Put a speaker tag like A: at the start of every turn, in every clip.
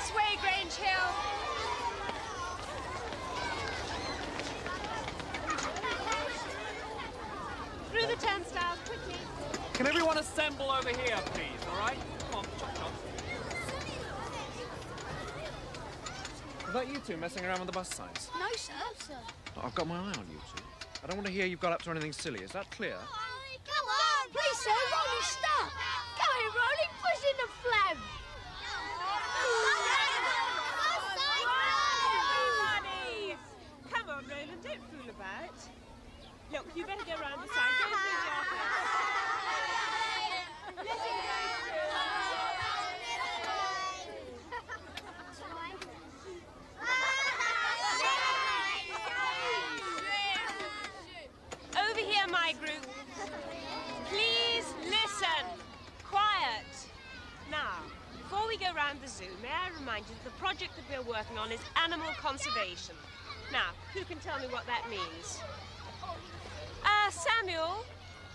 A: This way, Grange Hill. Through the turnstiles, quickly.
B: Can everyone assemble over here, please, all right? Come on, chop, chop. Is that you two messing around with the bus signs?
C: No, sir. No, sir.
B: Oh, I've got my eye on you two. I don't want to hear you've got up to anything silly. Is that clear?
C: Come on! Please, sir, Rolling, stop! Go ahead, Rolling, push in the flag!
A: Everybody! Come on, Roland, don't fool about. Look, you better go round the side. Go through the office. Over here, my group. Please listen. Quiet. Now, before we go round the zoo, may I remind you that the project that we're working on is animal conservation. Now, who can tell me what that means? Samuel,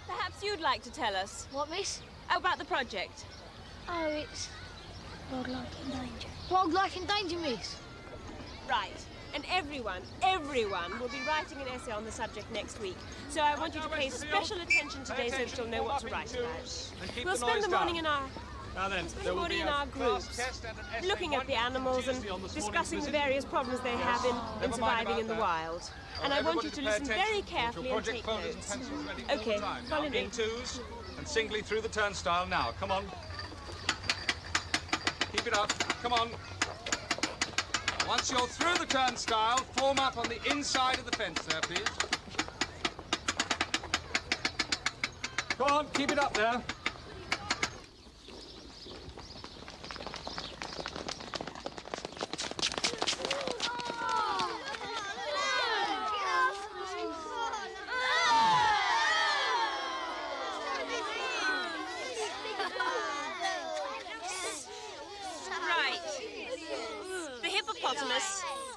A: perhaps you'd like to tell us.
C: What, miss?
A: About the project.
C: Oh, it's wildlife in danger. Wildlife in danger, miss?
A: Right. And everyone will be writing an essay on the subject next week. So I want you to pay special attention today so that you'll know what to write about. We'll spend the morning in our groups, looking at the animals and discussing the various problems they have in surviving in the wild. And I want you to listen very carefully and take notes. Okay, follow me.
D: In twos and singly through the turnstile now. Come on. Keep it up. Come on. Once you're through the turnstile, form up on the inside of the fence there, please. Come on, keep it up there.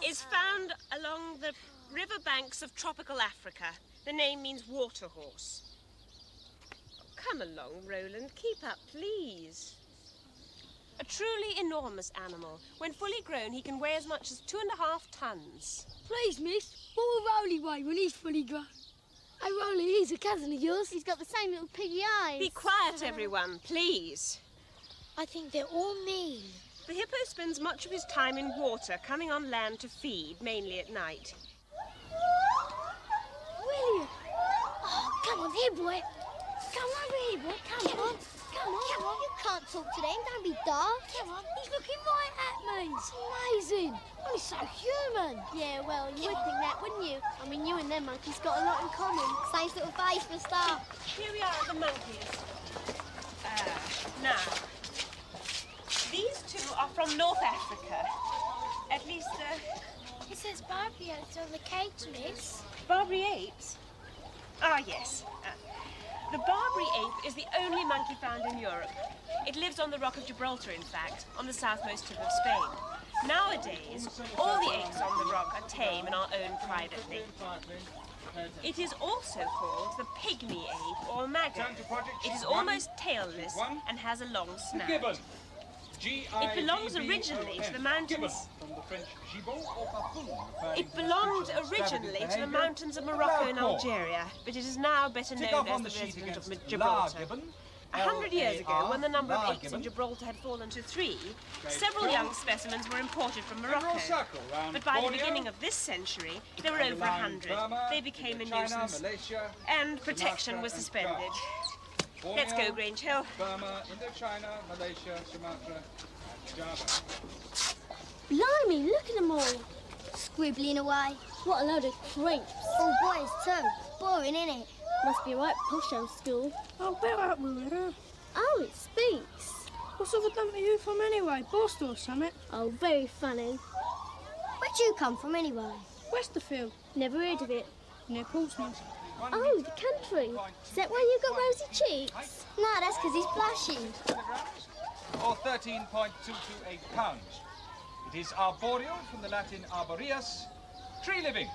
A: Is found along the riverbanks of tropical Africa. The name means water horse. Come along, Roland. Keep up, please. A truly enormous animal. When fully grown, he can weigh as much as 2.5 tons.
C: Please, miss, what will Rolly weigh when he's fully grown? Hey, Rolly, he's a cousin of yours. He's got the same little piggy eyes.
A: Be quiet, everyone, please.
C: I think they're all mean.
A: The hippo spends much of his time in water, coming on land to feed, mainly at night.
C: William! Oh, come on here, boy. Come over here, boy. Come on. Come on. Come on. You can't talk to them. Don't be daft. Come on. He's looking right at me. It's amazing. Oh, he's so human. Yeah, well, you would think that, wouldn't you? I mean, you and them monkeys got a lot in common. Same sort of face for a start.
A: Here we are at the monkeys. Now, these two are from North Africa. At least,
C: It says Barbary apes on the cage, miss.
A: Barbary apes? Ah, yes. The Barbary ape is the only monkey found in Europe. It lives on the Rock of Gibraltar, in fact, on the southmost tip of Spain. Nowadays, all the apes on the rock are tame and are owned privately. It is also called the pygmy ape, or maggot. It is almost tailless and has a long snout. It belongs originally to the mountains. It belonged originally to the mountains of Morocco and Algeria, but it is now better known as the resident of Gibraltar. 100 years ago, when the number of apes in Gibraltar had fallen to 3, several young specimens were imported from Morocco. But by the beginning of this century, there were over 100. They became a nuisance, and protection was suspended. Let's go, Grange Hill.
D: Burma, Indochina, Malaysia, Sumatra, Java.
C: Blimey, look at them all. Scribbling away. What a load of creeps. All boys too. Boring, innit? Must be a right posh old school.
E: Oh, bear up, Marilla.
C: Oh, it speaks.
E: What sort of dump are you from anyway? Boston or something?
C: Oh, very funny. Where'd you come from anyway?
E: Westerfield.
C: Never heard of it.
E: Near Portsmouth.
C: Oh, the country. Is that why you got rosy cheeks? No, that's because he's blushing.
D: Or 13.228 pounds. It is arboreal from the Latin arboreus, tree living.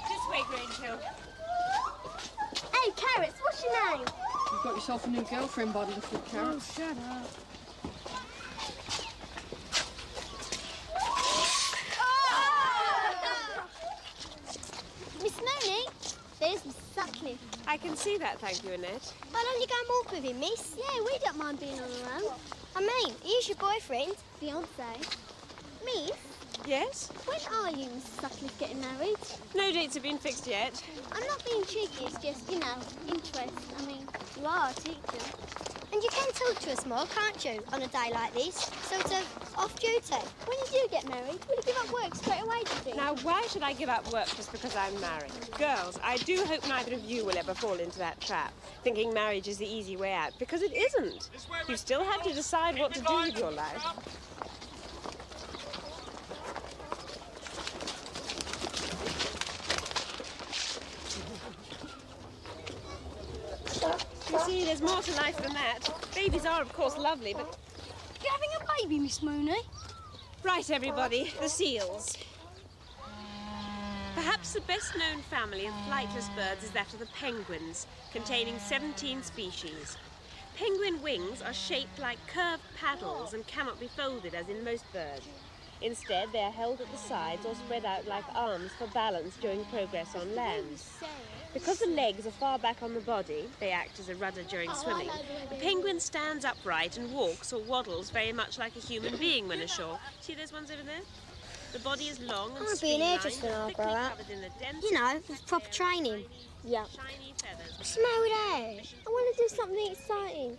A: This way, Grange Hill.
C: Hey, Carrots, what's your name?
E: You've got yourself a new girlfriend by the look of Carrots.
C: Oh, shut up.
A: I can see that, thank you, Annette.
C: Why don't you go and walk with him, miss? Yeah, we don't mind being on our own. I mean, he's your boyfriend, fiancé. Miss,
A: Yes?
C: when are you and Mrs. Sutcliffe getting married?
A: No dates have been fixed yet.
C: I'm not being cheeky, it's just, you know, interest. I mean, you are a teacher. And you can talk to us more, can't you, on a day like this? Sort of off-duty. When you do get married, will you give up work straight away, do you think?
A: Now, why should I give up work just because I'm married? Girls, I do hope neither of you will ever fall into that trap, thinking marriage is the easy way out, because it isn't. You still have to decide what to do with your life. You see, there's more to life than that. Babies are, of course, lovely, but...
E: You're having a baby, Miss Mooney?
A: Right, everybody, the seals. Perhaps the best-known family of flightless birds is that of the penguins, containing 17 species. Penguin wings are shaped like curved paddles and cannot be folded as in most birds. Instead, they are held at the sides or spread out like arms for balance during progress on land. Because the legs are far back on the body, they act as a rudder during swimming. The penguin stands upright and walks or waddles very much like a human being when ashore. See those ones over there? The body is long and
C: I'll be an
A: streamlined,
C: hairdresser when I
A: thickly
C: grow up.
A: covered in the dense,
C: You know, with proper training. Yeah.
A: shiny feathers.
C: Smell that. I want to do something exciting.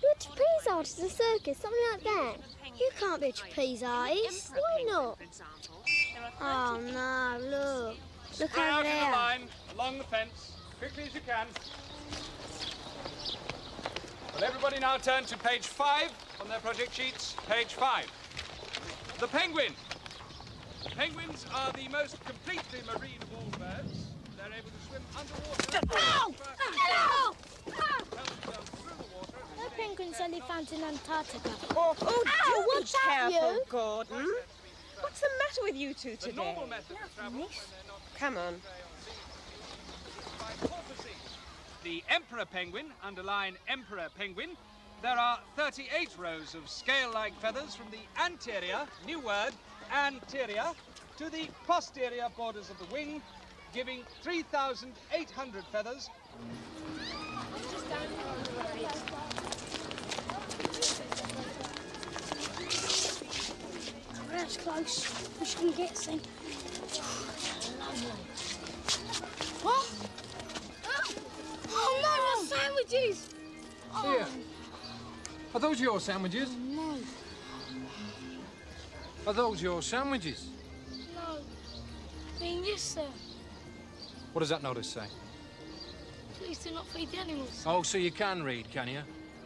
C: You're a trapeze artist at a circus, something like that. You can't be a trapeze artist. Why not?
A: For example, there are 30
C: Oh no, look. Look
D: Spread
C: over
D: out in a
C: there.
D: line, along the fence, quickly as you can. Will everybody now turn to page 5 on their project sheets? Page 5. The penguin. Penguins are the most completely marine of all birds. They're able to swim underwater.
C: Ow! Ow!
D: Propel themselves through the water.
C: No penguins only found in Antarctica.
A: Oh,
C: Ow,
A: do
C: watch
A: be
C: out,
A: careful,
C: you.
A: Gordon. What's the matter with you two
D: The
A: today?
D: normal method of travel when they're not
A: Come on.
D: by porpoising. The emperor penguin, underline emperor penguin, there are 38 rows of scale-like feathers from the anterior, new word, anterior, to the posterior borders of the wing, giving 3,800 feathers.
E: That's close. Wish we can get some.
C: What? Oh no, the sandwiches!
F: Here. Are those your sandwiches?
E: No,
F: Are those your sandwiches?
E: no. Yes, sir.
F: What does that notice say?
E: Please do not feed the animals.
F: Oh, so you can read, can you?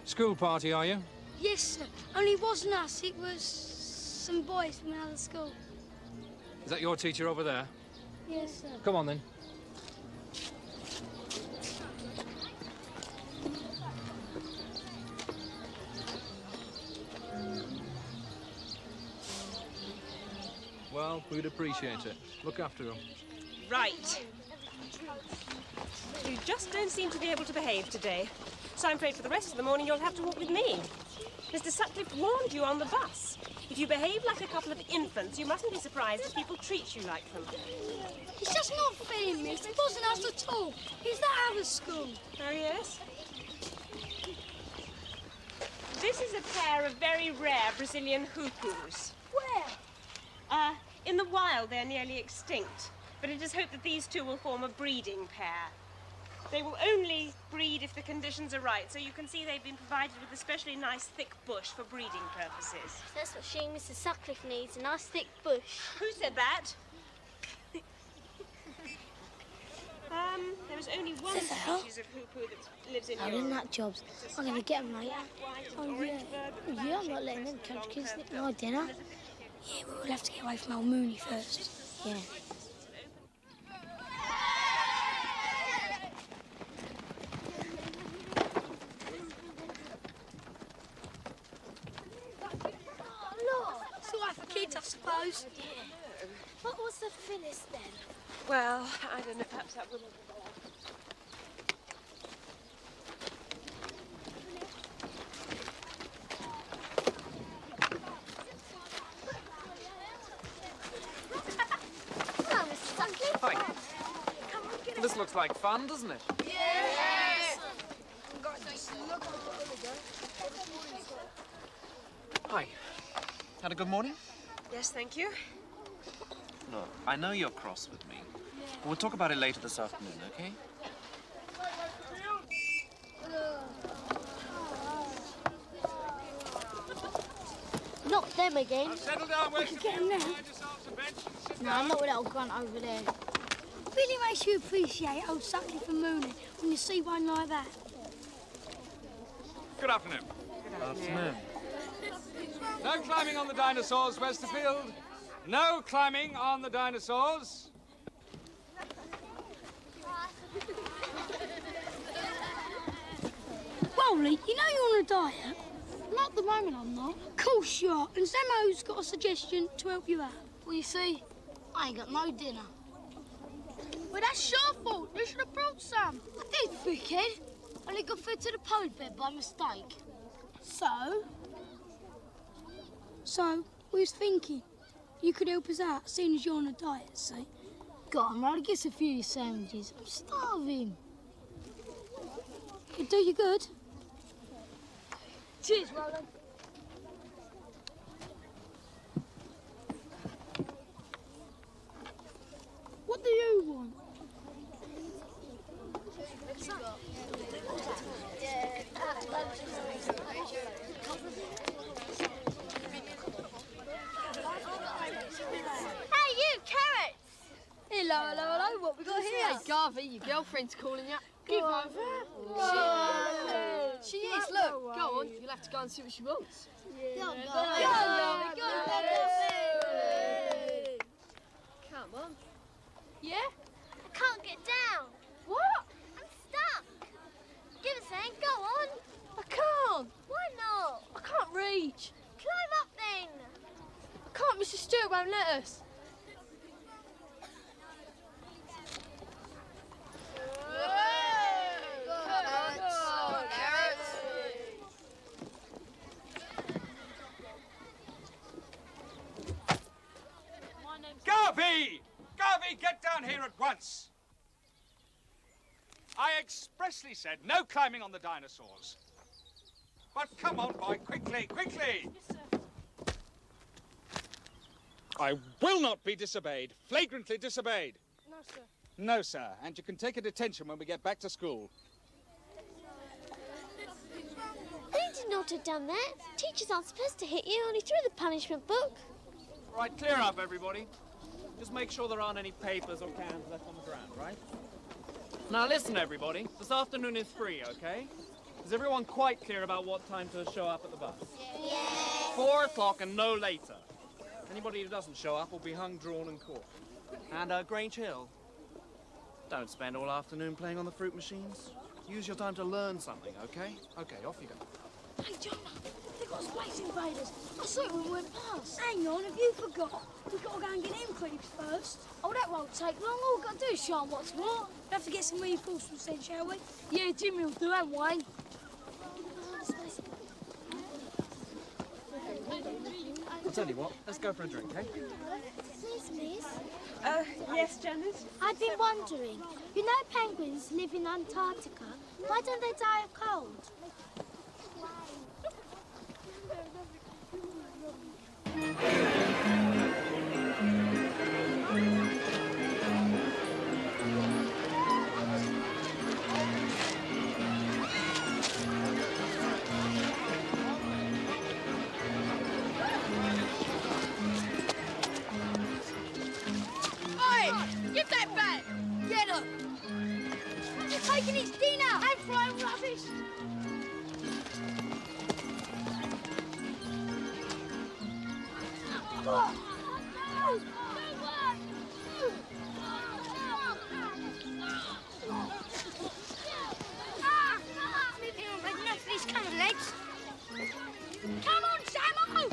F: School party, are you?
E: Yes, sir. Only it wasn't us. It was some boys from another school.
F: Is that your teacher over there?
E: Yes, sir.
F: Come on, then. Well, we'd appreciate it. Look after them.
A: Right. You just don't seem to be able to behave today. So I'm afraid for the rest of the morning you'll have to walk with me. Mr. Sutcliffe warned you on the bus. If you behave like a couple of infants, you mustn't be surprised if people treat you like them.
E: It's just not fair, miss. It wasn't us at all. It's that other school.
A: Oh, yes? This is a pair of very rare Brazilian hoopus.
E: Where?
A: In the wild, they're nearly extinct. But it is hoped that these two will form a breeding pair. They will only breed if the conditions are right, so you can see they've been provided with a especially nice thick bush for breeding purposes.
C: That's what she and Mrs. Sutcliffe needs, a nice thick bush.
A: Who said that? There is only one species of hoopoe that lives in
C: Oh,
A: Europe.
C: they're nut jobs. I'm going to get them later. Oh, yeah. Oh, yeah, I'm not letting them catch kids nick my dinner.
E: Yeah, but we'll have to get away from old Mooney first.
C: Yeah.
E: It's all right for kids, I suppose.
C: What was the Phyllis then?
A: Well, I don't know, perhaps that would...
C: Hello, Mrs. Sutcliffe.
B: Hi. This looks like fun, doesn't it?
C: Yeah.
B: Hi. Had a good morning?
A: Yes, thank you.
B: Look, I know you're cross with me. We'll talk about it later this afternoon, okay?
C: Not them again.
D: Now settle down, Westerfield.
E: get him now.
D: Find yourselves a bench and sit
C: No,
D: down.
C: not with that old grunt over there.
E: Really makes you appreciate old Sutcliffe and Mooney when you see one like that.
D: Good afternoon.
B: Afternoon.
D: No climbing on the dinosaurs, Westerfield. No climbing on the dinosaurs.
E: Rolly, you know you're on a diet. Not at the moment, I'm not. Of course you are. And Samo's got a suggestion to help you out.
C: Well, you see, I ain't got no dinner.
E: Well, that's your fault. You should have brought some.
C: I did, thickhead. Only got fed to the polar bear by mistake.
E: So, we was thinking you could help us out, seeing as you're on a diet, see?
C: Go on, Rowdy, get us a few of your sandwiches. I'm starving.
E: It'd do you good.
C: Cheers, Roland.
E: What do you want?
C: Hey, you, carrots!
E: Hello, what we got here?
G: Hey, Garvey, your girlfriend's calling you.
E: Give over.
G: She is, look. Go on, you'll have to go and see what she wants. Come on.
C: Yeah? I can't get down.
E: What?
C: I'm stuck. Give us a hand, go on.
E: I can't.
C: Why not?
E: I can't reach.
C: Climb up then.
E: I can't. Mr. Stewart won't let us.
D: Garvey! Garvey, get down here at once. I expressly said no climbing on the dinosaurs. But come on, boy, quickly, quickly! I will not be disobeyed, flagrantly disobeyed.
E: No, sir.
D: No, sir, and you can take a detention when we get back to school.
C: They did not have done that. Teachers aren't supposed to hit you, only through the punishment book.
B: Right, clear up, everybody. Just make sure there aren't any papers or cans left on the ground, right? Now listen, everybody. This afternoon is free, okay? Is everyone quite clear about what time to show up at the bus? Yes. 4 o'clock and no later. Anybody who doesn't show up will be hung, drawn and caught. And Grange Hill. Don't spend all afternoon playing on the fruit machines. Use your time to learn something, okay? Okay, off you go.
E: Hey, Jonah, they got Space Invaders. I saw it when we went past. Hang on, have you forgot? We've got to go and get them creeps first.
C: Oh, that won't take long. All we've got to do is show 'em what's what.
E: We'll have to get some reinforcements then, shall we? Yeah, Jimmy will do, and Wayne.
B: I'll tell you what, let's go for a drink, eh?
C: Miss.
A: Yes, Janet?
C: I've been wondering, you know penguins live in Antarctica. Why don't they die of cold?
E: Give that back! Get up! You're taking his dinner! And throwing rubbish! Come on, Samo!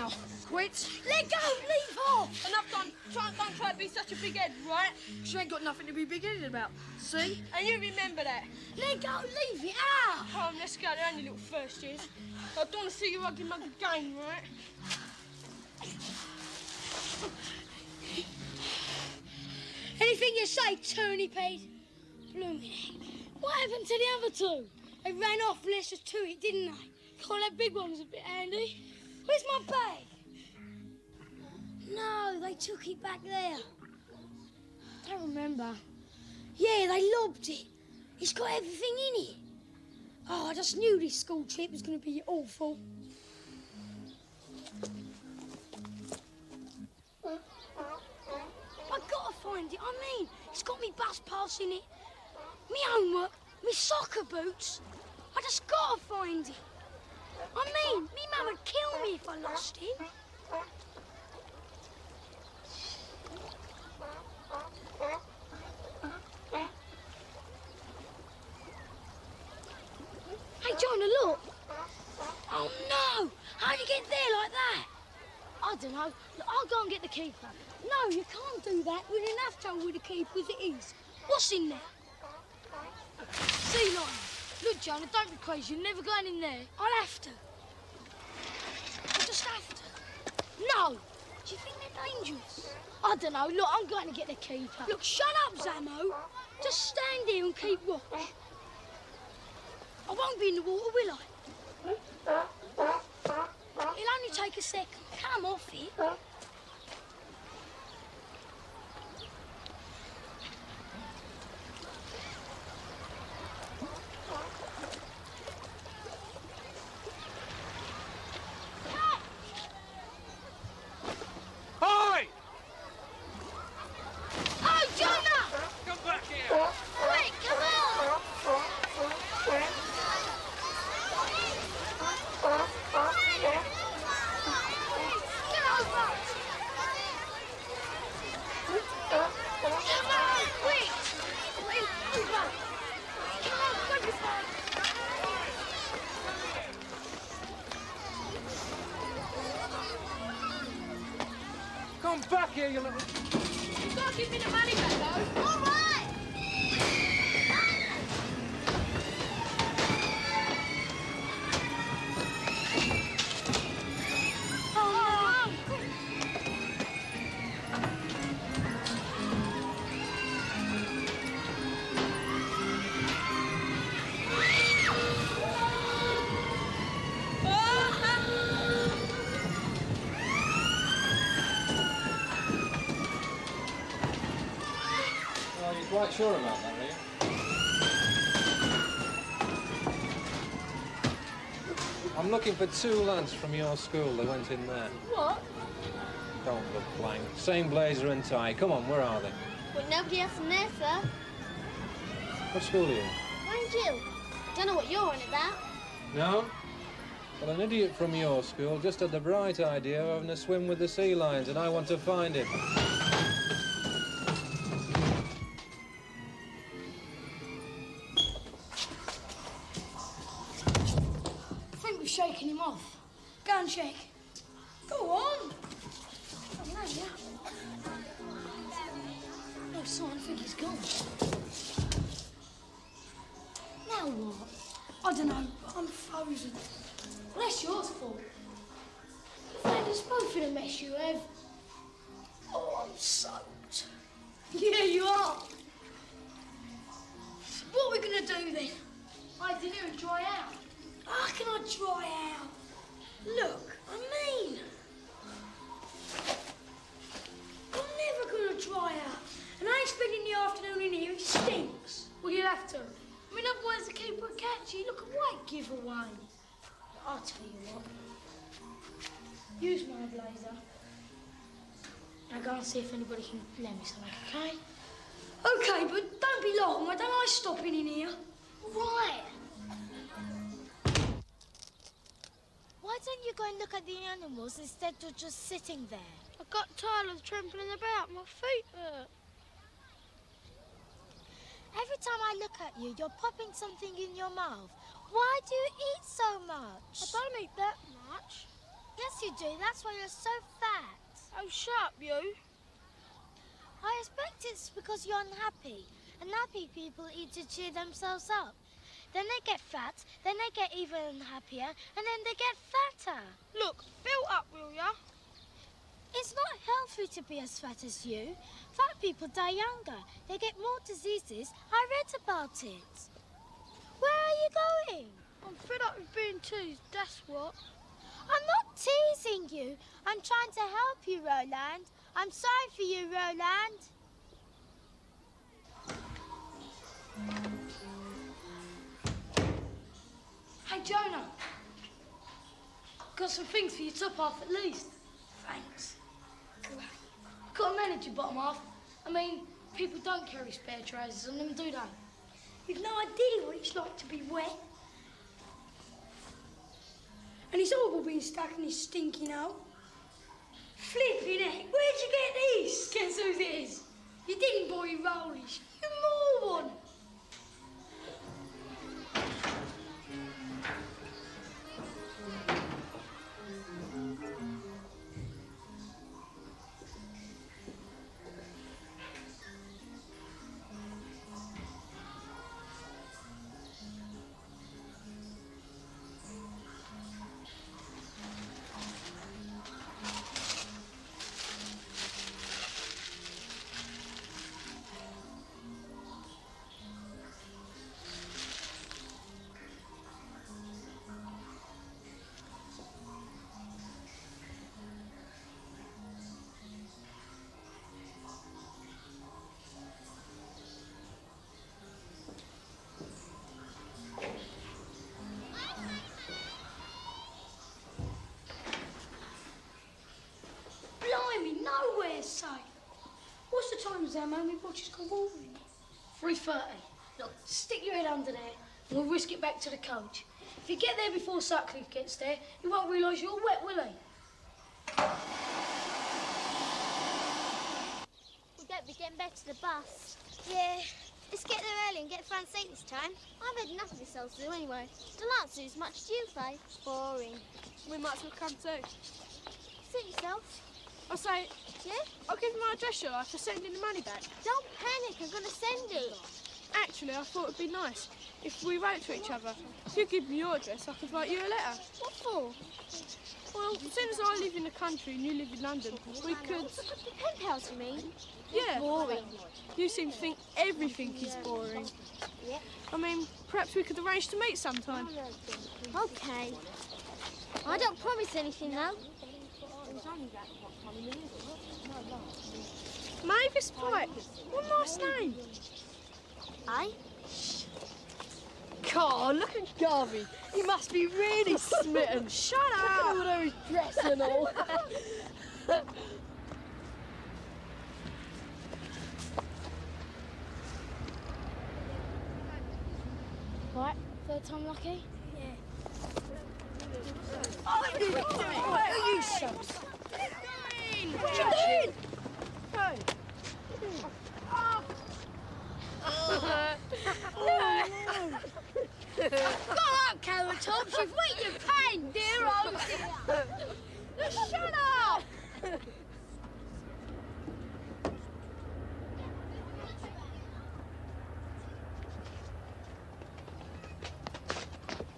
G: now. Quit.
E: Let go, leave off.
G: Enough done. Don't try to be such a big head, right? 'Cause you ain't got nothing to be big-headed about. See? And you remember that.
E: Let go, leave it out.
G: Come on, let's go. They're only little first years. I don't want to see you ugly mug again, right?
E: Anything you say, Tony Pete. Blooming heck. What happened to the other two? They ran off and left us to it, didn't they? God, that big one was a bit handy. Where's my bag? No, they took it back there. I don't remember. Yeah, they lobbed it. It's got everything in it. Oh, I just knew this school trip was going to be awful. I've got to find it. I mean, it's got me bus pass in it, me homework, me soccer boots. I just got to find it. I mean, me mum would kill me if I lost it. Hey, John, look. Oh, no. How'd you get there like that? I don't know. Look, I'll go and get the keeper. No, you can't do that. We didn't have to with the keeper as it is. What's in there? Sea lion. Look, Jonah, don't be crazy. You're never going in there. I'll have to. I'll just have to. No. Do you think they're dangerous? I don't know. Look, I'm going to get the keeper. Look, shut up, Zammo. Just stand here and keep watch. I won't be in the water, will I? It'll only take a second. Come off it.
D: Hi!
E: Oh, Jonah!
D: Come back here!
E: Quick, come on! Get over! Come on, quick! Wait, over! Come on, grab your bag.
D: Come back here, you little...
G: You gotta give me the money back, though.
C: All right.
E: Oh, no!
F: Well, you're quite sure about that, are you? I'm looking for 2 lads from your school. They went in there.
C: What?
F: Don't look blank. Same blazer and tie. Come on, where are they?
C: But nobody else in there, sir.
F: What school are you?
C: Mind you, don't know what you're on about.
F: No? Well, an idiot from your school just had the bright idea of having a swim with the sea lions, and I want to find him.
E: I think we've shaken him off. Go and check. Go on. Oh, no, yeah. No sign. I think he's gone. Now what? I don't know. I'm frozen. Well, that's yours fault. It's both in a mess you have. Oh, I'm soaked. Yeah, you are. What are we going to do then? I dinner and dry out. How can I dry out? Look, I mean, I'm never going to dry out. And I ain't spending the afternoon in here. It stinks. Well, you'll have to. I mean, otherwise the keeper will catch you. Look, a white giveaway. I'll tell you what. Use my blazer. Now go and see if anybody can lend me something, okay? Okay, but don't be long. I don't like stopping in here.
C: Right. Why don't you go and look at the animals instead of just sitting there?
E: I got tired of trampling about. My feet hurt.
C: Every time I look at you, you're popping something in your mouth. Why do you eat so much?
E: I don't eat that much.
C: Yes, you do. That's why you're so fat.
G: Oh, shut up, you.
C: I expect it's because you're unhappy. And happy people eat to cheer themselves up. Then they get fat, then they get even happier, and then they get fatter.
G: Look, build up, will ya?
C: It's not healthy to be as fat as you. Fat people die younger. They get more diseases. I read about it. Where are you going?
G: I'm fed up with being teased, that's what.
C: I'm not teasing you. I'm trying to help you, Roland. I'm sorry for you, Roland.
E: Hey, Jonah. Got some things for your top half at least. Thanks. Got to manage your bottom half. I mean, people don't carry spare trousers on them, do they? You've no idea what it's like to be wet. And it's horrible being stuck in this stinking hole. Flipping heck, where'd you get these? Guess whose it is? You didn't buy your rollies. You moron. Blimey, nowhere's safe. What's the time, Sam? How many watches gone walking? 3:30. Look, stick your head under there and we'll whisk it back to the coach. If you get there before Sutcliffe gets there, he won't realise you're wet, will he?
C: We better be getting back to the bus. Yeah. Let's get there early and get front seat this time. I've had enough of this old zoo anyway. Still aren't zoo as much as you, Faye. Boring.
G: We might as well come too.
C: Suit yourself.
G: I'll say,
C: Yeah?
G: I'll give you my address, shall I, for sending the money back?
C: Don't panic. I'm going to send it.
G: Actually, I thought it'd be nice if we wrote to each other. If you give me your address, I could write you a letter.
C: What for?
G: Well, since I live in the country and you live in London, we could...
C: The pen pals, you mean?
G: Yeah.
C: Boring.
G: You seem to think everything is boring.
C: Yeah.
G: I mean, perhaps we could arrange to meet sometime.
C: Okay. I don't promise anything, though.
G: Mavis Pike. What a nice name.
C: Aye?
H: God, look at Garvey. He must be really smitten.
G: Shut
H: Look at all
G: up.
H: those dress and all.
C: Right, third time lucky?
H: Oh, you do it. What are you sons? What are you doing? Hey.
E: Go up, Carrot Tops. You've wet your pain, dear old dear. Shut up.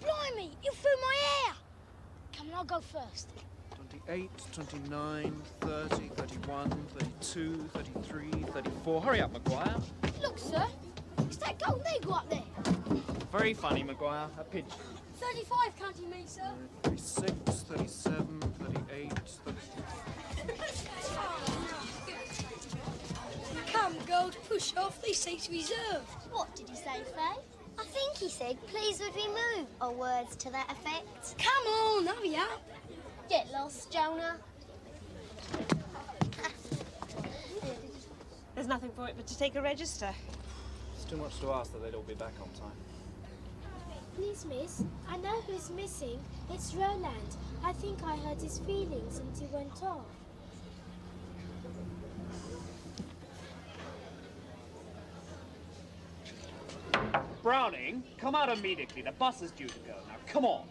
E: Blimey, you threw my hair. Come on, I'll go first.
B: 28, 29, 30, 31, 32, 33, 34. Hurry up, Maguire.
C: Look, sir. It's that golden eagle up there.
B: Very funny, Maguire. A pigeon.
E: 35 counting me, sir.
B: 36, 37, 38, 39.
E: Come, girls, push off. These seats reserved.
C: What did he say, Faye? I think he said, please would we move, or words to that effect.
E: Come on, hurry up.
C: Get lost, Jonah.
A: There's nothing for it but to take a register.
B: It's too much to ask that they'd all be back on time.
C: Please, miss, I know who's missing. It's Roland. I think I hurt his feelings and he went off.
B: Browning, come out immediately. The bus is due to go. Now, come on.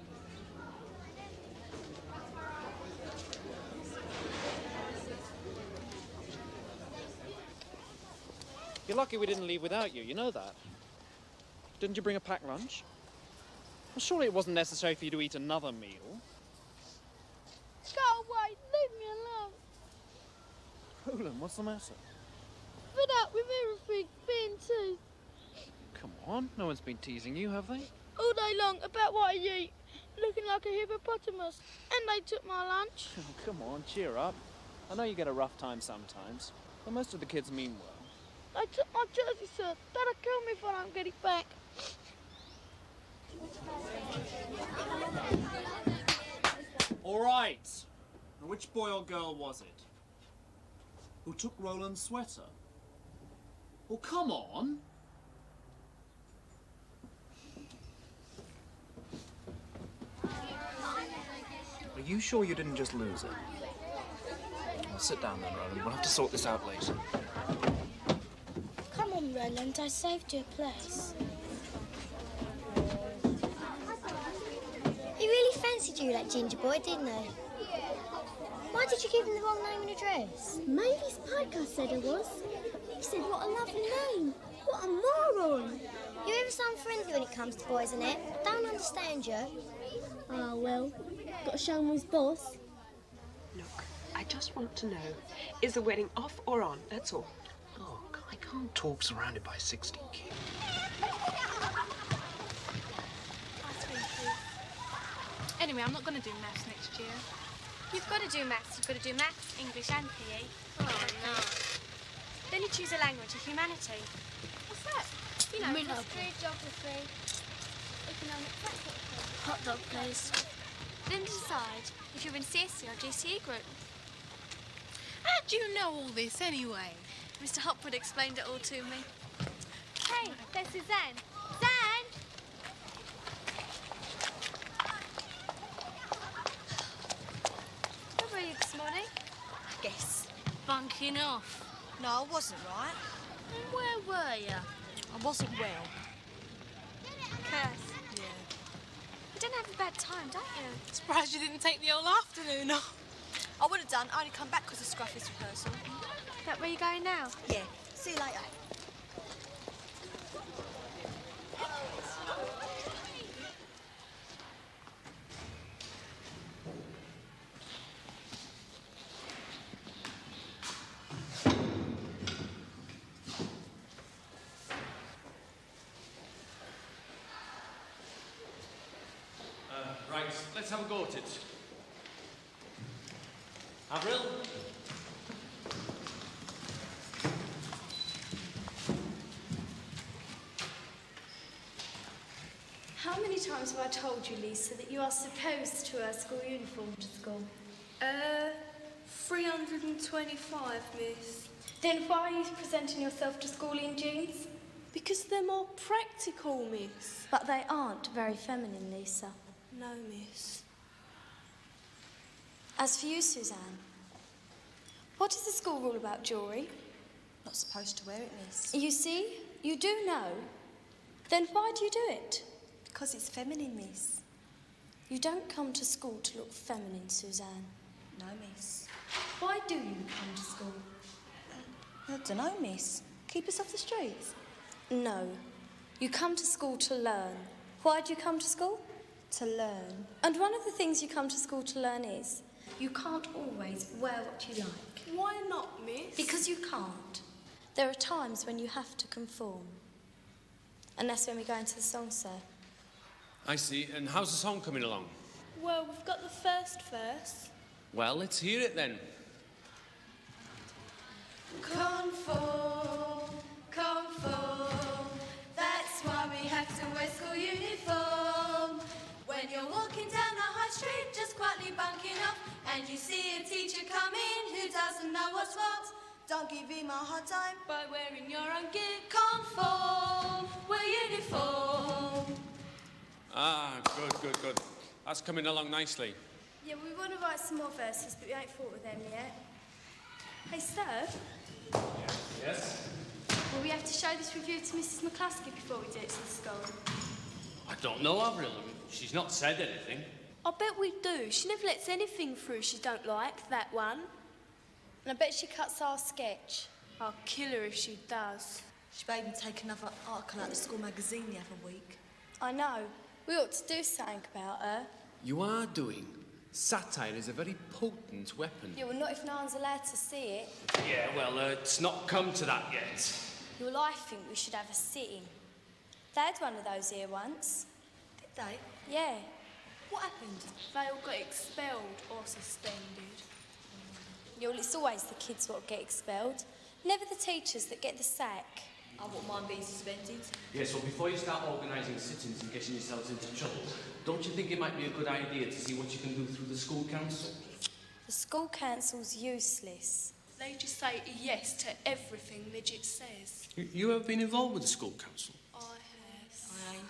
B: You're lucky we didn't leave without you, you know that. Didn't you bring a packed lunch? Well, surely it wasn't necessary for you to eat another meal.
E: Go away, leave me alone.
B: Roland, what's the matter?
E: Fed up with everything being teased
B: Come on, no one's been teasing you, have they?
E: all day long about what I eat, looking like a hippopotamus. And they took my lunch.
B: Oh, come on, cheer up. I know you get a rough time sometimes, but most of the kids mean well.
E: They took my jersey, sir. That'll kill me if I don't get it back.
B: All right. Now, which boy or girl was it? Who took Roland's sweater? Well, come on. Are you sure you didn't just lose it? Well, sit down then, Roland. We'll have to sort this out later.
C: Come on, Roland, I saved you a place. He really fancied you, that ginger boy, didn't he? Why did you give him the wrong name and address?
E: Maybe Spike, I said it was. He said, what a lovely name. What a moron.
C: You're ever so unfriendly when it comes to boys, Annette. I don't understand you.
E: Ah, well, got to show him his boss.
A: Look, I just want to know, is the wedding off or on? That's all.
B: Look, I can't talk surrounded by 16 kids.
I: Anyway, I'm not going to do maths next year.
J: You've got to do maths. You've got to do maths, English and PE.
I: Oh, no.
J: Then you choose a language, a humanity.
I: What's that?
J: You know,
E: Middle.
J: history, geography, economics, that sort of thing.
E: Hot dog, please.
J: Then decide if you're in CSC or GCE group.
I: How do you know all this anyway?
J: Mr. Hopwood explained it all to me. Hey, there's Suzanne. Suzanne! Where were you this morning?
G: Guess.
I: Bunking off.
G: No, I wasn't, right?
I: And where were you?
G: I wasn't well.
J: Curse.
G: Yeah.
J: You don't have a bad time, don't you?
I: Surprised you didn't take the whole afternoon off.
G: I would have done. I only come back because of Scruffy's rehearsal.
J: That where you going now?
G: Yeah. See you later.
K: Right, let's have a go at it. Avril?
L: How many times have I told you, Lisa, that you are supposed to wear school uniform to school?
M: 325, miss.
L: Then why are you presenting yourself to school in jeans?
M: Because they're more practical, miss.
L: But they aren't very feminine, Lisa.
M: No, miss.
L: As for you, Suzanne, what is the school rule about jewellery?
G: Not supposed to wear it, miss.
L: You see, you do know. Then why do you do it?
G: Because it's feminine, miss.
L: You don't come to school to look feminine, Suzanne.
G: No, miss.
L: Why do you come to school?
G: I don't know, miss. Keep us off the streets.
L: No. You come to school to learn. Why do you come to school?
G: To learn.
L: And one of the things you come to school to learn is you can't always wear what you like.
M: Why not, miss?
L: Because you can't. There are times when you have to conform. And that's when we go into the song, sir.
K: I see. And how's the song coming along?
M: Well, we've got the first verse.
K: Well, let's hear it then.
L: Conform, conform. That's why we have to wear school uniform. When you're walking down the high street, just quietly bunking off, and you see a teacher come in who doesn't know what's what,
G: Don't give him a hard time.
L: by wearing your own gear. Conform, wear uniform.
K: Ah, good. That's coming along nicely.
L: Yeah, we want to write some more verses, but we ain't thought of them yet. Hey, sir,
K: Yes?
L: will we have to show this review to Mrs. McCluskey before we do it to the school?
K: I don't know, Avril. She's not said anything.
M: I bet we do. She never lets anything through she don't like, that one.
L: And I bet she cuts our sketch.
M: I'll kill her if she does.
L: She made me take another article out of the school magazine the other week.
J: I know. We ought to do something about her.
N: You are doing. Satire is a very potent weapon.
J: Yeah, well, not if no one's allowed to see it.
N: Yeah, well, it's not come to that yet.
J: Well, I think we should have a sit-in. They had one of those here once.
L: Did they?
J: Yeah.
L: What happened?
J: They all got expelled or suspended. Yeah, well, it's always the kids what get expelled. Never the teachers that get the sack.
L: I wouldn't mind being suspended.
N: Yes, well, before you start organising sit-ins and getting yourselves into trouble, don't you think it might be a good idea to see what you can do through the school council?
J: The school council's useless.
G: They just say yes to everything Midget says.
N: You have been involved with the school council?
G: I have.
L: I ain't.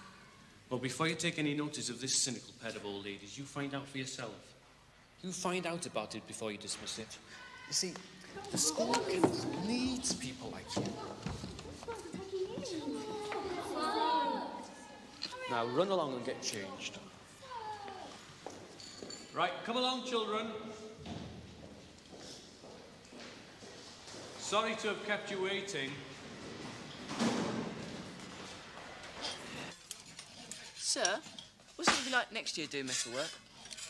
N: Well, before you take any notice of this cynical pair of old ladies, you find out for yourself. You find out about it before you dismiss it. You see, the school council needs people like you. Now, run along and get changed.
D: Right, come along, children. Sorry to have kept you waiting.
H: Sir, what's it going to be like next year doing metalwork?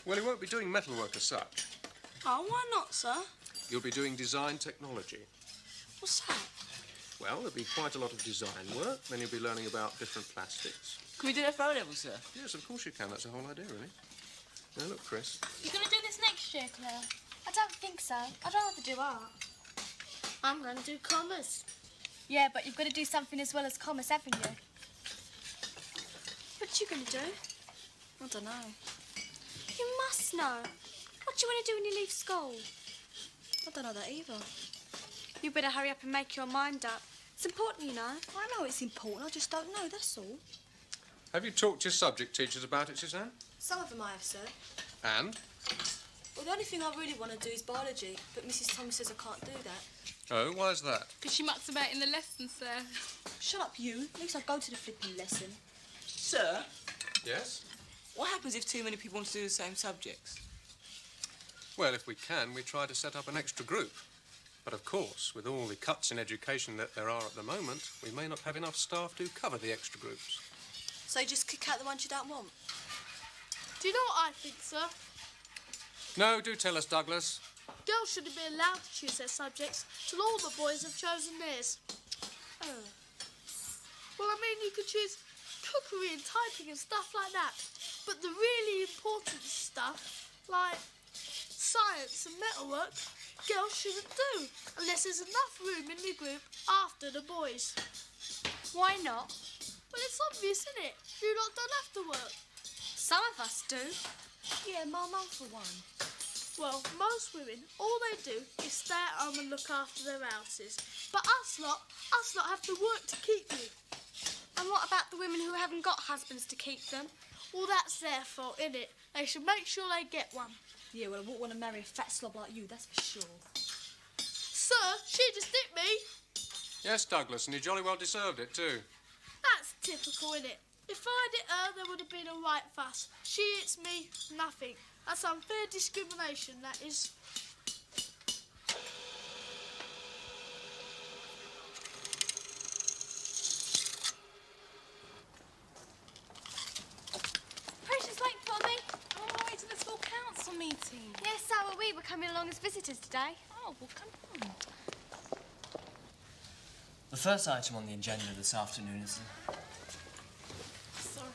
F: Well, he won't be doing metalwork as such.
G: Oh, why not, sir?
F: You'll be doing design technology.
G: What's that?
F: Well, there'll be quite a lot of design work, then you'll be learning about different plastics.
H: Can we do that for O-level, sir?
F: Yes, of course you can. That's the whole idea, really. Now, look, Chris.
E: You're going to do this next year, Claire? I don't think so. I'd rather do art. I'm going to do commerce.
J: Yeah, but you've got to do something as well as commerce, haven't you?
E: What you going to do?
J: I don't know. You must know. What do you want to do when you leave school?
E: I don't know that either.
J: You better hurry up and make your mind up. It's important, you know.
E: I know it's important, I just don't know, that's all.
F: Have you talked to your subject teachers about it, Suzanne?
L: Some of them I have, sir.
F: And?
L: Well, the only thing I really want to do is biology, but Mrs. Thomas says I can't do that.
F: Oh, why's that?
I: Because she mucks about in the lessons, sir.
L: Shut up, you. At least I go to the flipping lesson.
H: Sir,
F: Yes?
H: what happens if too many people want to do the same subjects?
F: Well, if we can, we try to set up an extra group. But of course, with all the cuts in education that there are at the moment, we may not have enough staff to cover the extra groups.
L: So you just kick out the ones you don't want?
G: Do you know what I think, sir?
F: No, do tell us, Douglas.
G: Girls shouldn't be allowed to choose their subjects till all the boys have chosen theirs.
L: Oh.
G: Well, I mean, you could choose cookery and typing and stuff like that. But the really important stuff, like science and metalwork, girls shouldn't do unless there's enough room in the group after the boys.
J: Why not?
G: Well, it's obvious, isn't it? You lot don't have to work.
J: Some of us do.
L: Yeah, my mum for one.
G: Well, most women, all they do is stay at home and look after their houses. But us lot have to work to keep you.
J: And what about the women who haven't got husbands to keep them?
G: Well, that's their fault, innit? They should make sure they get one.
L: Yeah, well, I wouldn't want to marry a fat slob like you, that's for sure.
G: Sir, she just hit me.
F: Yes, Douglas, and you jolly well deserved it, too.
G: That's typical, innit? If I'd hit her, there would have been a right fuss. She hits me, nothing. That's unfair discrimination, that is.
J: Precious late for me.
I: I'm on my way to the school council meeting.
J: Yes, so are we. We're coming along as visitors today.
I: Oh, well, come on.
O: The first item on the agenda this afternoon is...
I: Sorry.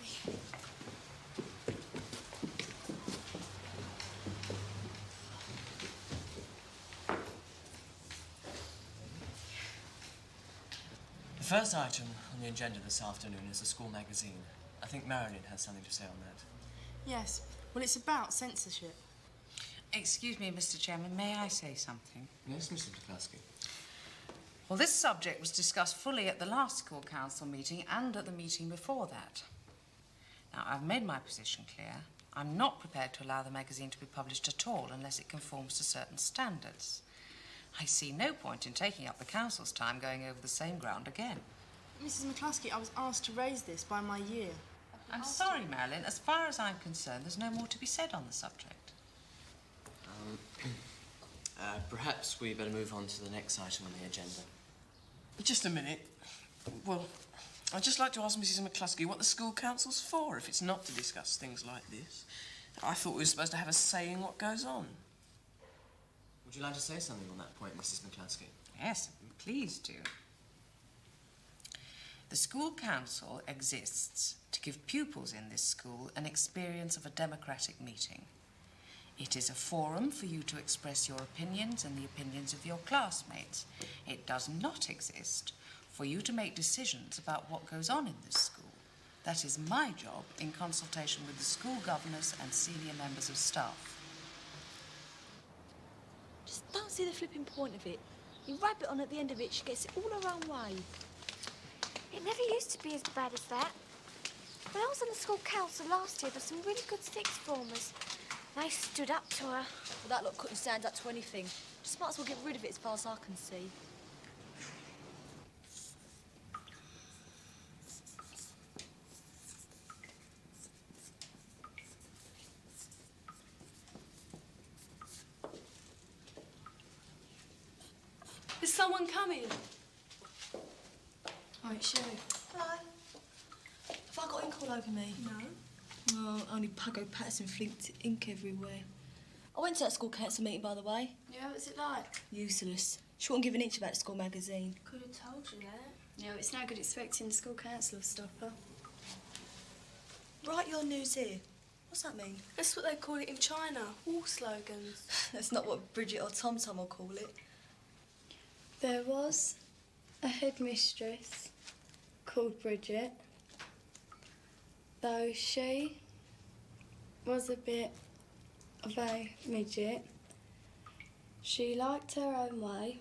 O: The first item on the agenda this afternoon is the school magazine. I think Marilyn has something to say on that.
P: Yes. Well, it's about censorship.
Q: Excuse me, Mr. Chairman, may I say something?
O: Yes, Mrs. McCluskey.
Q: Well, this subject was discussed fully at the last school council meeting and at the meeting before that. Now, I've made my position clear. I'm not prepared to allow the magazine to be published at all unless it conforms to certain standards. I see no point in taking up the council's time going over the same ground again.
P: Mrs. McCluskey, I was asked to raise this by my year.
Q: I'm sorry, Marilyn. As far as I'm concerned, there's no more to be said on the subject.
O: Perhaps we better move on to the next item on the agenda. Just a minute. Well, I'd just like to ask Mrs. McCluskey what the school council's for, if it's not to discuss things like this. I thought we were supposed to have a say in what goes on. Would you like to say something on that point, Mrs. McCluskey?
Q: Yes, please do. The school council exists to give pupils in this school an experience of a democratic meeting. It is a forum for you to express your opinions and the opinions of your classmates. It does not exist for you to make decisions about what goes on in this school. That is my job in consultation with the school governors and senior members of staff.
H: Just don't see the flipping point of it. You rub it on at the end of it, she gets it all her own way.
C: It never used to be as bad as that. When I was on the school council last year, there were some really good sixth formers. They stood up to her.
H: Well, that lot couldn't stand up to anything. Just might as well get rid of it as far as I can see.
J: Is someone coming?
H: Oh, it's you. Hello. Have I got ink all over me?
J: No.
H: Oh, only Puggo Patterson flinked ink everywhere. I went to that school council meeting, by the way.
J: Yeah, what's it like?
H: Useless. She wouldn't give an inch about the school magazine.
J: Could have told you that.
M: Yeah, it's no good expecting the school council to stop her.
H: Write your news here. What's that mean?
J: That's what they call it in China. War slogans.
H: That's not what Bridget or Tom will call it.
M: There was a headmistress called Bridget, though she was a bit of a midget. She liked her own way.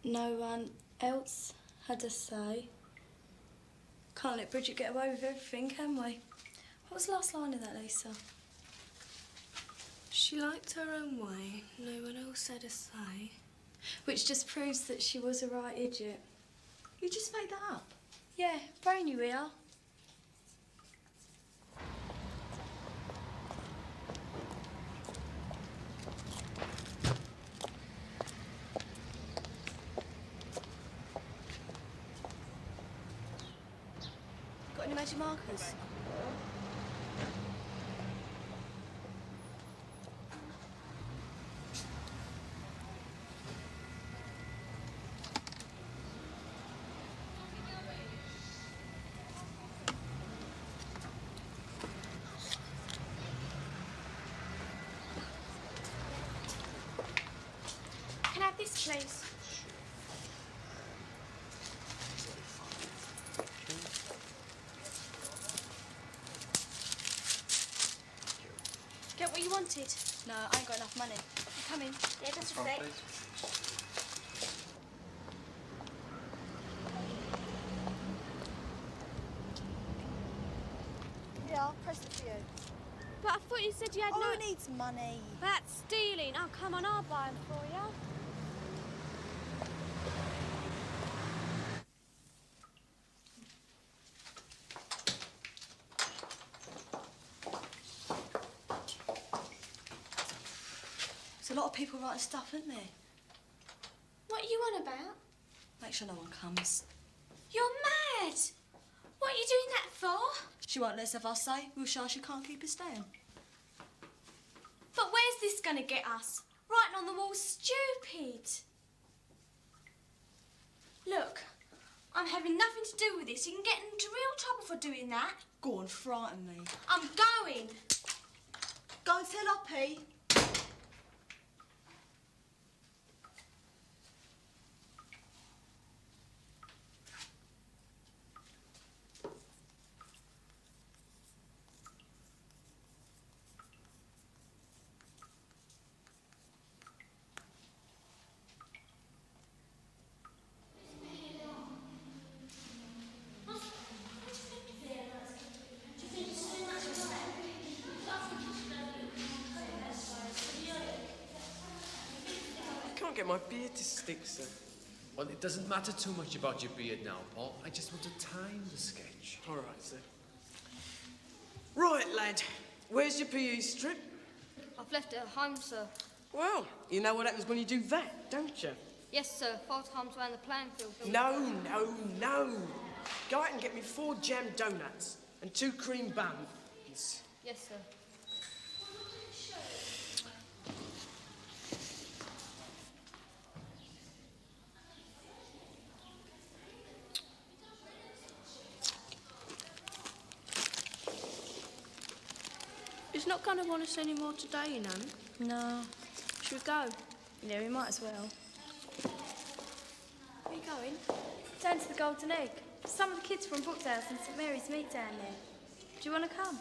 M: No one else had a say.
H: Can't let Bridget get away with everything, can we? What was the last line of that, Lisa?
J: She liked her own way. No one else had a say.
M: Which just proves that she was a right idiot.
H: You just made that up.
M: Yeah, brain you here.
H: Got any magic markers?
C: Can I have this, please? Get what you wanted.
H: No, I ain't got enough money.
C: I'm coming. Yeah, just a sec.
H: Yeah, I'll press it for you.
C: But I thought you said you had no...
H: Who needs money?
C: That's stealing. Oh, come on, I'll buy them for you.
H: There's a lot of people writing stuff, isn't there?
C: What are you on about?
H: Make sure no one comes.
C: You're mad! What are you doing that for?
H: She won't let us have our say. We'll show her she can't keep us down.
C: But where's this gonna get us? Writing on the wall's stupid. Look, I'm having nothing to do with this. You can get into real trouble for doing that.
H: Go on, frighten me.
C: I'm going.
H: Go and tell Oppie.
O: I can't get my beard to stick, sir.
N: Well, it doesn't matter too much about your beard now, Paul. I just want to time the sketch.
O: All right, sir. Right, lad. Where's your PE strip?
C: I've left it at home, sir.
O: Well, you know what happens when you do that, don't you?
C: Yes, sir. 4 times round the playing field.
H: No, no, no. Go out and get me 4 jam donuts and 2 cream buns.
C: Yes, sir.
G: He's not going to want us any more today, you know.
M: No.
G: Should we go?
M: Yeah, we might as well.
E: Where are you going? Down to the Golden Egg. Some of the kids from Brookdale and St Mary's meet down there. Do you want to come?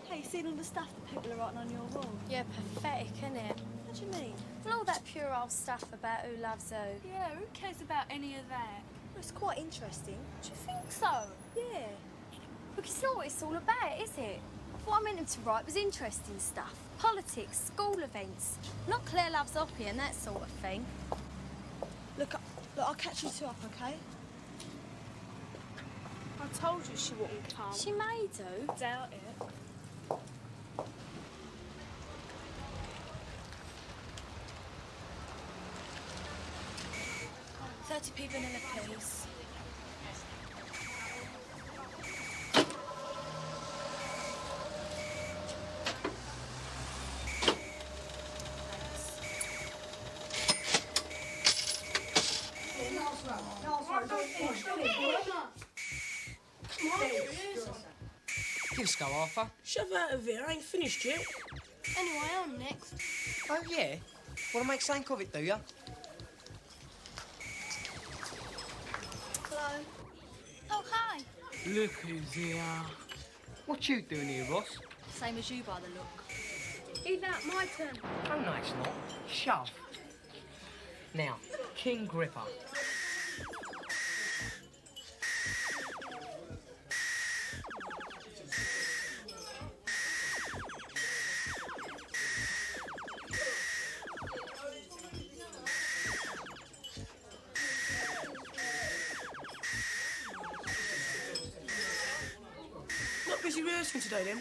M: Hey, you seen all the stuff that people are writing on your wall?
E: Yeah, pathetic, isn't it?
M: What do you mean?
E: Well, all that pure old stuff about who loves who.
G: Yeah, who cares about any of that?
M: Well, it's quite interesting.
E: Do you think so?
M: Yeah.
E: Look, it's not what it's all about, is it? What I meant him to write was interesting stuff. Politics, school events. Not Claire loves Oppie and that sort of thing.
M: Look, I'll catch you 2 up, okay?
G: I told you she wouldn't come.
E: She may do.
M: Doubt it. 30p vanilla, please.
O: Give us a go, Arthur.
H: Shove out of here, I ain't finished yet.
C: Anyway, I'm next.
O: Oh, yeah? Want to make something of it, do ya?
C: Hello.
E: Oh, hi.
R: Look who's here. What you doing here, Ross?
M: Same as you by the look.
E: Is that my turn?
O: Oh, no, it's not. Shove. Now, King Gripper.
H: Not busy rehearsing today, then?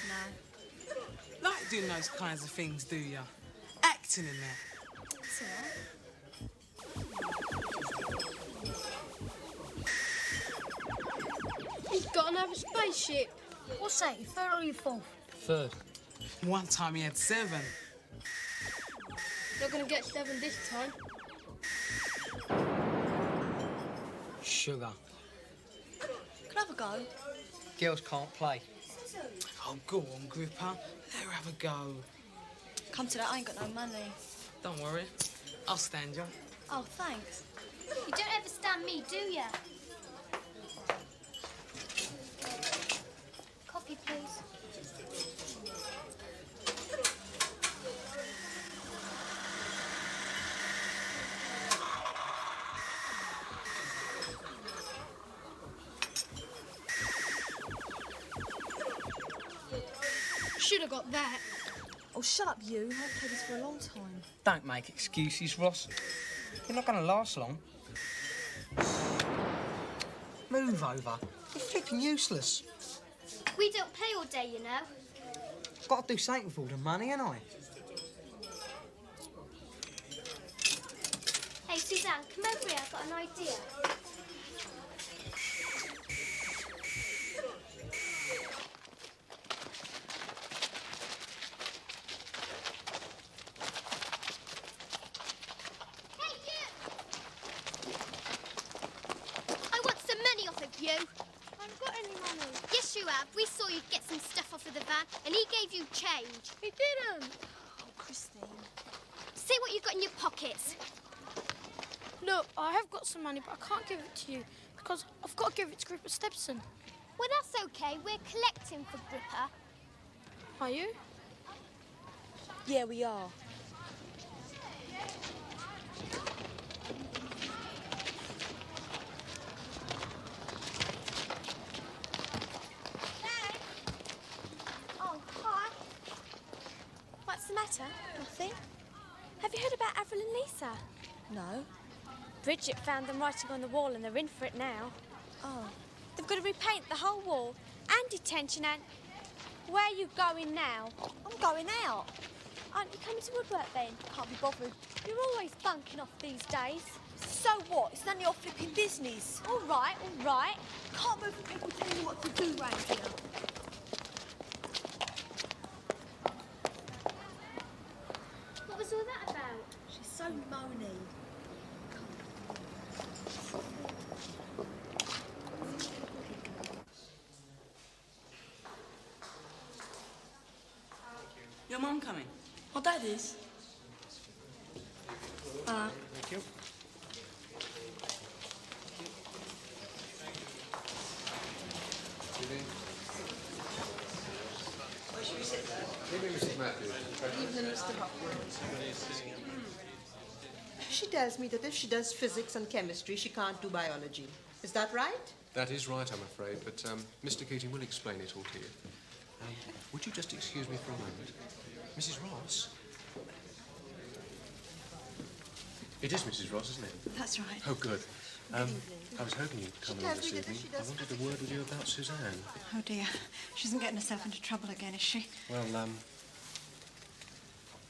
R: No. Like doing those kinds of things, do ya? Acting in that.
M: It's all right.
G: He's got another spaceship.
E: What's that, your third or your fourth?
O: Third.
R: One time he had 7.
G: Not going to get 7 this time.
O: Sugar.
M: Can I have a go?
O: Girls can't play.
R: Oh, go on, Gripper. Let her have a go.
M: Come to that, I ain't got no money.
R: Don't worry. I'll stand you.
M: Oh, thanks.
C: You don't ever stand me, do ya? Coffee, please.
G: Should have got that.
M: Oh, shut up, you. I've played this for a long time.
O: Don't make excuses, Ross. You're not going to last long. Move over. You're flipping useless.
C: We don't play all day, you know.
O: Got to do something with all the money, ain't I?
C: Hey, Suzanne, come over here. I've got an idea. Hey, you! I want some money off of you.
G: I haven't got any money.
C: Yes, you have. We saw you get some stuff off of the van, and he gave you change.
G: He didn't.
M: Oh, Christine.
C: See what you've got in your pockets.
G: Look, I have got some money, but I can't give it to you because I've got to give it to Gripper Stepson.
C: Well, that's okay. We're collecting for Gripper.
G: Are you?
M: Yeah, we are.
C: Oh, hi.
E: What's the matter?
M: Nothing?
E: Have you heard about Avril and Lisa?
M: No.
E: Bridget found them writing on the wall and they're in for it now.
M: Oh.
E: They've got to repaint the whole wall and detention and... Where are you going now?
M: I'm going out.
C: Aren't you coming to woodwork then? Can't be bothered. You're always bunking off these days. So what? It's none of your flipping business. All right, all right. Can't move for people telling you what to do round here.
J: What was all that about?
C: She's so moany.
R: Your mum coming?
G: Oh, Dad is.
F: Thank you. Evening, Mrs. Matthews.
H: Evening, Mr. Hopwood. She tells me that if she does physics and chemistry, she can't do biology. Is that right?
F: That is right, I'm afraid, but Mr. Keating will explain it all to you. Would you just excuse me for a moment? Mrs. Ross? It is Mrs. Ross, isn't it?
S: That's right.
F: Oh, good. I was hoping you'd come along this evening. I wanted a word with you about Suzanne.
S: Oh, dear. She isn't getting herself into trouble again, is she?
F: Well,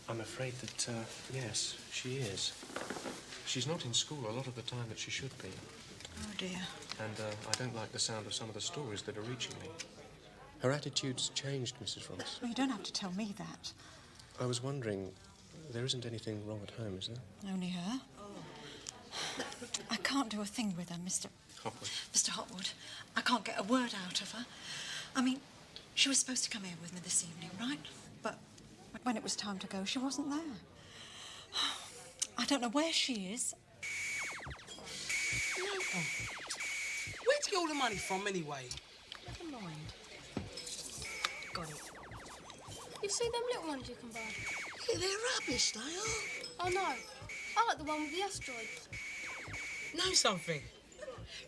F: I'm afraid that, yes, she is. She's not in school a lot of the time that she should be.
S: Oh, dear.
F: And I don't like the sound of some of the stories that are reaching me. Her attitude's changed, Mrs. Ross.
S: Well, you don't have to tell me that.
F: I was wondering, there isn't anything wrong at home, is there?
S: Only her. I can't do a thing with her, Mr.
F: Hopwood.
S: Mr. Hopwood. I can't get a word out of her. I mean, she was supposed to come here with me this evening, right? But when it was time to go, she wasn't there. I don't know where she is.
R: Oh. Where'd you get all the money from, anyway?
S: Never mind. Got it.
J: You see them little ones you can buy?
R: Yeah, they're rubbish, they are.
J: Oh, no. I like the one with the asteroids.
R: Know something?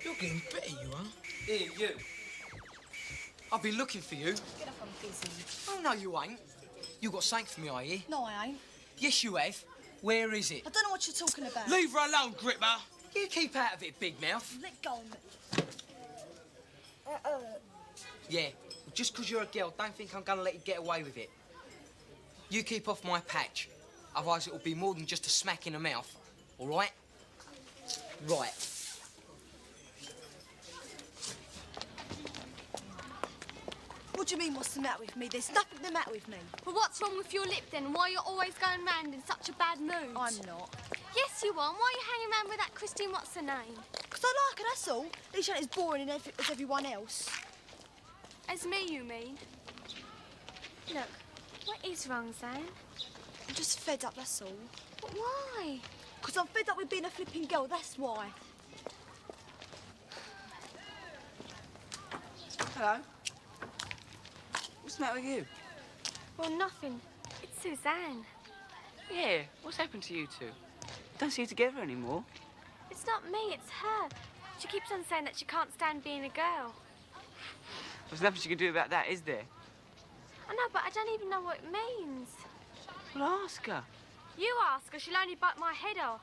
R: You're getting better, you are.
O: Here, you. I've been looking for you.
C: Get off, I'm busy.
O: Oh, no, you ain't. You got something for me, I hear.
C: No, I ain't.
O: Yes, you have. Where is it?
C: I don't know what you're talking about.
O: Leave her alone, Gripper. You keep out of it, big mouth.
C: Let go of it.
O: Yeah, well, just 'cause you're a girl, don't think I'm gonna let you get away with it. You keep off my patch. Otherwise, it'll be more than just a smack in the mouth. All right? Right.
C: What do you mean, what's the matter with me? There's nothing the matter with me.
J: Well, what's wrong with your lip then? Why you're always going round in such a bad mood?
C: I'm not.
J: Yes, you are. Why are you hanging around with that Christine what's-her-name?
C: 'Cause I like her, that's all. At least she ain't as boring as everyone else.
J: As me, you mean? Look, what is wrong, Zane?
C: I'm just fed up, that's all.
J: But why?
C: 'Cause I'm fed up with being a flipping girl, that's why.
R: Hello. What's the matter with you?
J: Well, nothing. It's Suzanne.
R: Yeah, what's happened to you two? Don't see you together anymore.
J: It's not me, it's her. She keeps on saying that she can't stand being a girl.
R: There's nothing you can do about that, is there?
J: I know, but I don't even know what it means.
R: Well, ask her.
J: You ask her, she'll only bite my head off.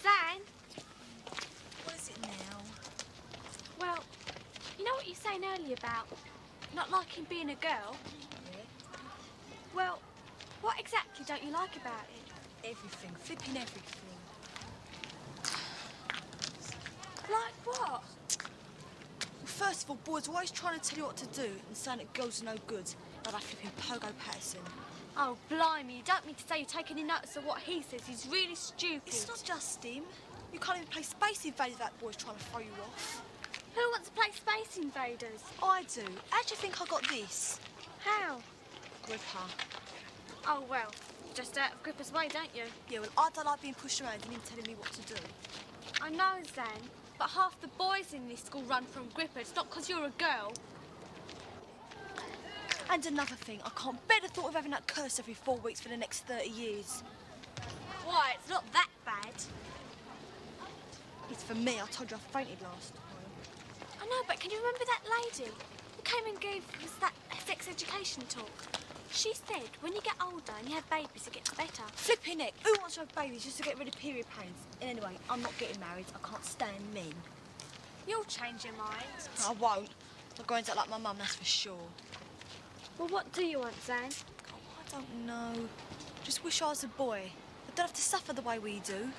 J: Zane?
C: What is it now?
J: Well, you know what you were saying earlier about not liking being a girl?
C: Yeah.
J: Well, what exactly don't you like about it?
C: Everything. Flipping everything.
J: Like what?
C: Well, first of all, boys are always trying to tell you what to do and saying that girls are no good. Like that flipping Pogo Patterson.
J: Oh, blimey, you don't mean to say you're taking any notice of what he says. He's really stupid.
C: It's not just him. You can't even play Space Invaders without boys trying to throw you off.
J: Who wants to play Space Invaders?
C: I do. How do you think I got this?
J: How?
C: Gripper.
J: Oh, well, just out of Gripper's way, don't you?
C: Yeah, well, I don't like being pushed around and him telling me what to do.
J: I know, Zane, but half the boys in this school run from Gripper. It's not because you're a girl.
C: And another thing, I can't bear the thought of having that curse every 4 weeks for the next 30 years.
J: Why, it's not that bad.
H: It's for me. I told you I fainted last time.
J: I know, but can you remember that lady who came and gave us that sex education talk? She said when you get older and you have babies, it gets better.
H: Flipping it. Who wants to have babies just to get rid of period pains? And anyway, I'm not getting married. I can't stand men.
J: You'll change your mind.
H: I won't. I'm going to act like my mum, that's for sure.
J: Well, what do you want, Zane?
H: Oh, I don't know. Just wish I was a boy. I don't have to suffer the way we do.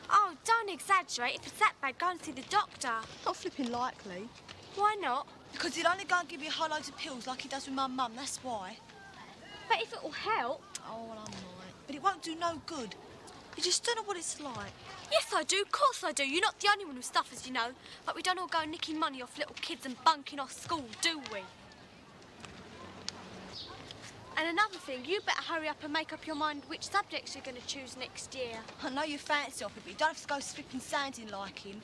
J: Oh, don't exaggerate. If it's that bad, go and see the doctor.
H: Not flipping likely.
J: Why not?
H: Because he'd only go and give you a whole load of pills like he does with my mum, that's why.
J: But if it will help...
H: Oh, well, I might. But it won't do no good. You just don't know what it's like.
J: Yes, I do. Of course I do. You're not the only one who suffers, you know. But we don't all go nicking money off little kids and bunking off school, do we? And another thing, you better hurry up and make up your mind which subjects you're going to choose next year.
H: I know you fancy off it, but you don't have to go flipping sounding like him.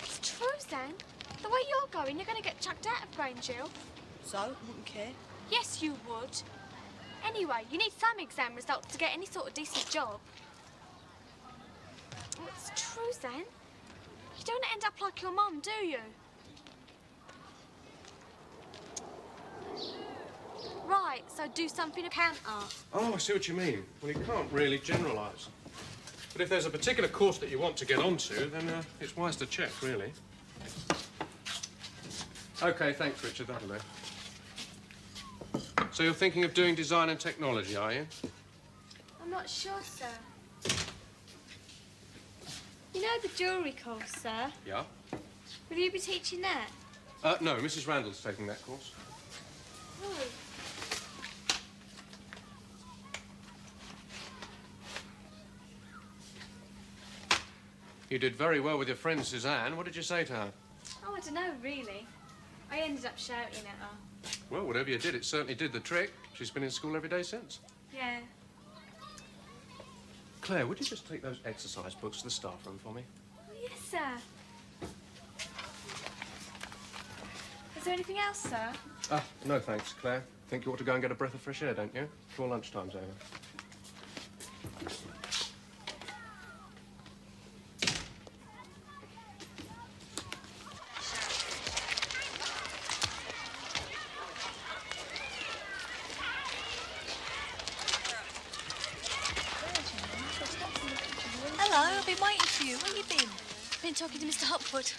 J: It's true, Zane. The way you're going, you're going to get chucked out of Grange.
H: So? I wouldn't care.
J: Yes, you would. Anyway, you need some exam results to get any sort of decent job. Oh, it's true, Zane. You don't end up like your mum, do you? Right, so do something to counter.
F: Oh, I see what you mean. Well, you can't really generalise. But if there's a particular course that you want to get onto, then it's wise to check, really. OK, thanks, Richard. That'll do. So you're thinking of doing design and technology, are you?
J: I'm not sure, sir. You know the jewellery course, sir?
F: Yeah?
J: Will you be teaching that?
F: No, Mrs. Randall's taking that course.
J: Oh.
F: You did very well with your friend, Suzanne. What did you say to her?
J: Oh, I don't know, really. I ended up shouting at her.
F: Well, whatever you did, it certainly did the trick. She's been in school every day since.
J: Yeah.
F: Claire, would you just take those exercise books to the staff room for me?
J: Oh, yes, sir. Is there anything else, sir?
F: No thanks, Claire. Think you ought to go and get a breath of fresh air, don't you? Before lunchtime's over.
H: Hello, I've been waiting for you. Where you been?
J: Been talking to Mr. Hopwood.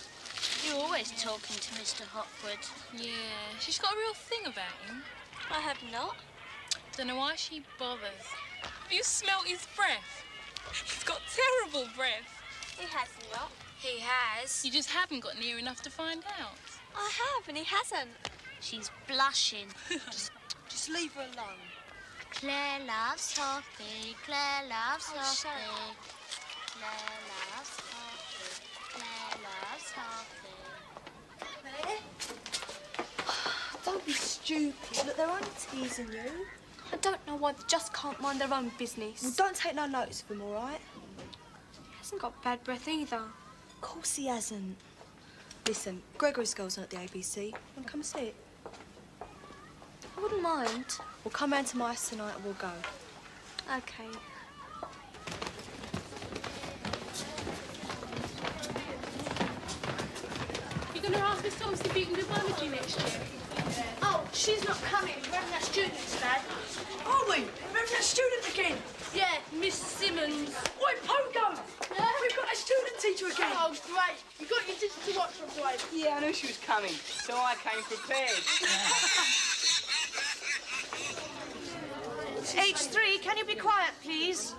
T: You're always talking to Mr. Hopwood.
I: Yeah, she's got a real thing about him.
J: I have not.
I: Don't know why she bothers. Have you smelt his breath? He's got terrible breath.
J: He has not.
I: He has. You just haven't got near enough to find out.
J: I have, and he hasn't.
T: She's blushing.
H: Just leave her alone.
T: Claire loves Hoppy. Claire loves
J: Oh,
T: Hoppy.
J: shut up.
T: Claire loves Hoppy. Claire loves Hoppy.
H: Claire? Don't be stupid. Look, they're only teasing you.
J: I don't know why they just can't mind their own business.
H: Well, don't take no notice of him, all right?
J: He hasn't got bad breath either.
H: Of course he hasn't. Listen, Gregory's girls are at the ABC. Want to come and see it?
J: I wouldn't mind.
H: We'll come round to my house tonight and we'll go.
J: OK.
I: You're going to ask Miss Thomas if you can do biology next year?
G: Oh, she's not coming. We're having that student instead.
H: Are we? We're having that student again?
G: Yeah, Miss Simmons.
H: Oi, Pogo!
G: Yeah?
H: We've got that student teacher again.
G: Oh, great. You got your digital watch from Dwight.
R: Yeah, I knew she was coming, so I came prepared.
U: H3, can you be quiet, please?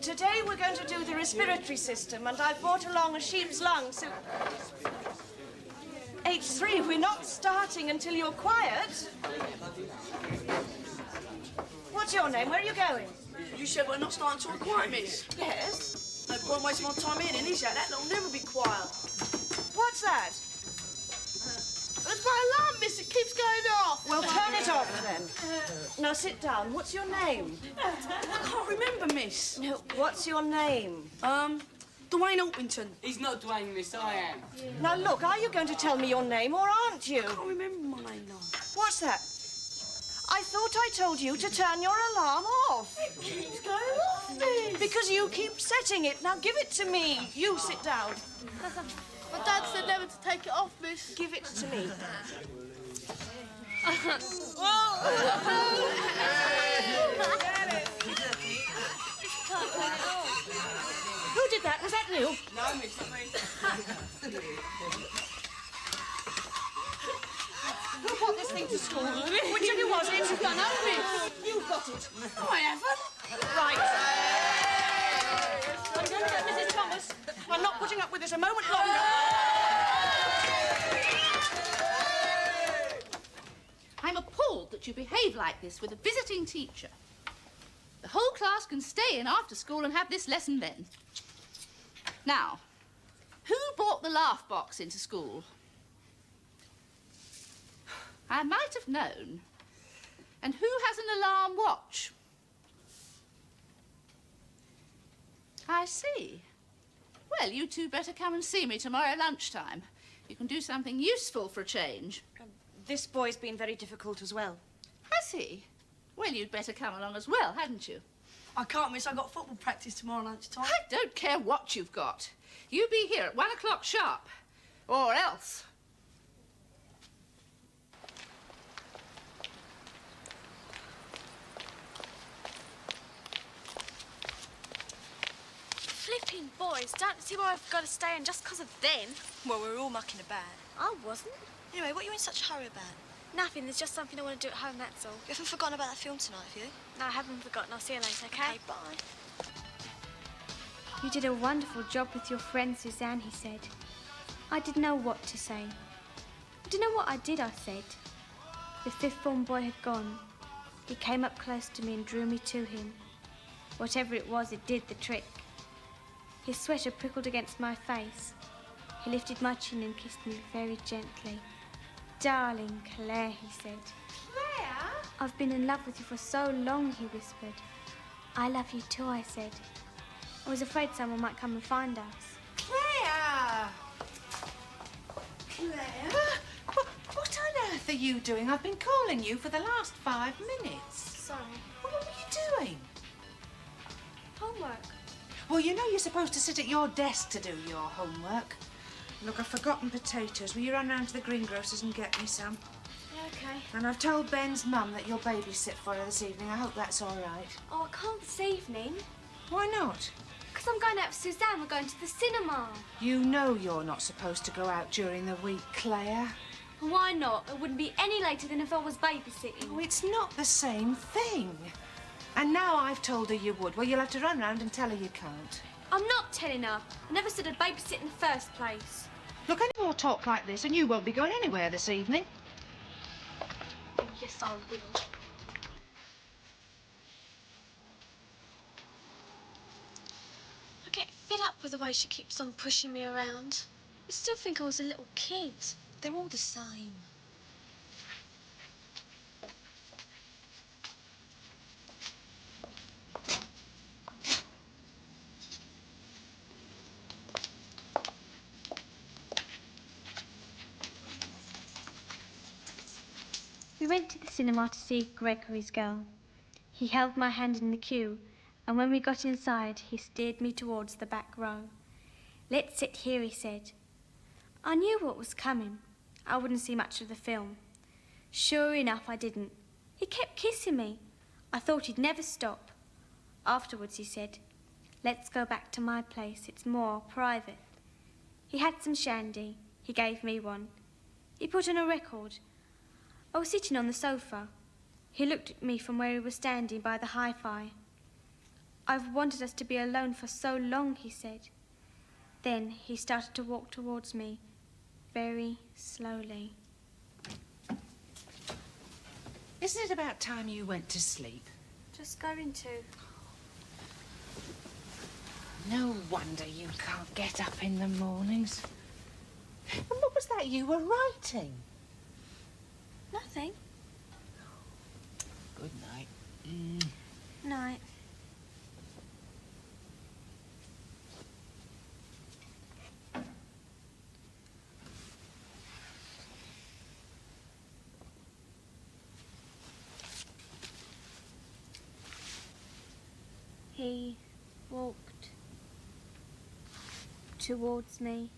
U: Today we're going to do the respiratory system, and I've brought along a sheep's lung, so... H3, we're not starting until you're quiet. What's your name? Where are you going?
H: You said we're not starting till we're quiet, miss.
U: Yes?
H: No point wasting my time in, is that? That'll never be quiet.
U: What's that?
G: That's my alarm, miss. It keeps going off.
U: Well, turn it off, then. Now, sit down. What's your name?
H: I can't remember, miss.
U: No, what's your name?
H: Dwayne Alpington.
R: He's not Dwayne, miss, I am.
U: Now, look, are you going to tell me your name, or aren't you?
H: I can't remember my name, no.
U: What's that? I I thought I told you to turn your alarm off.
G: It keeps going off, Miss.
U: Because you keep setting it. Now give it to me. You sit down.
G: My dad said never to take it off, Miss.
U: Give it to me. Who did that? Was that you?
O: No, Miss, not me.
U: Who brought this thing to school? Which of you was it?
G: I don't know, Miss.
U: You've got it.
G: No, I haven't.
U: Right. I'm going to get Mrs. Thomas. I'm not putting up with this a moment longer.
A: I'm appalled that you behave like this with a visiting teacher. The whole class can stay in after school and have this lesson then. Now, who brought the laugh box into school? I might have known. And who has an alarm watch? I see. Well, you two better come and see me tomorrow lunchtime. You can do something useful for a change.
U: This boy's been very difficult as well.
A: Has he? Well, you'd better come along as well, hadn't you?
G: I can't, Miss. I've got football practice tomorrow lunchtime.
A: I don't care what you've got. You be here at 1 o'clock sharp. Or else.
J: Flipping boys, don't see why I've got to stay in just 'cause of them.
L: Well, we're all mucking about.
J: I wasn't.
L: Anyway, what are you in such a hurry about?
J: Nothing, there's just something I want to do at home, that's all.
L: You haven't forgotten about that film tonight, have you?
J: No, I haven't forgotten. I'll see you later, okay?
L: Okay, bye.
J: You did a wonderful job with your friend Suzanne, he said. I didn't know what to say. I don't know what I did, I said. The fifth form boy had gone. He came up close to me and drew me to him. Whatever it was, it did the trick. His sweater prickled against my face. He lifted my chin and kissed me very gently. Darling Claire, he said.
G: Claire?
J: I've been in love with you for so long, he whispered. I love you too, I said. I was afraid someone might come and find us.
S: Claire! Claire? What on earth are you doing? I've been calling you for the last 5 minutes.
J: Sorry.
S: What are you doing?
J: Homework.
S: Well, you know you're supposed to sit at your desk to do your homework. Look, I've forgotten potatoes. Will you run round to the greengrocer's and get me some?
J: Yeah, okay.
S: And I've told Ben's mum that you'll babysit for her this evening. I hope that's all right.
J: Oh, I can't this evening.
S: Why not?
J: Because I'm going out with Suzanne. We're going to the cinema.
S: You know you're not supposed to go out during the week, Claire.
J: Why not? It wouldn't be any later than if I was babysitting.
S: Oh, it's not the same thing. And now I've told her you would. Well, you'll have to run round and tell her you can't.
J: I'm not telling her. I never said I'd babysit in the first place.
S: Look, any more talk like this and you won't be going anywhere this evening.
J: Yes, I will. I get fed up with the way she keeps on pushing me around. I still think I was a little kid.
L: They're all the same.
J: We went to the cinema to see Gregory's Girl. He held my hand in the queue, and when we got inside, he steered me towards the back row. Let's sit here, he said. I knew what was coming. I wouldn't see much of the film. Sure enough, I didn't. He kept kissing me. I thought he'd never stop. Afterwards, he said, let's go back to my place. It's more private. He had some shandy. He gave me one. He put on a record. I was sitting on the sofa. He looked at me from where he was standing by the hi-fi. I've wanted us to be alone for so long, he said. Then he started to walk towards me, very slowly.
S: Isn't it about time you went to sleep?
J: Just going to.
S: No wonder you can't get up in the mornings. And what was that you were writing?
J: Nothing.
S: Good night.
J: Night. He walked towards me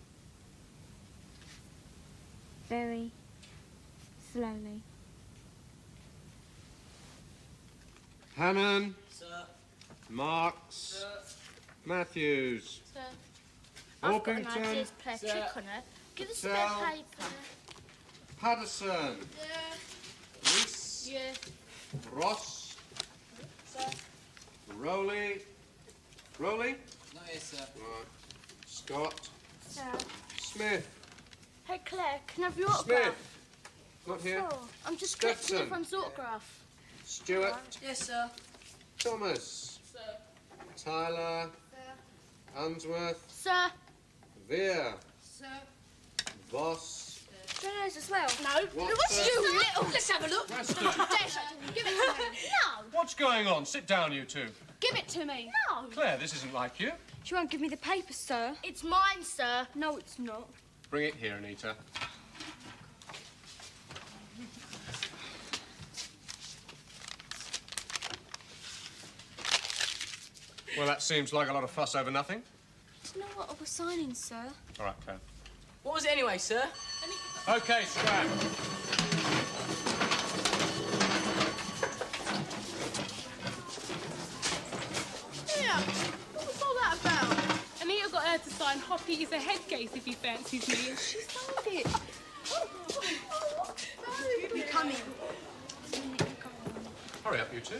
J: very slowly.
F: Hammond.
O: Sir.
F: Marks.
O: Sir.
F: Matthews.
C: Sir, I've got an
F: Orpington.
C: idea to play a trick on her. Give us a bit
F: Patel.
C: of paper.
F: Patterson.
C: Yeah.
F: Reese.
C: Yeah.
F: Ross.
C: Sir.
F: Rowley. Rowley?
O: Not here, sir.
F: Right. Scott.
C: Sir.
F: Smith.
C: Hey, Claire, can I have your
F: Smith.
C: autograph?
F: Not here.
C: Oh, I'm just collecting
F: Stepson.
C: everyone's autograph.
F: Stewart.
O: Yes, sir.
F: Thomas.
C: Sir.
F: Tyler.
C: Sir.
F: Unsworth.
C: Sir.
F: Veer.
C: Sir.
F: Voss.
C: Jono's as well. No.
F: What,
C: What's
F: sir?
C: you little? Let's have a look.
F: Weston.
C: Give it to me. No.
F: What's going on? Sit down, you two.
C: Give it to me. No.
F: Claire, this isn't like you.
C: She won't give me the paper, sir. It's mine, sir. No, it's not.
F: Bring it here, Anita. Well, that seems like a lot of fuss over nothing.
C: Do you know what I was signing, sir?
F: All right, Claire.
O: What was it anyway, sir?
F: Okay, scrap.
G: Yeah, what was all that about?
I: Anita got her to sign Hoppy is a head case if he fancies me, and she signed it.
G: We're coming.
F: Hurry up, you two.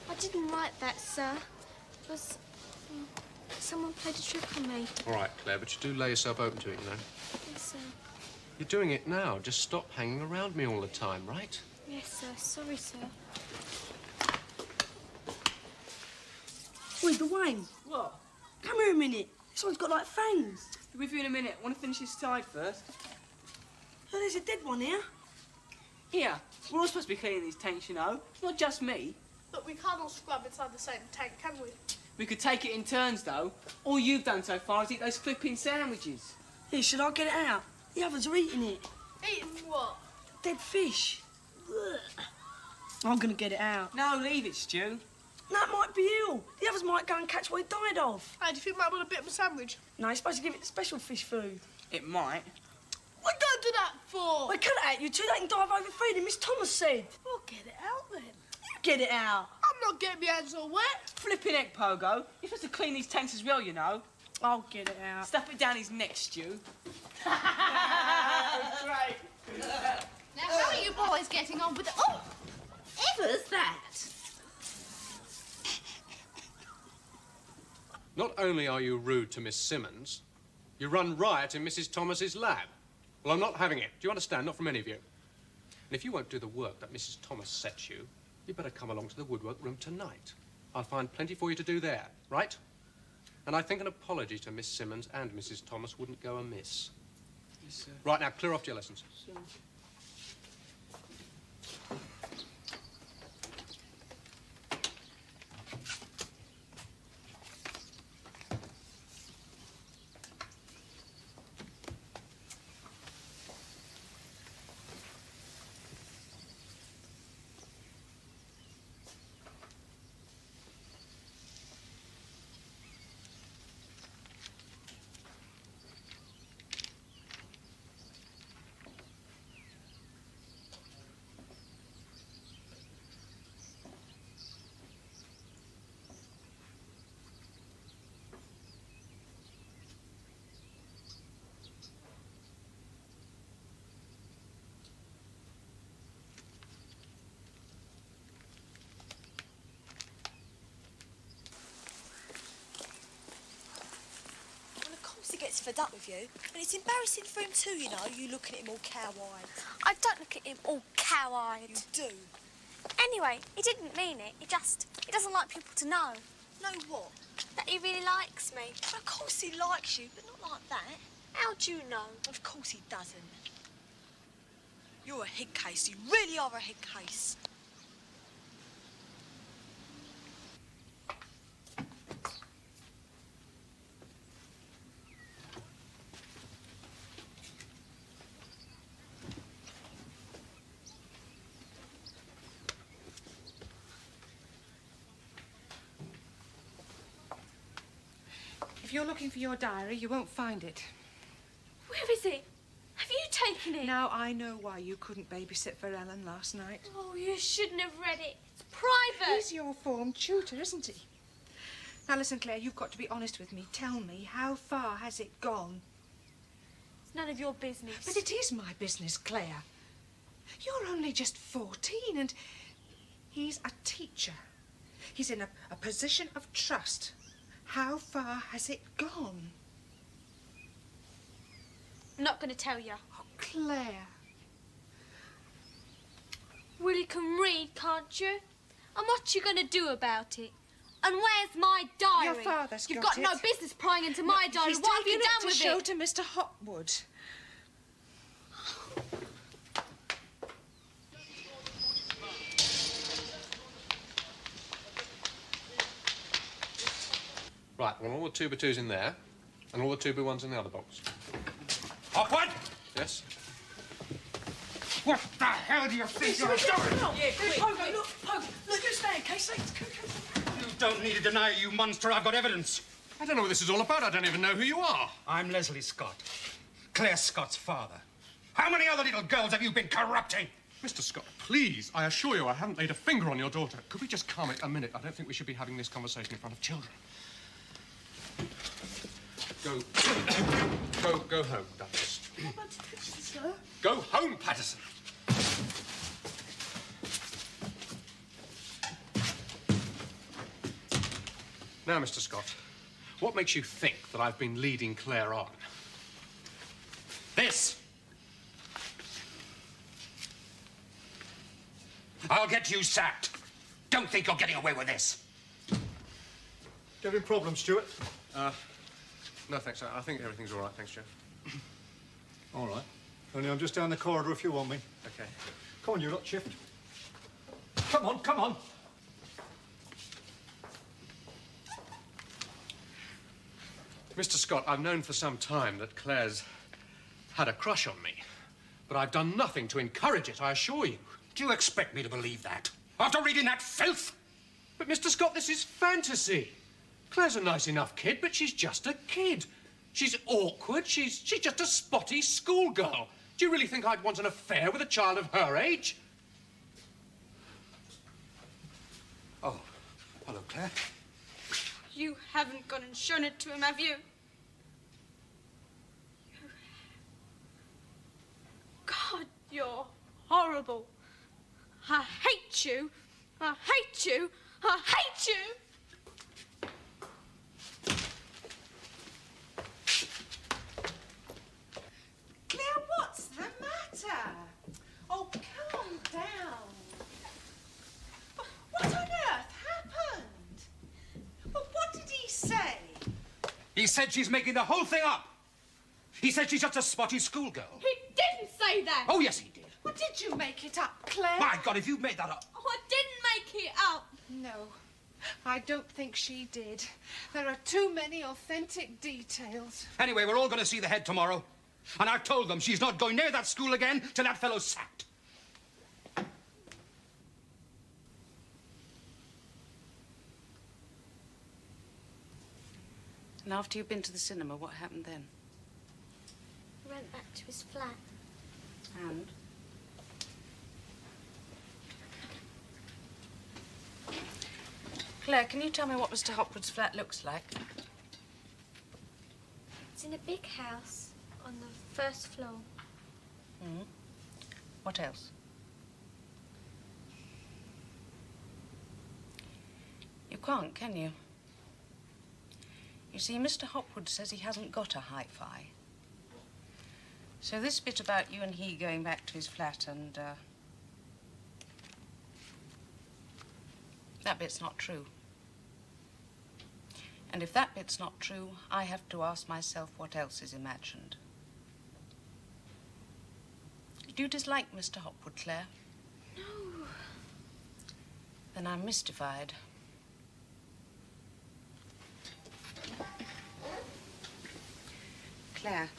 C: I didn't write that, sir. It was... someone played a trick on me.
F: All right, Claire, but you do lay yourself open to it, you know.
C: Yes, sir.
F: You're doing it now. Just stop hanging around me all the time, right?
C: Yes, sir. Sorry, sir.
H: Wait, Dwayne.
O: What?
H: Come here a minute. This one's got like fangs.
O: Be with you in a minute. Want to finish this tide first?
H: Oh, there's a dead one here.
O: Here. We're all supposed to be cleaning these tanks, you know. It's not just me.
G: But we can't all scrub inside the same tank, can we?
O: We could take it in turns, though. All you've done so far is eat those flipping sandwiches.
H: Here, should I get it out? The others are eating it.
G: Eating what?
H: Dead fish. Ugh. I'm gonna get it out.
O: No, leave it, Stu.
H: No, it might be ill. The others might go and catch what it died of.
G: Hey, do you think might want a bit of a sandwich?
H: No, you're supposed to give it special fish food.
O: It might.
G: What are you going to do that for?
H: They cut it out, you two. They can die of overfeeding, Miss Thomas said.
G: Well, get it out then.
H: You get it out.
G: I'm not getting my hands all wet.
O: Flipping egg, Pogo. You're supposed to clean these tanks as well, you know.
H: I'll get it out.
O: Stuff it down his neck, Stu.
G: Great.
A: Now, how are you boys getting on with the... Oh! Ever's that?
F: Not only are you rude to Miss Simmons, you run riot in Mrs. Thomas's lab. Well, I'm not having it. Do you understand? Not from any of you. And if you won't do the work that Mrs. Thomas sets you, you'd better come along to the woodwork room tonight. I'll find plenty for you to do there, right? And I think an apology to Miss Simmons and Mrs. Thomas wouldn't go amiss.
O: Yes, sir.
F: Right, now, clear off to your lessons.
O: Sure.
B: He gets fed up with you, and it's embarrassing for him too, you know, you looking at him all cow-eyed.
C: I don't look at him all cow-eyed.
B: You do.
C: Anyway, he didn't mean it. He doesn't like people to know.
B: Know what?
C: That he really likes me.
B: Well, of course he likes you, but not like that.
C: How do you know?
B: Of course he doesn't. You're a head case, you really are a head case.
K: If you're looking for your diary, you won't find it.
E: Where is it? Have you taken it?
K: Now I know why you couldn't babysit for Ellen last night.
E: Oh, you shouldn't have read it. It's private.
K: He's your form tutor, isn't he? Now listen, Claire, you've got to be honest with me. Tell me, how far has it gone?
E: It's none of your business.
K: But it is my business, Claire. You're only just 14 and he's a teacher. He's in a position of trust. How far has it gone?
E: I'm not going to tell you.
K: Oh, Claire.
E: Willie can read, can't you? And what you going to do about it? And where's my diary?
K: Your father's
E: You've
K: got
E: got no
K: it.
E: business prying into my diary.
K: He's
E: What have you
K: taken
E: done
K: it
E: with
K: to show
E: it?
K: to Mr. Hopwood.
F: Right, well, all the 2x2s in there, and all the 2x1s in the other box.
V: Hopwood!
F: Yes?
V: What the hell do you think you're doing?
H: Yeah, quick. Pogo, look, Pogo. Look who's there, Casey.
V: You don't need to deny it, you monster. I've got evidence.
F: I don't know what this is all about. I don't even know who you are.
V: I'm Leslie Scott, Claire Scott's father. How many other little girls have you been corrupting?
F: Mr. Scott, please, I assure you I haven't laid a finger on your daughter. Could we just calm it a minute? I don't think we should be having this conversation in front of children. Go home, Douglas. Go home, Patterson. Now, Mr. Scott, what makes you think that I've been leading Claire on?
V: This. I'll get you sacked. Don't think you're getting away with this.
W: You having problems, Stuart?
F: No, thanks. I think everything's all right. Thanks, Joe.
W: All right. Only I'm just down the corridor if you want me.
F: Okay.
W: Come on, you lot, shift. Come on, come on.
F: Mr. Scott, I've known for some time that Claire's had a crush on me, but I've done nothing to encourage it, I assure you.
V: Do you expect me to believe that? After reading that filth?
F: But, Mr. Scott, this is fantasy. Claire's a nice enough kid, but she's just a kid. She's awkward. She's just a spotty schoolgirl. Do you really think I'd want an affair with a child of her age?
V: Oh, hello, Claire.
E: You haven't gone and shown it to him, have you? God, you're horrible. I hate you. I hate you. I hate you.
K: Claire, what's the matter? Oh, calm down. What on earth happened? Well, what did he say?
V: He said she's making the whole thing up. He said she's just a spotty schoolgirl.
E: He didn't say that.
V: Oh, yes, he did.
K: Well, did you make it up, Claire?
V: My God, if you made that up.
E: Oh, I didn't make it up.
K: No, I don't think she did. There are too many authentic details.
V: Anyway, we're all going to see the head tomorrow. And I've told them she's not going near that school again till that fellow's sacked.
Q: And after you've been to the cinema, what happened then?
C: He went back to his flat.
Q: And? Claire, can you tell me what Mr. Hopwood's flat looks like?
C: It's in a big house on the first floor.
Q: Hmm. What else? You can't, can you? You see, Mr. Hopwood says he hasn't got a hi-fi. So this bit about you and he going back to his flat and, that bit's not true. And if that bit's not true, I have to ask myself what else is imagined. Do you dislike Mr. Hopwood, Claire?
C: No.
Q: Then I'm mystified. Claire.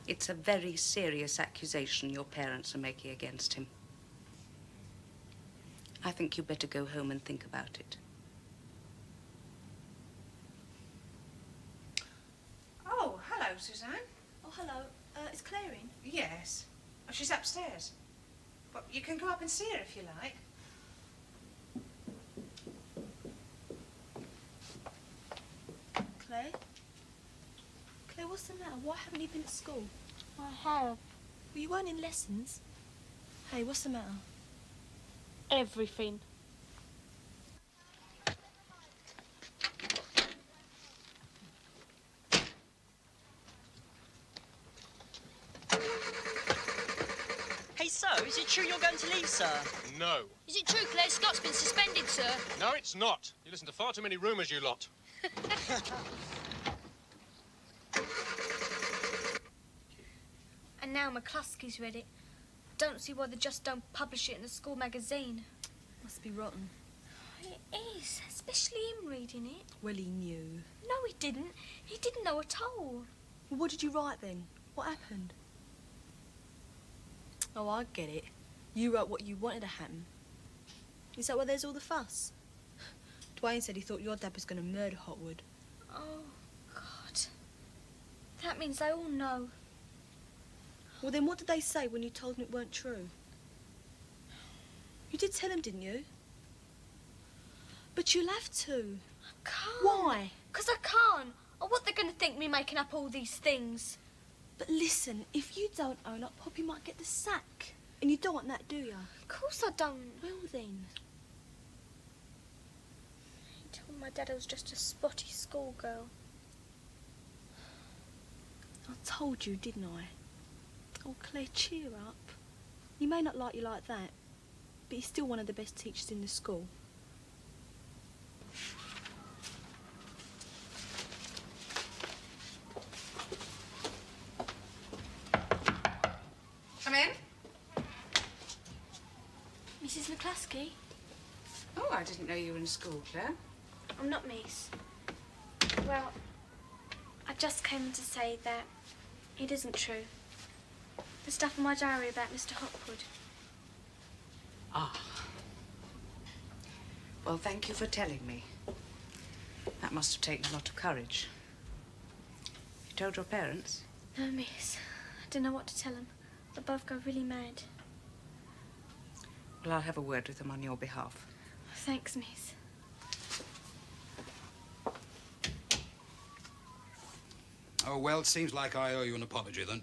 Q: It's a very serious accusation your parents are making against him. I think you better go home and think about it. Oh, hello, Suzanne.
B: Oh, hello. Is Claire in?
Q: Yes. Oh, she's upstairs. But you can go up and see her if you like.
B: Claire? Claire, what's the matter? Why haven't you been at school?
J: I have.
B: Well, you weren't in lessons. Hey, what's the matter?
J: Everything.
D: Hey, so, is it true you're going to leave, sir?
F: No.
E: Is it true Claire Scott's been suspended, sir?
F: No, it's not. You listen to far too many rumours, you lot.
J: And now McCluskey's read it. Don't see why they just don't publish it in the school magazine.
B: Must be rotten.
J: It is, especially him reading it.
B: Well, he knew.
J: No, he didn't. He didn't know at all.
B: Well, what did you write then? What happened? Oh, I get it. You wrote what you wanted to happen. Is that why there's all the fuss? Dwayne said he thought your dad was going to murder Hotwood.
J: Oh, God. That means they all know.
B: Well, then what did they say when you told them it weren't true? You did tell them, didn't you? But you'll have to.
J: I can't.
B: Why?
J: Because I can't. Or what they're going to think me making up all these things.
B: But listen, if you don't own up, Poppy might get the sack. And you don't want that, do you?
J: Of course I don't.
B: Well, then.
J: He told my dad I was just a spotty schoolgirl.
B: I told you, didn't I? Oh, Claire, cheer up. He may not like you like that, but he's still one of the best teachers in the school.
Q: Come in.
J: Mrs. McCluskey?
Q: Oh, I didn't know you were in school, Claire.
J: I'm not, Miss. Well, I just came to say that it isn't true. The stuff in my diary about Mr. Hopwood.
Q: Ah. Well, thank you for telling me. That must have taken a lot of courage. You told your parents?
J: No, Miss. I don't know what to tell them. They'll both go really mad.
Q: Well, I'll have a word with them on your behalf.
J: Thanks, Miss.
V: Oh, well, it seems like I owe you an apology, then.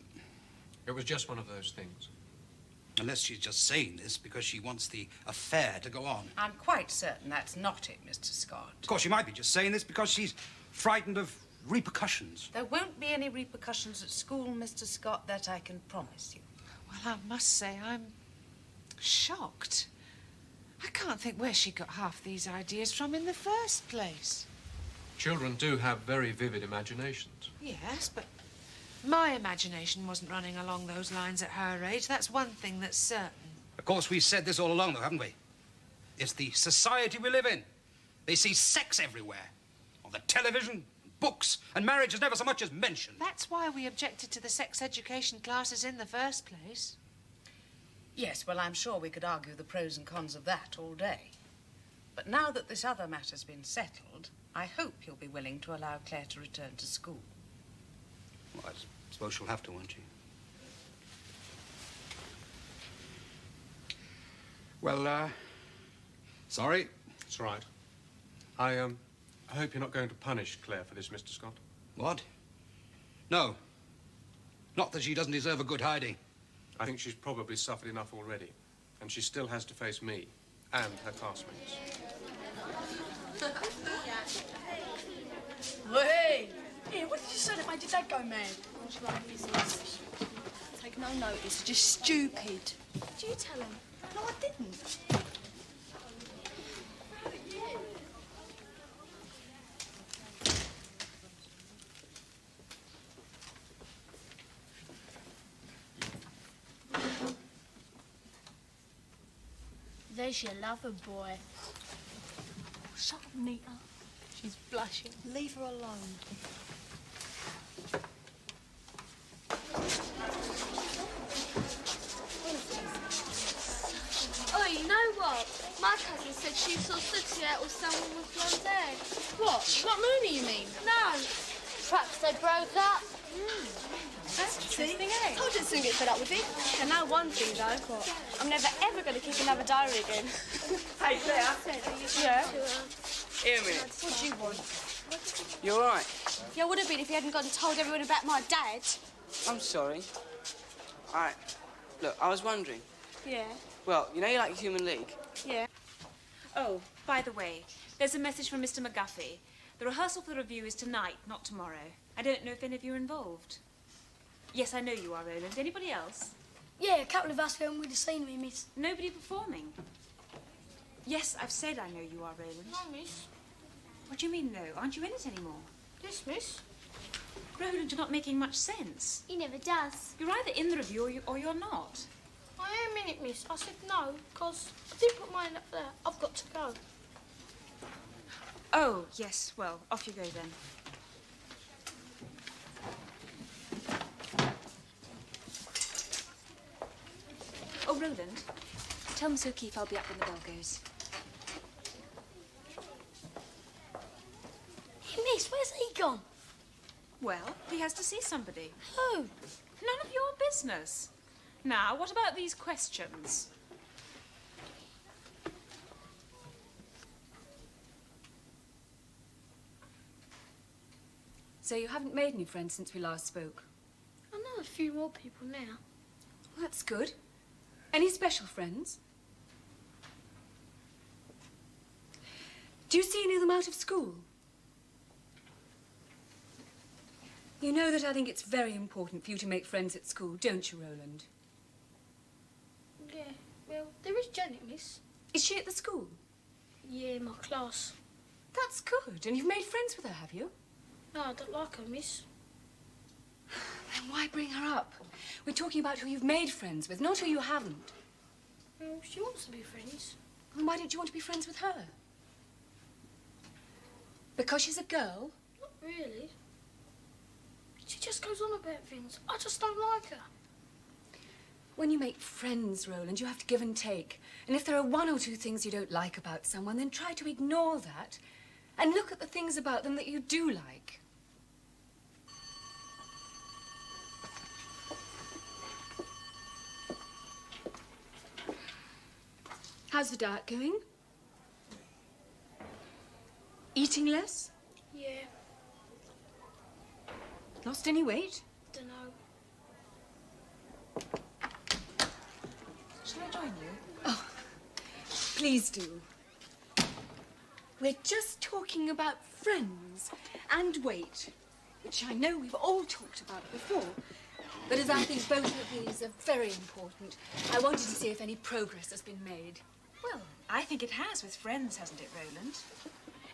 F: It was just one of those things.
V: Unless she's just saying this because she wants the affair to go on.
Q: I'm quite certain that's not it, Mr. Scott.
V: Of course, she might be just saying this because she's frightened of repercussions.
Q: There won't be any repercussions at school, Mr. Scott, that I can promise you.
K: Well, I must say, I'm shocked. I can't think where she got half these ideas from in the first place.
F: Children do have very vivid imaginations.
K: Yes, but my imagination wasn't running along those lines at her age. That's one thing that's certain.
V: Of course, we've said this all along, though, haven't we? It's the society we live in. They see sex everywhere. On the television, books, and marriage is never so much as mentioned.
K: That's why we objected to the sex education classes in the first place.
Q: Yes, well, I'm sure we could argue the pros and cons of that all day. But now that this other matter's been settled, I hope you'll be willing to allow Claire to return to school.
V: Well, I suppose she'll have to, won't she? Well, sorry.
F: It's right. I hope you're not going to punish Claire for this, Mr. Scott.
V: What? No. Not that she doesn't deserve a good hiding.
F: I think she's probably suffered enough already. And she still has to face me and her classmates.
M: Hey! Here, what did you say that made your dad go mad? What's like business?
B: Take no notice, just stupid.
J: Did you tell him?
B: No, I didn't.
E: There's your lover boy.
B: Shut up, Nita.
E: She's blushing.
B: Leave her alone.
J: Oh, you know what?
G: My cousin said she saw Sooty out with someone with blonde hair.
A: What? Not Mooney, you mean?
G: No. Perhaps they broke up.
B: That's
E: interesting,
B: eh?
E: Told you to soon get fed up with it. And now one thing, though. What? I'm never, ever going to keep another diary again.
R: Hey, Claire.
E: Yeah?
R: Here a minute.
E: What do you want?
R: You all right?
E: Yeah, I would have been if you hadn't gone and told everyone about my dad.
R: I'm sorry. All right. Look, I was wondering.
E: Yeah?
R: Well, you know you like Human League?
E: Yeah.
N: Oh, by the way, there's a message from Mr. McGuffey. The rehearsal for the review is tonight, not tomorrow. I don't know if any of you are involved. Yes, I know you are, Roland. Anybody else?
E: Yeah, a couple of us filmed with the scenery, miss.
N: Nobody performing? Yes, I've said I know you are, Roland.
G: No, miss.
N: What do you mean, no? Aren't you in it anymore?
G: Yes, miss.
N: Roland, you're not making much sense.
C: He never does.
N: You're either in the review or you're not.
G: I am in it, miss. I said no, because I did put mine up there. I've got to go.
N: Oh, yes. Well, off you go then. Oh, Roland, tell Miss O'Keefe I'll be up when the bell goes.
E: Hey, miss, where's he gone?
N: Well, he has to see somebody.
E: Who?
N: None of your business. Now, what about these questions?
P: So you haven't made any friends since we last spoke?
G: I know a few more people now.
P: Well, that's good. Any special friends? Do you see any of them out of school? You know that I think it's very important for you to make friends at school, don't you, Roland?
G: Yeah, well, there is Janet, miss.
P: Is she at the school?
G: Yeah, my class.
P: That's good. And you've made friends with her, have you?
G: No, I don't like her, miss.
P: Then why bring her up? We're talking about who you've made friends with, not who you haven't.
G: Well, she wants to be friends.
P: And why don't you want to be friends with her? Because she's a girl?
G: Not really. She just goes on about things. I just don't like her.
P: When you make friends, Roland, you have to give and take. And if there are one or two things you don't like about someone, then try to ignore that and look at the things about them that you do like. How's the diet going? Eating less?
G: Yeah,
P: Lost any weight?
G: don't know.
N: Shall I join you?
P: Oh, please do. We're just talking about friends and weight, which I know we've all talked about before. But as I think both of these are very important, I wanted to see if any progress has been made.
N: Well, I think it has with friends, hasn't it, Roland?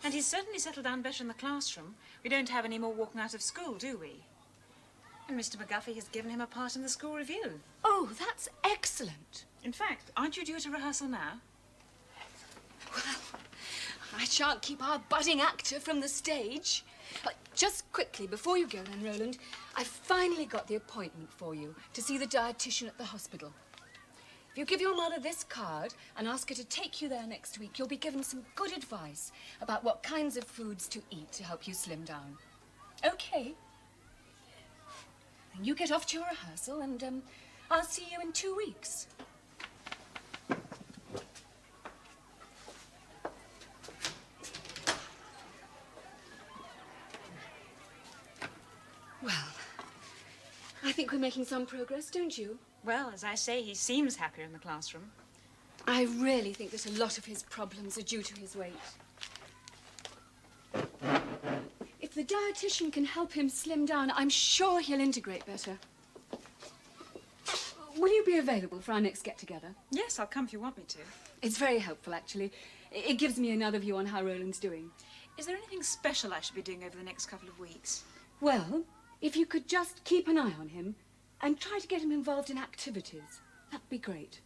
N: And he's certainly settled down better in the classroom. We don't have any more walking out of school, do we? And Mr. McGuffey has given him a part in the school review.
P: Oh, that's excellent.
N: In fact, aren't you due to rehearsal now?
P: Well, I shan't keep our budding actor from the stage. Just quickly, before you go then, Roland, I've finally got the appointment for you to see the dietitian at the hospital. If you give your mother this card and ask her to take you there next week, you'll be given some good advice about what kinds of foods to eat to help you slim down. Okay? Then you get off to your rehearsal and I'll see you in 2 weeks. Well, I think we're making some progress, don't you?
N: Well, as I say, he seems happier in the classroom.
P: I really think that a lot of his problems are due to his weight. If the dietitian can help him slim down, I'm sure he'll integrate better. Will you be available for our next get-together?
N: Yes, I'll come if you want me to.
P: It's very helpful, actually. It gives me another view on how Roland's doing.
N: Is there anything special I should be doing over the next couple of weeks?
P: Well, if you could just keep an eye on him and try to get him involved in activities, that'd be great.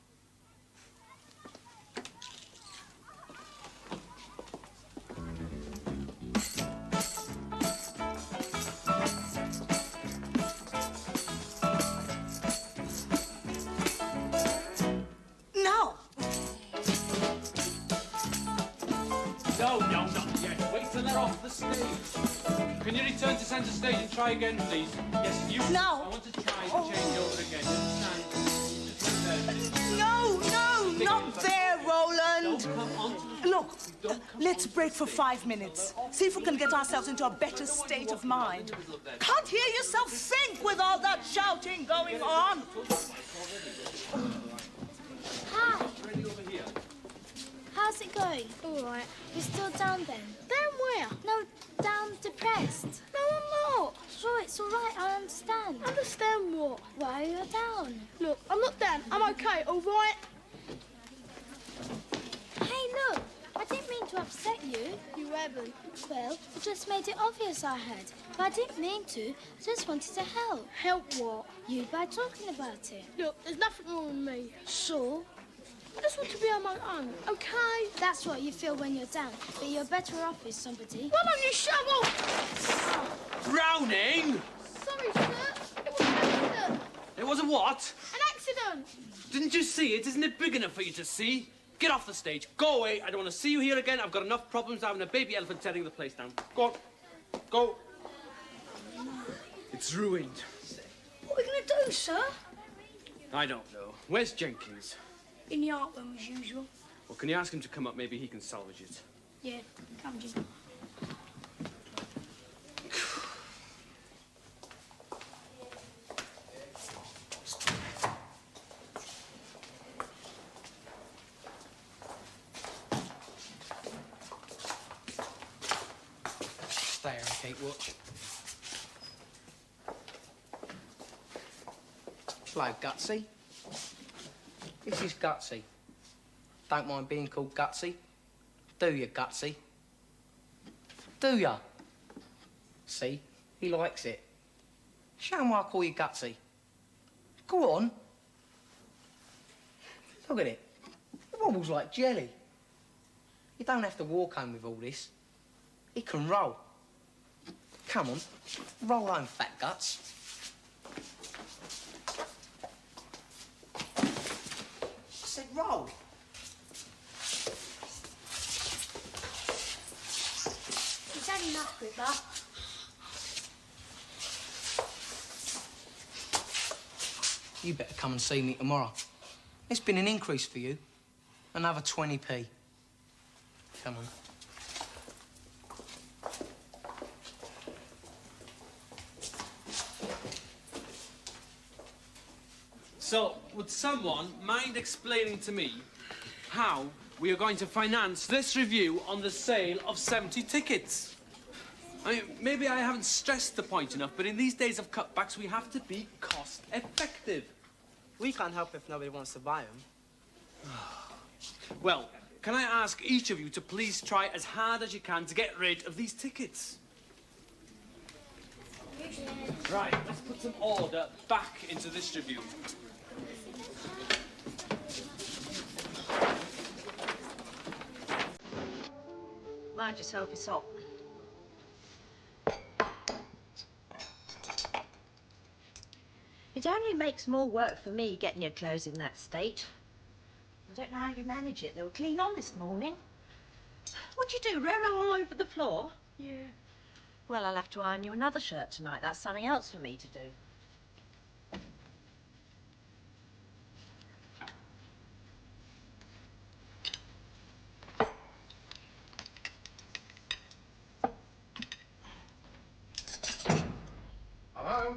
K: No!
L: Can you return to centre stage and try again, please? Yes, you.
H: No.
L: I want to try to change over again. You understand?
H: No, no, not there, Roland.
L: Come on.
H: Look, let's break for 5 minutes. See if we can get ourselves into a better state of mind. Can't hear yourself think with all that shouting going on.
C: Hi. How's it going? All right. You're still down then? Down where? No, down depressed. No, I'm not. Sure, it's all right. I understand. Understand what? Why you're down.
G: Look, I'm not down. I'm okay, all right?
C: Hey, look. I didn't mean to upset you.
G: You haven't.
C: Well, it just made it obvious I had. But I didn't mean to. I just wanted to help.
G: Help what?
C: You by talking about it.
G: Look, there's nothing wrong with me.
C: Sure.
G: I just want to be on my own, okay?
C: That's what you feel when you're down, but you're better off with somebody.
G: Why don't you shut up?
L: Drowning?
G: Sorry, sir. It was an accident.
L: It was a what?
G: An accident.
L: Didn't you see it? Isn't it big enough for you to see? Get off the stage. Go away. I don't want to see you here again. I've got enough problems having a baby elephant tearing the place down. Go on. Go. It's ruined.
E: What are we going to do, sir?
L: I don't know. Where's Jenkins?
E: In the art room, as usual.
L: Well, can you ask him to come up? Maybe he can salvage it.
E: Yeah, come, Jim.
O: Stay here and keep watch. Hello, Gutsy. This is Gutsy. Don't mind being called Gutsy. Do you, Gutsy? Do ya? See? He likes it. Show him why I call you Gutsy. Go on. Look at it. It wobbles like jelly. You don't have to walk home with all this. He can roll. Come on. Roll home, fat guts. I said roll.
E: It's only enough, Gripper.
O: You better come and see me tomorrow. It's been an increase for you. Another 20p. Come on.
L: So, would someone mind explaining to me how we are going to finance this review on the sale of 70 tickets? I mean, maybe I haven't stressed the point enough, but in these days of cutbacks, we have to be cost-effective.
O: We can't help if nobody wants to buy them.
L: Well, can I ask each of you to please try as hard as you can to get rid of these tickets? Right, let's put some order back into this review.
T: Mind yourself, it's hot. It only makes more work for me getting your clothes in that state. I don't know how you manage it. They were clean on this morning. What'd you do, roll all over the floor?
E: Yeah.
T: Well, I'll have to iron you another shirt tonight. That's something else for me to do.
V: Hello?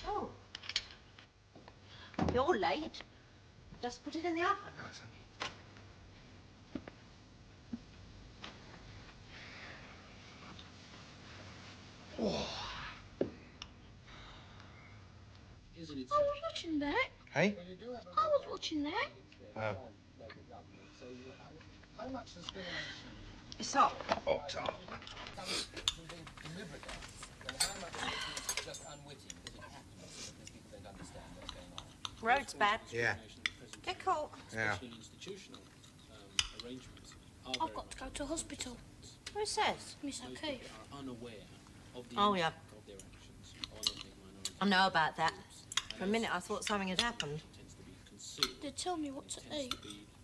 T: Oh. You're late. Just put it in the oven.
E: I was watching that.
V: Hey?
E: I was watching that.
V: Oh.
T: It's hot.
V: Oh, top.
T: Road's bad.
V: Yeah.
T: Get caught.
V: Yeah.
E: I've got to go to hospital.
T: Who says?
E: Miss O'Keefe.
T: Oh, yeah. I know about that. For a minute, I thought something had happened.
E: They tell me what to eat.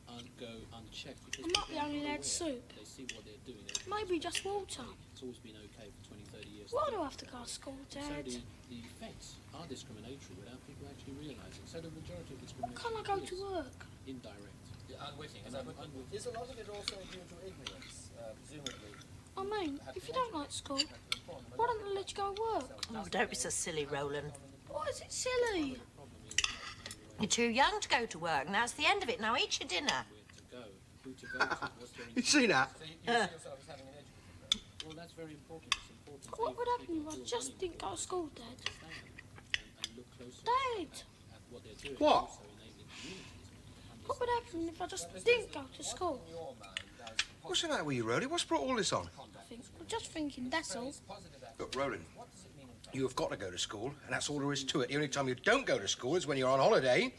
E: I might be only allowed soup. Maybe just water. Why do I have to go to school, Dad?
I: So the effects are discriminatory without people actually realising. So the majority of discrimination
E: Can't I go to work?
I: Indirect.
S: Unwitting. Is a lot of it also due to ignorance, presumably?
E: I mean, if you don't like school, why don't they let you go work?
T: Oh, don't be so silly, Roland.
E: Why is it silly?
T: You're too young to go to work, and that's the end of it. Now eat your dinner.
S: You see that?
I: Well, that's very important. It's important.
E: What would happen if I just didn't go to school, Dad? Dad!
S: What?
E: What would happen if I just didn't go to school?
S: What's the matter with you, Roland? What's brought all this on?
E: I'm just thinking, that's all.
S: Look, Roland, you have got to go to school, and that's all there is to it. The only time you don't go to school is when you're on holiday,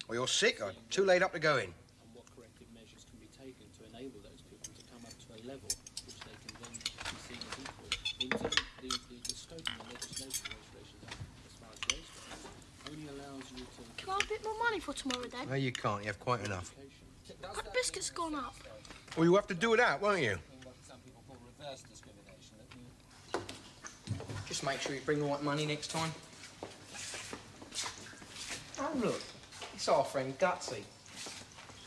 S: or you're sick, or too laid up to go in.
I: And what corrective measures can be taken to enable those people to come up to a level which they can then be seen as equal. In terms the scope of the legislation as far as race goes only allows you to...
E: Can I have a bit more money for tomorrow, Dad?
S: No, you can't. You have quite enough.
E: But the biscuits gone up.
S: Well, you have to do it out, won't you?
O: Just make sure you bring the right money next time. Oh, look. It's our friend Gutsy.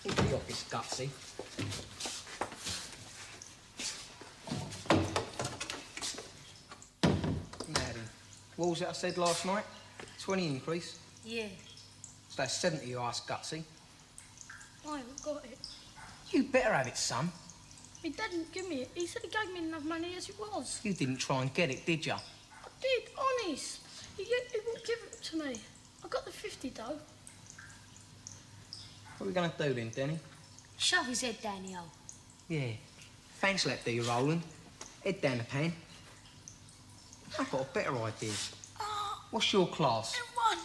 O: Into the office, Gutsy. Maddie, what was it I said last night? 20 increase?
E: Yeah.
O: So that's 70 you asked Gutsy.
E: I haven't got it.
O: You better have it, son.
E: My dad didn't give me it. He said he gave me enough money as it was.
O: You didn't try and get it, did you?
E: I did, honest. He wouldn't give it to me. I got the 50, though.
O: What are we going to do then, Denny?
E: Shove his head down the hole.
O: Yeah. Thanks for that, do you, Roland? Head down the pan. I've got a better idea. What's your class?
E: One.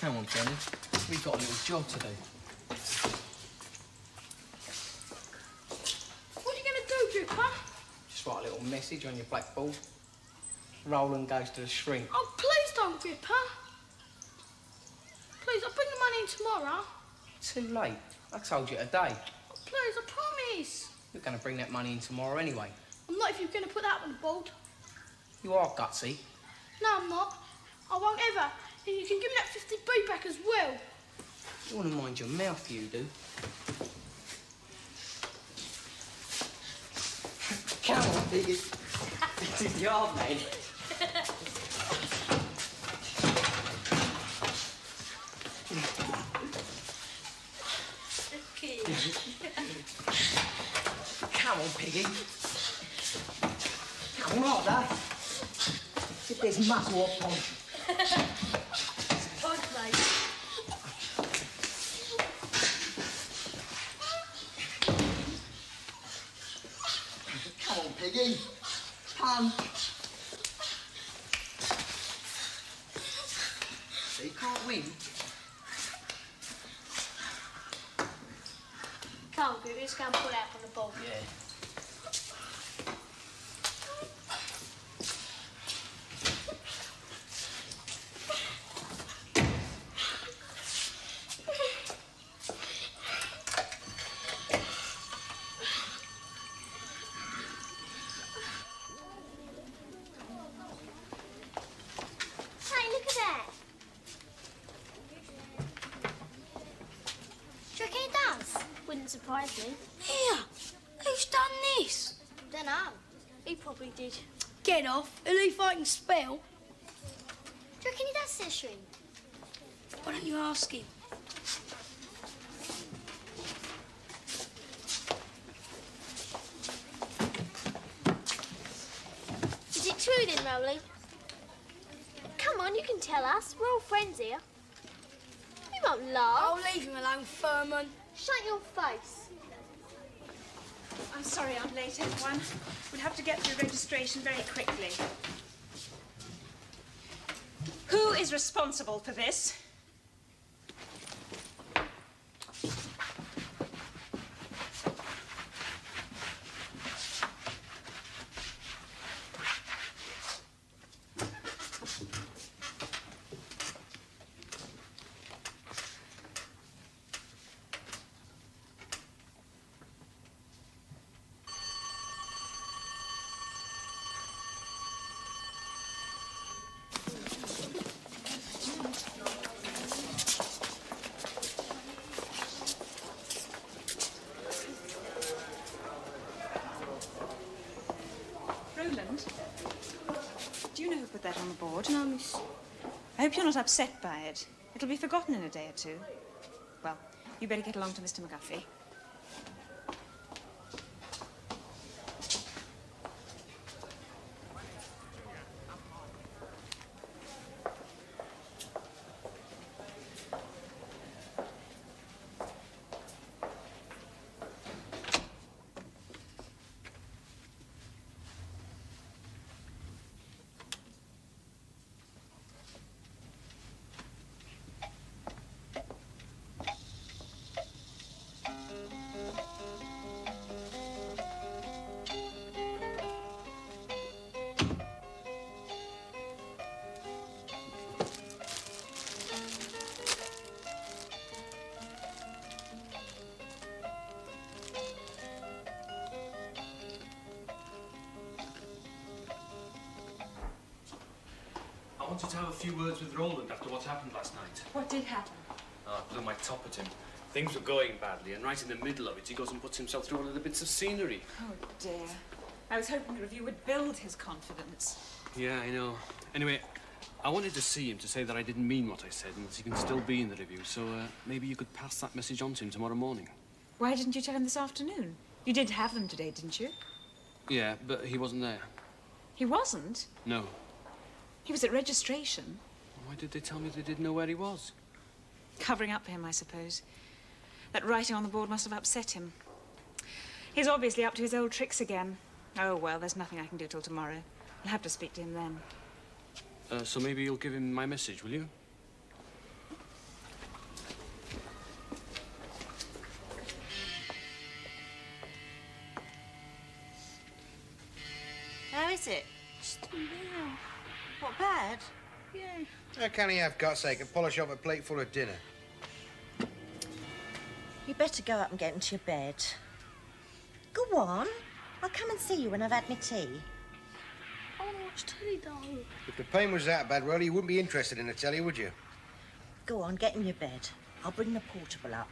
O: Come on, Denny. We've got a little job to do.
E: What are you going to do, Dripper?
O: Just write a little message on your blackboard. Roland goes to the shrink.
E: Oh, please don't, Dripper. Please, I'll bring the money in tomorrow.
O: Too late. I told you today.
E: Oh, please, I promise.
O: You're going to bring that money in tomorrow anyway.
E: I'm not if you're going to put that on the board.
O: You are Gutsy.
E: No, I'm not. I won't ever. And you can give me that 50p back as well.
O: You want to mind your mouth, you do. Come on, Piggy. This is your mate. Come on, Piggy. Come on, Dad. If there's muscle up on.
E: God, mate.
S: Come on, Piggy. Come.
O: So you can't win.
E: Come on, baby, let's go and put that on the board.
O: Yeah.
C: Hey, look at that. Do you reckon he does? Wouldn't surprise me.
E: Here, who's done this?
C: Dunno. He probably did.
E: Get off, at least I can spell.
C: Do you reckon he does say shrink?
E: Why don't you ask him?
C: Is it true then, Rowley? Come on, you can tell us. We're all friends here. We won't laugh.
E: Oh, leave him alone, Furman.
C: Shut your face.
N: I'm sorry I'm late, everyone. We'll have to get through registration very quickly. Who is responsible for this? write on the board?
M: No, miss.
N: I hope you're not upset by it. It'll be forgotten in a day or two. Well, you better get along to Mr. McGuffey.
L: I wanted to have a few words with Roland after what happened last night.
N: What did happen?
L: Oh, I blew my top at him. Things were going badly, and right in the middle of it, he goes and puts himself through one of the bits of scenery.
N: Oh, dear. I was hoping the review would build his confidence.
L: Yeah, I know. Anyway, I wanted to see him to say that I didn't mean what I said and that he can still be in the review, so maybe you could pass that message on to him tomorrow morning.
N: Why didn't you tell him this afternoon? You did have them today, didn't you?
L: Yeah, but he wasn't there.
N: He wasn't?
L: No.
N: He was at registration.
L: Why did they tell me they didn't know where he was?
N: Covering up for him, I suppose. That writing on the board must have upset him. He's obviously up to his old tricks again. Oh, well, there's nothing I can do till tomorrow. I'll have to speak to him then.
L: So maybe you'll give him my message, will you?
T: How is it?
M: Still there.
T: What, bad?
M: Yeah.
S: How can he have guts they can polish off a plate full of dinner?
T: You better go up and get into your bed. Go on. I'll come and see you when I've had my tea.
M: I want to watch telly, though.
S: If the pain was that bad, Rolly, you wouldn't be interested in the telly, would you?
T: Go on, get in your bed. I'll bring the portable up.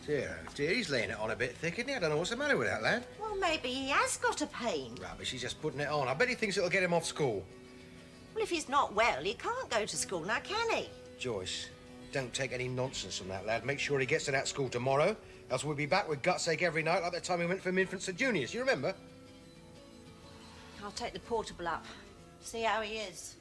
S: Dear, oh dear, he's laying it on a bit thick, isn't he? I don't know what's the matter with that lad.
T: Well, maybe he has got a pain.
S: Rubbish, he's just putting it on. I bet he thinks it'll get him off school.
T: Well, if he's not well, he can't go to school now, can he?
S: Joyce, don't take any nonsense from that lad. Make sure he gets to that school tomorrow, else we'll be back with guts ache every night like the time we went from infants to juniors. You remember?
T: I'll take the portable up. See how he is.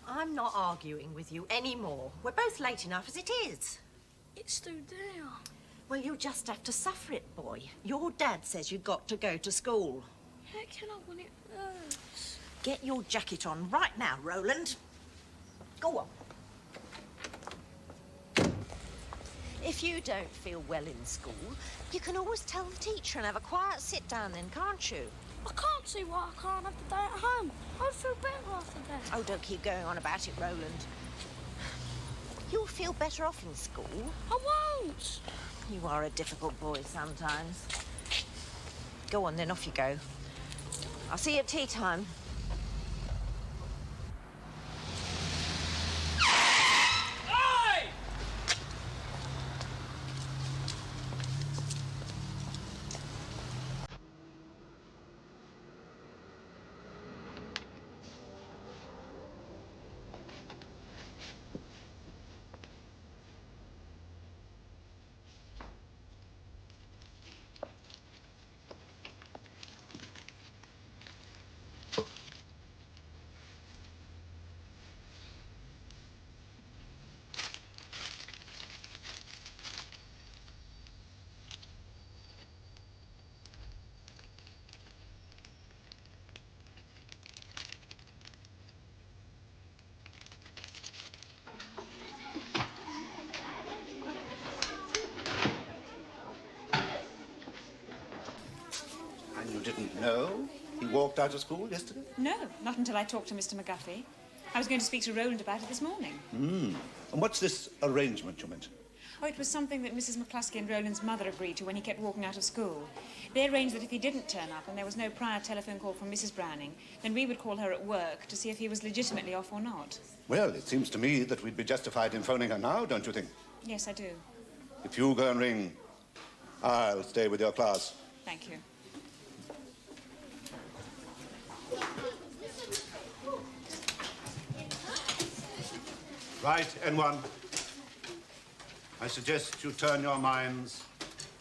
T: I'm not arguing with you anymore. We're both late enough as it is.
M: It's still there.
T: Well, you'll just have to suffer it, boy. Your dad says you've got to go to school.
M: How can I when it hurts?
T: Get your jacket on right now, Roland. Go on. If you don't feel well in school, you can always tell the teacher and have a quiet sit-down then, can't you?
M: I can't see why I can't have the day at home. I'd feel better after that.
T: Oh, don't keep going on about it, Roland. You'll feel better off in school.
M: I won't.
T: You are a difficult boy sometimes. Go on, then, off you go. I'll see you at tea time.
D: And you didn't know he walked out of school yesterday?
N: No, not until I talked to Mr. McGuffey. I was going to speak to Roland about it this morning.
D: And what's this arrangement you mentioned?
N: Oh, it was something that Mrs. McCluskey and Roland's mother agreed to when he kept walking out of school. They arranged that if he didn't turn up and there was no prior telephone call from Mrs. Browning, then we would call her at work to see if he was legitimately off or not.
D: Well, it seems to me that we'd be justified in phoning her now, don't you think?
N: Yes, I do.
D: If you go and ring, I'll stay with your class.
N: Thank you.
D: Right, N1. I suggest you turn your minds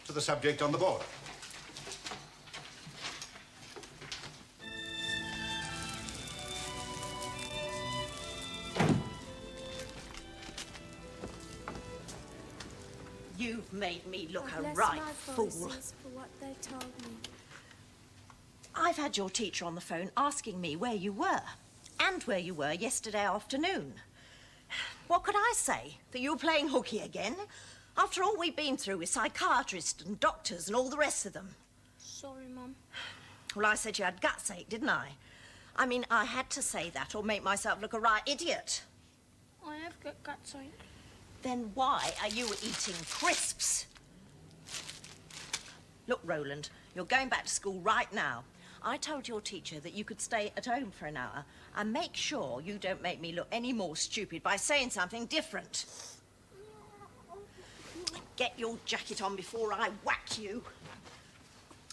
D: to the subject on the board.
T: You've made me look a
C: Bless
T: right
C: my
T: fool.
C: voices for what they told me.
T: I've had your teacher on the phone asking me where you were, and where you were yesterday afternoon. What could I say? That you were playing hooky again? After all we've been through with psychiatrists and doctors and all the rest of them.
C: Sorry, Mum.
T: Well, I said you had guts ache, didn't I? I mean, I had to say that or make myself look a right idiot.
C: I have got guts on.
T: Then why are you eating crisps? Look, Roland, you're going back to school right now. I told your teacher that you could stay at home for an hour and make sure you don't make me look any more stupid by saying something different. Get your jacket on before I whack you.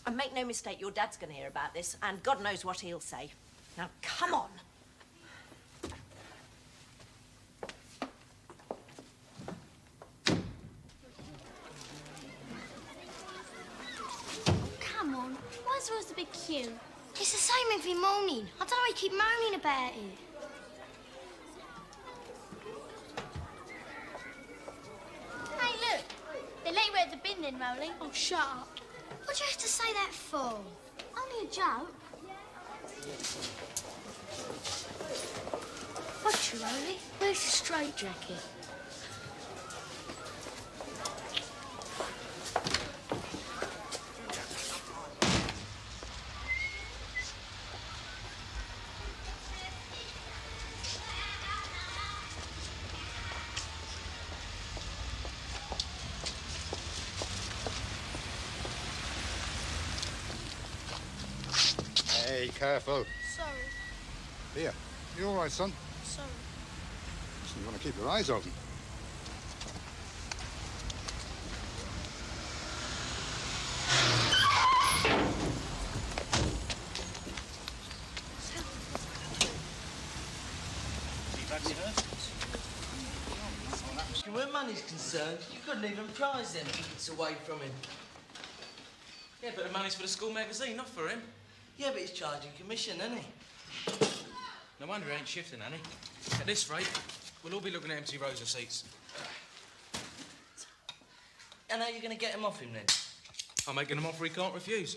T: And make no mistake, your dad's going to hear about this, and God knows what he'll say. Now, come on.
C: Come on. Why's there always a big queue? It's the same every morning. I don't know why you keep moaning about it. Hey, look. They let you out the bin then, Rolly. Oh, shut up. What do you have to say that for? Only a joke. What's you, Rolly? Where's your straitjacket?
S: Hey, careful.
C: Sorry.
S: Here. You all right, son?
C: Sorry.
S: Listen, you want to keep your eyes open.
U: Where money's concerned, you couldn't even prize them tickets away from him.
O: Yeah, but the money's for the school magazine, not for him.
U: Yeah, but he's charging commission, isn't he?
O: No wonder he ain't shifting, Annie. At this rate, we'll all be looking at empty rows of seats.
U: And how are you going to get him off him, then?
O: I'm making an offer he can't refuse.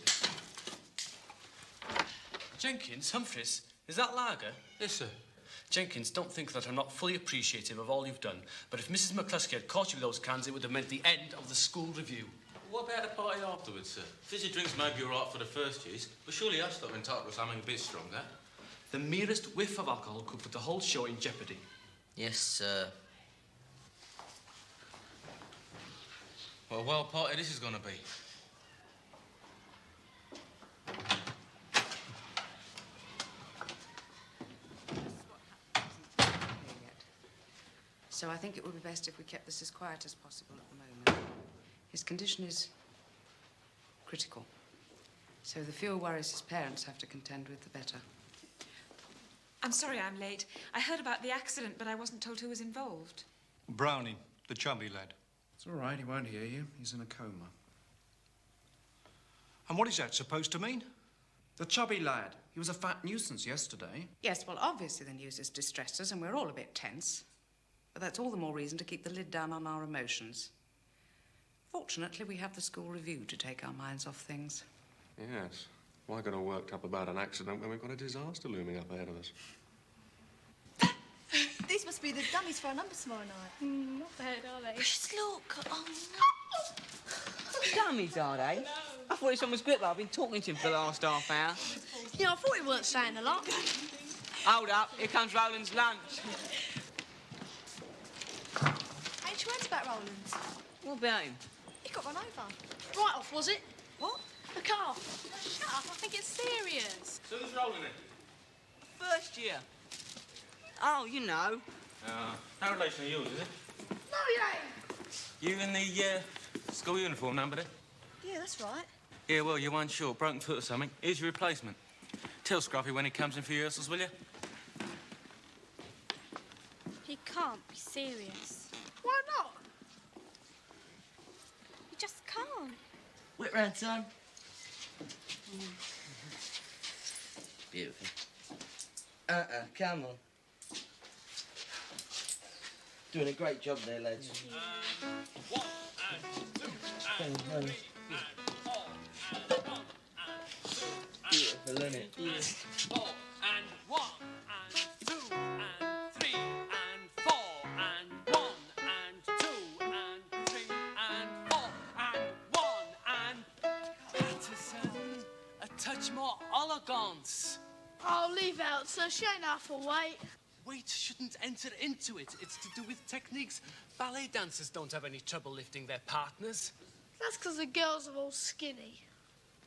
O: Jenkins, Humphreys, is that lager? Yes, sir. Jenkins, don't think that I'm not fully appreciative of all you've done, but if Mrs. McCluskey had caught you with those cans, it would have meant the end of the school review.
W: What about the party afterwards, sir? Fizzy drinks may be all right for the first use, but surely I've stopped entitled to something a bit stronger.
O: The merest whiff of alcohol could put the whole show in jeopardy.
U: Yes, sir.
W: What a wild party this is going to be.
Q: So I think it would be best if we kept this as quiet as possible at the moment. His condition is critical. So the fewer worries his parents have to contend with, the better.
N: I'm sorry I'm late. I heard about the accident, but I wasn't told who was involved.
X: Brownie, the chubby lad.
F: It's all right, he won't hear you. He's in a coma.
X: And what is that supposed to mean?
F: The chubby lad. He was a fat nuisance yesterday.
Q: Yes, well, obviously the news has distressed us and we're all a bit tense. But that's all the more reason to keep the lid down on our emotions. Fortunately, we have the school review to take our minds off things.
F: Yes. Why get all worked up about an accident when we've got a disaster looming up ahead of us?
B: These must be the dummies for our number tomorrow night. Not bad, are they?
C: Just look. Oh,
R: Dummies, are they? I thought it was someone's grip. I've been talking to him for the last half hour.
G: Yeah, I thought he weren't saying a lot.
R: Hold up, here comes Roland's lunch.
G: Ain't you heard about Roland?
R: What about him?
G: He got run over. Right off, was it? What? The car. Shut up, I think it's serious.
W: So who's Roland then?
R: First year. Oh, you know.
W: No relation to yours, is it?
G: No, he ain't.
W: You in the school uniform number there?
B: Yeah, that's right.
W: Yeah, well, you're one short, broken foot or something. Here's your replacement. Tell Scruffy when he comes in for rehearsals, will you?
G: He can't be serious. Why not? He just can't.
U: Wet round time. Beautiful. Come on. Doing a great job there, lads.
L: One and two and three and four and one and two and
U: Beautiful, isn't it?
L: four and one and two and three and four and one and two and three and four and one and Patterson, a touch more elegance.
G: I'll leave out, sir. She ain't half a weight.
L: Weight shouldn't enter into it. It's to do with techniques. Ballet dancers don't have any trouble lifting their partners.
G: That's because the girls are all skinny.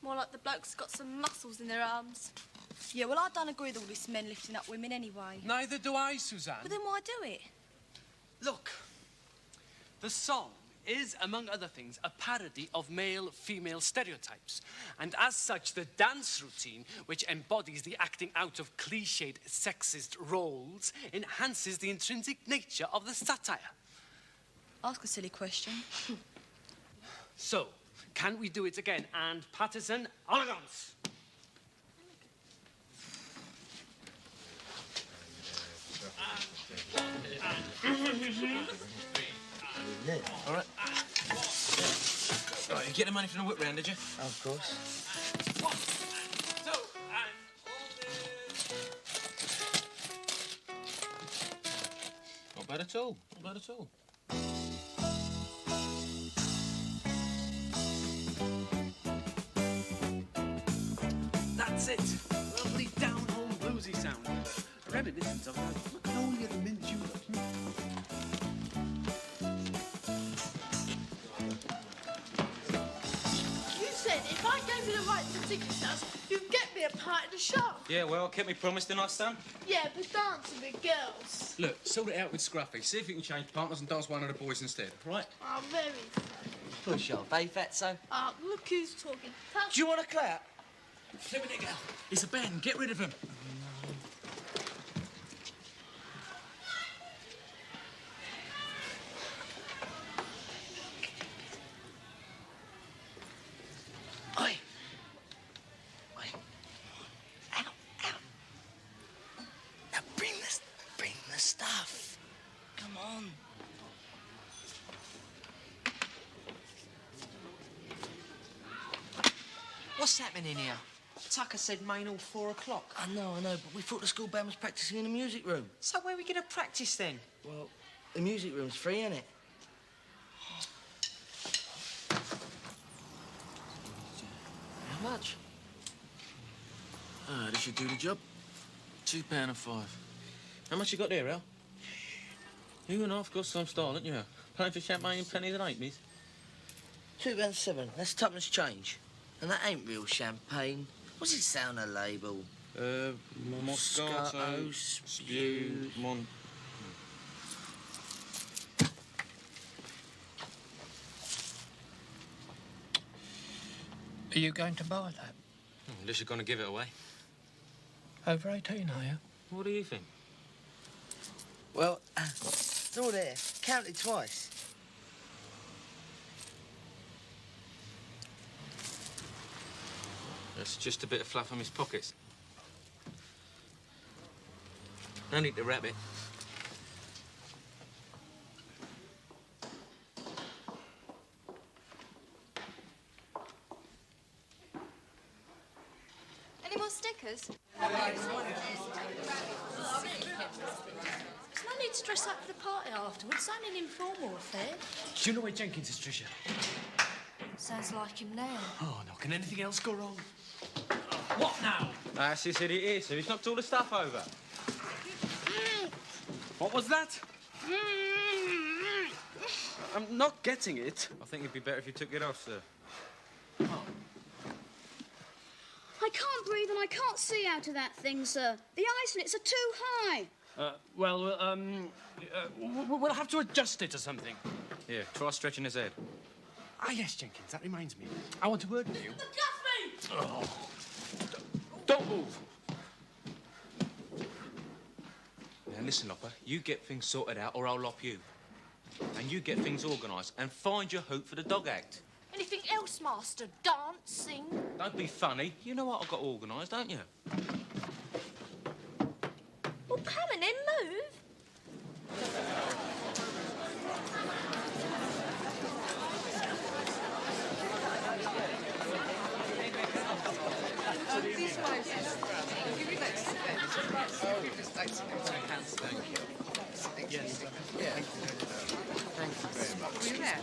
G: More like the blokes got some muscles in their arms.
B: Yeah, well, I don't agree with all this men lifting up women anyway.
L: Neither do I, Suzanne.
B: But then why do it?
L: Look, the song is, among other things, a parody of male-female stereotypes. And as such, the dance routine, which embodies the acting out of cliched sexist roles, enhances the intrinsic nature of the satire.
B: Ask a silly question.
L: So, can we do it again? And Patterson, elegance!
O: All right. Right, you get the money from the whip round, did you?
U: Of course.
W: Not bad at all. Not bad at all.
L: That's it. Lovely down-home bluesy sound. Reminiscent of Magnolia the Mint Julep.
G: You said if I gave you the right to ticket sales, you'd get me a part in the show.
W: Yeah, well, I kept me promise, didn't I, Stan?
G: Yeah, but dancing with girls.
F: Look, sort it out with Scruffy. See if you can change partners and dance one of the boys instead, right?
G: Oh, very funny.
U: Push off, eh, fatso?
G: Look who's talking.
U: Do you want a clap?
O: Flip it, girl. It's a band. Get rid of him.
U: Oi. Oi. Out, out. Now bring the stuff. Come on.
O: What's happening here? Tucker said main all 4 o'clock.
U: I know, but we thought the school band was practising in the music room.
O: So where are we going to practice then?
U: Well, the music room's free, isn't it? How much?
W: This should do the job. £2.05. How much you got there, Al? You and I've got some style, haven't you? Paying for champagne and pennies and halfpennies.
U: £2.07. That's tuppence change. And that ain't real champagne. What's it sound a label?
W: Moscato, Spew,
I: Are you going to buy that?
W: Unless you're going to give it away.
I: Over 18, are you?
W: What do you think?
U: Well, it's all there. Counted twice.
W: That's just a bit of fluff on his pockets. No need to wrap it.
B: Any more stickers? There's no need to dress up for the party afterwards. It's only an informal affair.
L: Do you know where Jenkins is, Tricia?
B: Sounds like him now.
L: Oh, no. Can anything else go wrong? What now?
W: That's his idiot here, so he's knocked all the stuff over.
L: What was that? I'm not getting it.
A: I think it'd be better if you took it off, sir.
C: I can't breathe and I can't see out of that thing, sir. The islets are too high.
L: We'll have to adjust it or something.
A: Here, try stretching his head.
L: Ah, yes, Jenkins, that reminds me. I want a word with you.
C: McGuffey!
L: Oh. Don't move.
A: Now, listen, Lopper, you get things sorted out or I'll lop you. And you get things organised and find your hoop for the dog act.
C: Anything else, Master? Dance, sing?
A: Don't be funny. You know what I've got organised, don't you?
C: Well, come on then, move.
Q: These guys, give me those. Just like to go to hands, thank you.
L: Yes.
Q: Yeah. Thank you very much. Were you there?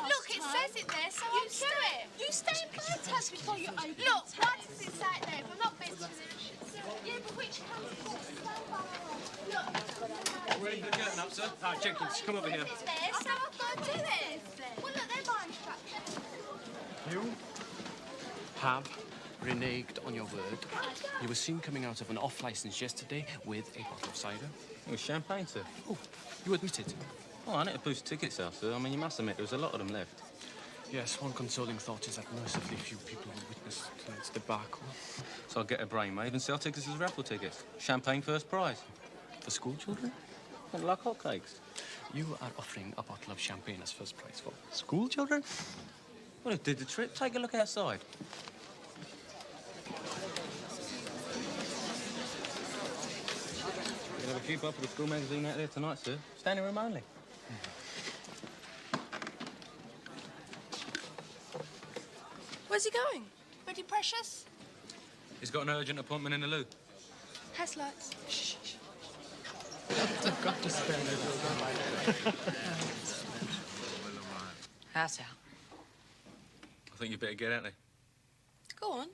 C: Look, it says it there, so you do it. You stay in my tabs before you open. Look, why does it say it there? If I'm not visiting yeah, but which comes first? Look.
L: Ready for the curtain up, sir? Ah, Jenkins, come over here.
C: It's there, so I've got to do it. Well, look, they're my instructions.
L: You have reneged on your word. You were seen coming out of an off-licence yesterday with a bottle of cider.
A: It was champagne, sir.
L: Oh, you admit it?
A: Oh, I need to boost tickets out, sir. I mean, you must admit there was a lot of them left.
L: Yes, one consoling thought is that mercifully few people witnessed tonight's debacle.
A: So I'll get a brainwave and sell tickets as raffle tickets. Champagne first prize.
L: For school children?
A: Like hotcakes.
L: You are offering a bottle of champagne as first prize for school children?
A: Well, it did the trick. Take a look outside. We'll have a few bottles of the school magazine out there tonight, sir. Standing room only.
G: Where's he going? Ready, Precious?
A: He's got an urgent appointment in the loo.
G: House lights. Shh.
Q: House out.
A: I think you better get out there.
G: Go on.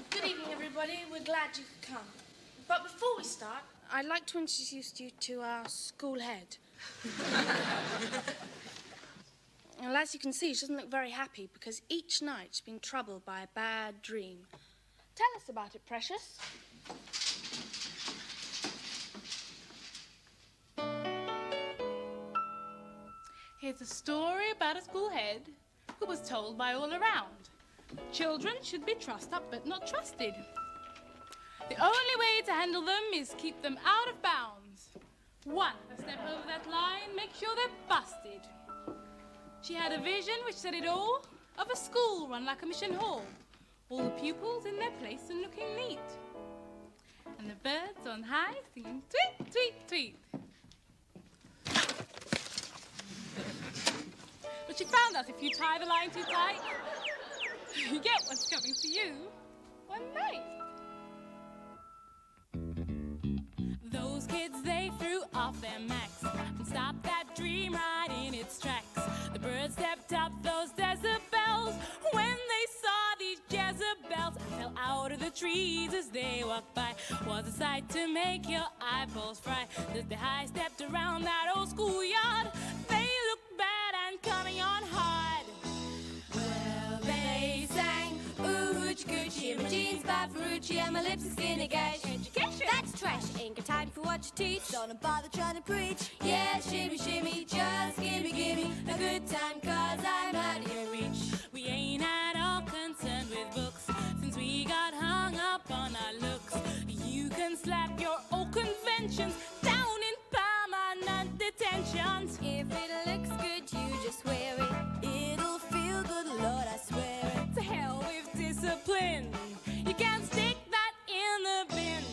G: Good evening, everybody. We're glad you could come. But before we start, I'd like to introduce you to our school head. Well, as you can see, she doesn't look very happy because each night she's been troubled by a bad dream. Tell us about it, Precious.
J: Here's a story about a school head who was told by all around. Children should be trussed up but not trusted. The only way to handle them is keep them out of bounds. One step over that line, make sure they're busted. She had a vision, which said it all, of a school run like a mission hall. All the pupils in their place and looking neat. And the birds on high singing tweet, tweet, tweet. But she found out if you tie the line too tight, you get what's coming to you one night. Those kids, they threw off their max and stopped that dream right in its tracks. The birds stepped up those decibels when they saw these Jezebels and fell out of the trees as they walked by. Was a sight to make your eyeballs fry. As they high-stepped around that old schoolyard, they looked bad and coming on hard. Well, they sang, ooh, hoochie coochie, my jeans by Ferrucci and my lips are skinny gash. Education! That's trash, ain't got time for what you teach. Don't bother trying to preach. Yeah, shimmy, shimmy, just gimme a good time, cause I'm out of your reach. We ain't at all concerned with books since we got hung up on our looks. You can slap your old conventions down in permanent detentions. If it looks good, you just wear it. It'll feel good, Lord, I swear it. To hell with discipline. You can't stick that in the bin.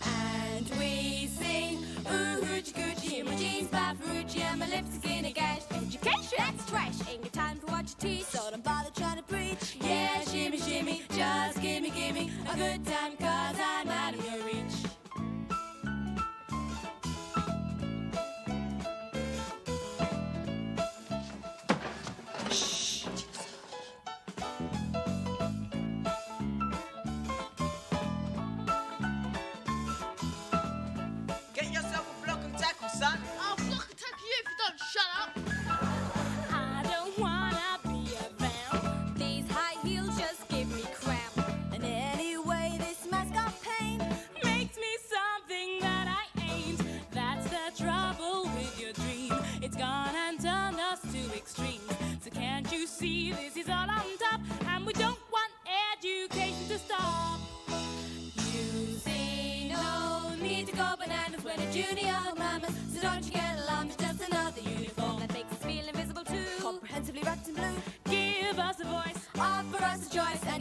J: And we sing, ooh, hoochie coochie, my jeans by Ferrucci and my lips are skinny gash. Education! That's trash, ain't got time for what you teach, so don't bother trying to preach. Yeah, shimmy, shimmy, just gimme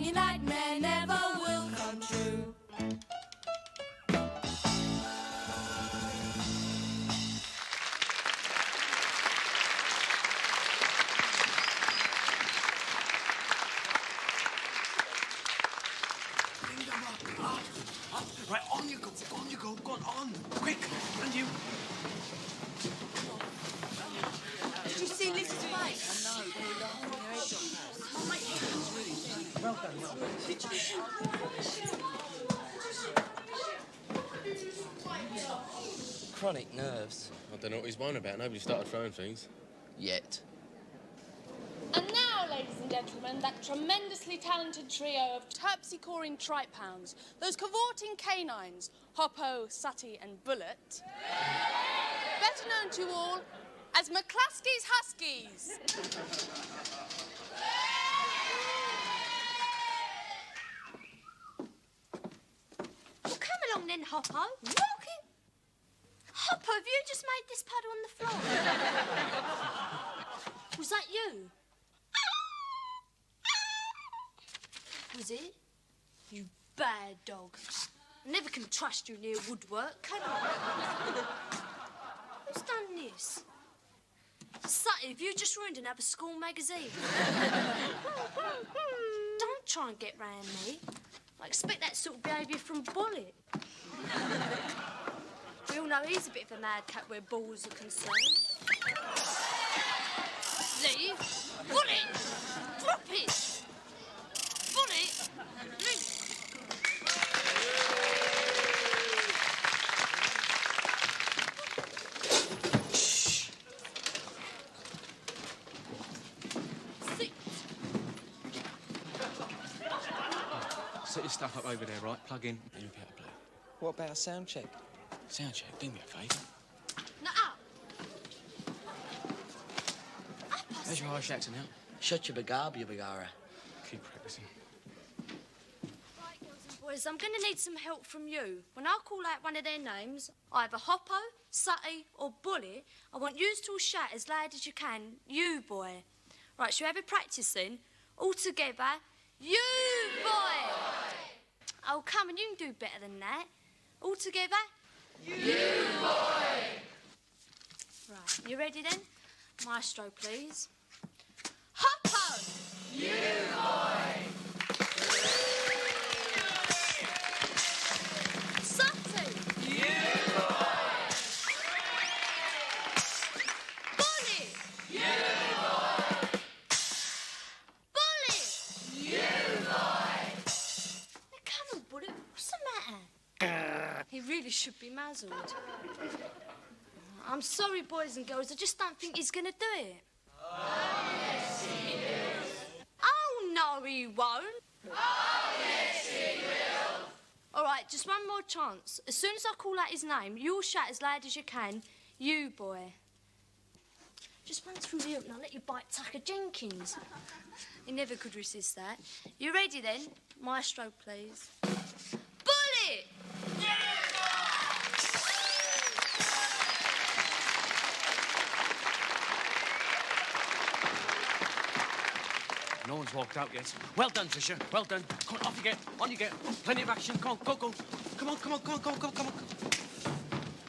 J: your nightmare never will come true.
L: Right, on you go, go on, quick, and you.
E: Did you see Liz's face?
S: Well done,
O: Chronic nerves.
W: I don't know what he's whining about. Nobody started throwing things.
O: Yet.
H: And now, ladies and gentlemen, that tremendously talented trio of terpsichoring tripe hounds, those cavorting canines, Hoppo, Sutty and Bullet, better known to you all as McCluskey's Huskies.
C: Well, come along then, Hoppo. Walking. Hoppo, have you just made this puddle on the floor? Was that you? Was it? You bad dog. I never can trust you near woodwork, can I? Who's done this? Sutty, have you just ruined another school magazine? Don't try and get round me. I expect that sort of behaviour from Bullet. We all know he's a bit of a madcap where balls are concerned. Leave. Bullet! Drop it! Bullet! Leave.
A: Set your stuff up over there, right? Plug in. You look out of play.
O: What about a sound check?
A: Sound check. Do me a favour.
C: Now up.
A: How's your Irish accent out?
U: Shut your bagab, you bagara.
A: Keep practicing.
C: Right, girls and boys, I'm going to need some help from you. When I call out one of their names, either Hoppo, Sutty or Bullet, I want you to all shout as loud as you can, you boy. Right, shall we have a practice then? All together, you boy! Oh, come on, you can do better than that. All together, you boy! Right, you ready then? Maestro, please. Hoppo! You boy! Sutty! You boy! Bullet! You boy! Bullet! You boy! Now, come on, Bullet, what's the matter? He really should be muzzled. I'm sorry, boys and girls, I just don't think he's going to do it. Oh, yes, he will. Oh, no, he won't. Oh, yes, he will. All right, just one more chance. As soon as I call out his name, you all shout as loud as you can, you boy. Just run through the hoop and I'll let you bite Tucker Jenkins. He never could resist that. You ready then? Maestro, please. Bullet!
A: No one's walked out yet. Well done, Fisher. Well done. Come on, off you get. On you get. Plenty of action. Come on, go, go. Come on, come on, come on, come on, come on.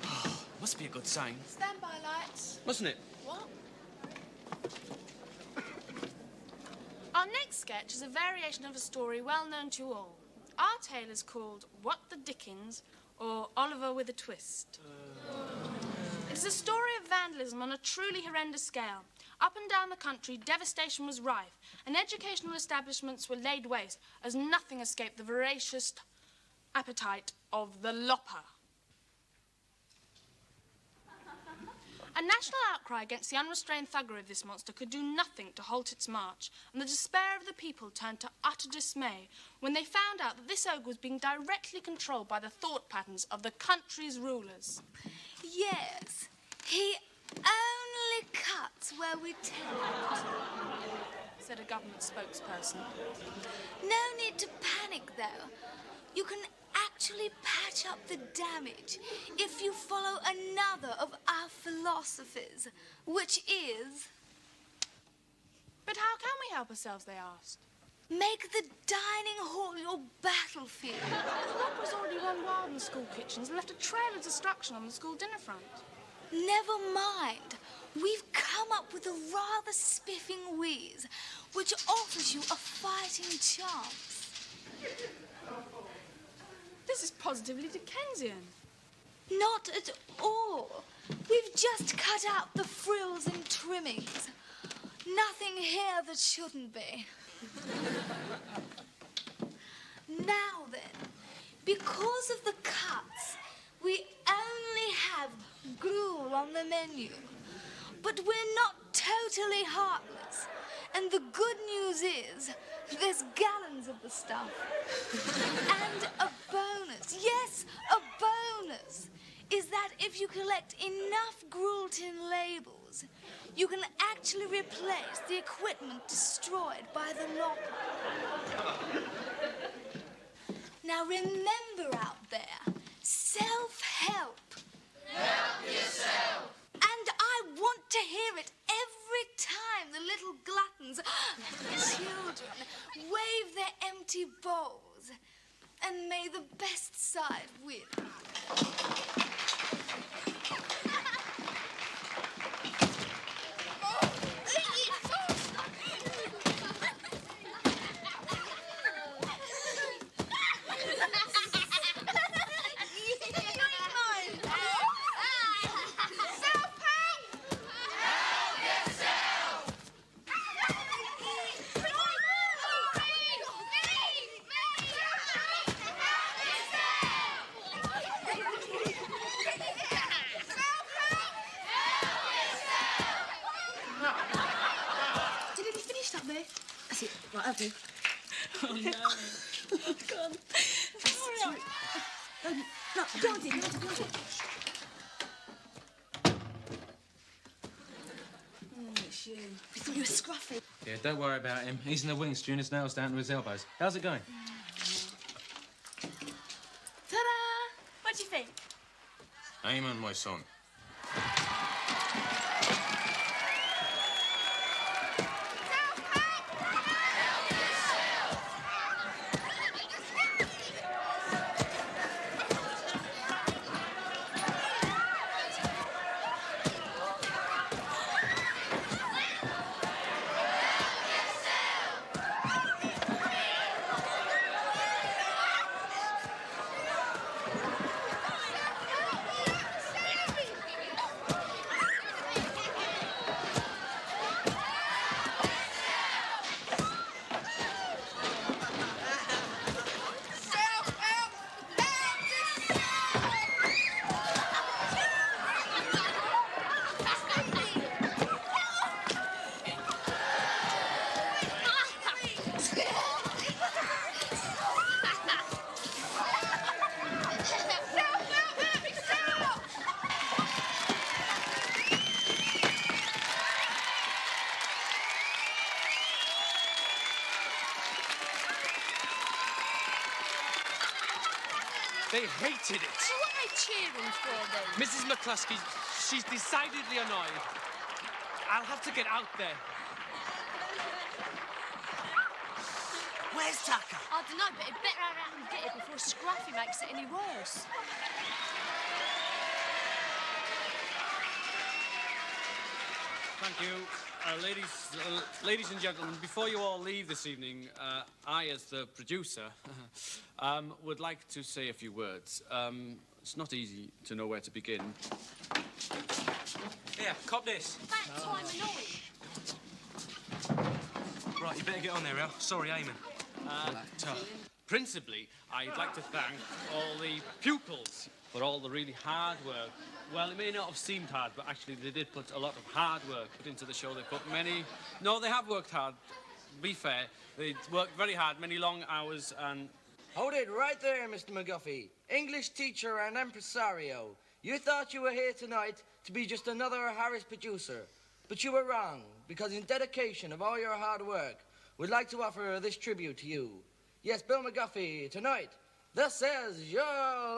A: Oh, must be a good sign.
H: Stand by lights.
A: Mustn't it?
H: What? Our next sketch is a variation of a story well known to you all. Our tale is called What the Dickens, or Oliver with a Twist. It is a story of vandalism on a truly horrendous scale. Up and down the country, devastation was rife, and educational establishments were laid waste as nothing escaped the voracious appetite of the lopper. A national outcry against the unrestrained thuggery of this monster could do nothing to halt its march, and the despair of the people turned to utter dismay when they found out that this ogre was being directly controlled by the thought patterns of the country's rulers.
B: Yes, he only cuts where we tell it,
H: said a government spokesperson.
B: No need to panic, though. You can actually patch up the damage if you follow another of our philosophies, which is...
H: But how can we help ourselves, they asked.
B: Make the dining hall your battlefield.
H: The Robbers already run wild in the school kitchens and left a trail of destruction on the school dinner front.
B: Never mind. We've come up with a rather spiffing wheeze, which offers you a fighting chance.
H: This is positively Dickensian.
B: Not at all. We've just cut out the frills and trimmings. Nothing here that shouldn't be. Now then, because of the cuts, we only have gruel on the menu. But we're not totally heartless. And the good news is, there's gallons of the stuff. And a bonus, yes, a bonus, is that if you collect enough gruel tin labels, you can actually replace the equipment destroyed by the locker. Now remember out there, self-help. Help yourself. And I want to hear it every time the little gluttons, children, wave their empty bowls. And may the best side win.
T: I'll do.
E: Oh, no. Oh, God. Hurry up. No, go on, dear. Go on, go on. It's you. I thought you were scruffy.
W: Yeah, don't worry about him. He's in the wings, stringing his nails down to his elbows. How's it going?
H: Ta-da! What do you think?
W: Eamon, my son.
A: They hated it.
H: So what are they cheering for, then?
A: Mrs. McCluskey, she's decidedly annoyed. I'll have to get out there.
T: Where's Tucker?
E: I don't know, but he'd better hurry out and get it before Scruffy makes it any worse.
A: Thank you. Ladies and gentlemen, before you all leave this evening, I, as the producer, would like to say a few words. It's not easy to know where to begin.
W: Here, cop this.
E: That time annoying.
W: Right, you better get on there, Al. Sorry, Eamon.
A: Principally, I'd like to thank all the pupils for all the really hard work. Well, it may not have seemed hard, but actually they did put a lot of hard work into the show. They put No, they have worked hard. Be fair, they worked very hard, many long hours, and...
U: Hold it right there, Mr. McGuffey. English teacher and impresario. You thought you were here tonight to be just another Harris producer. But you were wrong, because in dedication of all your hard work, we'd like to offer this tribute to you. Yes, Bill McGuffey, tonight, this is your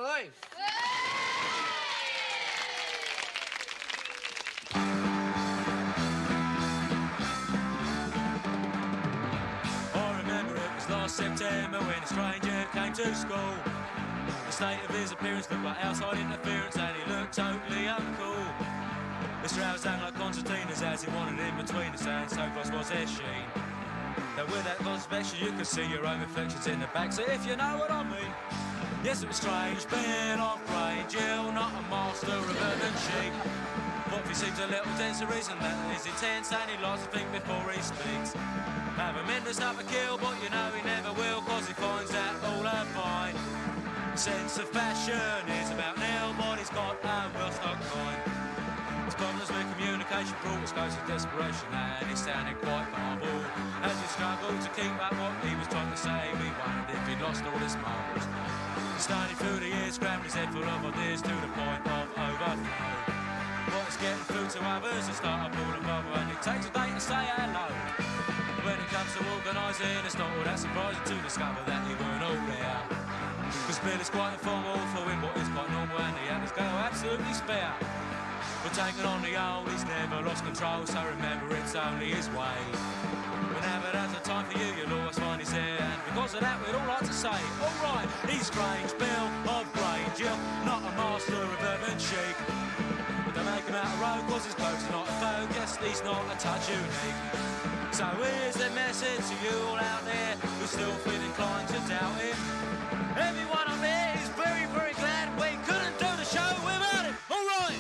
U: life.
K: I remember September when a stranger came to school. The state of his appearance looked like outside interference and he looked totally uncool. His trousers hung like concertinas as he wandered in between us, and so close was their sheen that with that conspection you could see your own reflections in the back. So if you know what I mean. Yes, it was strange, being of Grange, not a master of urban chic. But he seems a little denser, reason that is intense, and he likes to think before he speaks. Have a meant to stop a kill, but you know he never will, cause he finds that all are fine. Sense of fashion is about nil, but he's got a well-stocked mind. His problems with communication brought his close to desperation, and he sounded quite marble. As he struggled to keep up what he was trying to say, we wondered if he'd lost all his marbles. He started through the years, scrambled his head full of ideas to the point of overflow. What is getting through to others to start up all the bother, and it takes a day to say hello. When it comes to organising, it's not all that surprising to discover that he weren't all there. Cause Bill is quite informal for him, what is quite normal, and the others go absolutely spare. But taking on the old, he's never lost control, so remember it's only his way. Whenever there's a time for you, you'll always find he's there, and because of that we'd all like to say, alright, he's Grange, Bill of Grange, not a master of urban chic. But they make him out of road, cause his clothes are not a vogue, yes, he's not a touch unique. So here's the message to you all out there who still feel inclined to doubt him. Everyone up there is very, very glad we couldn't do the show without him, alright!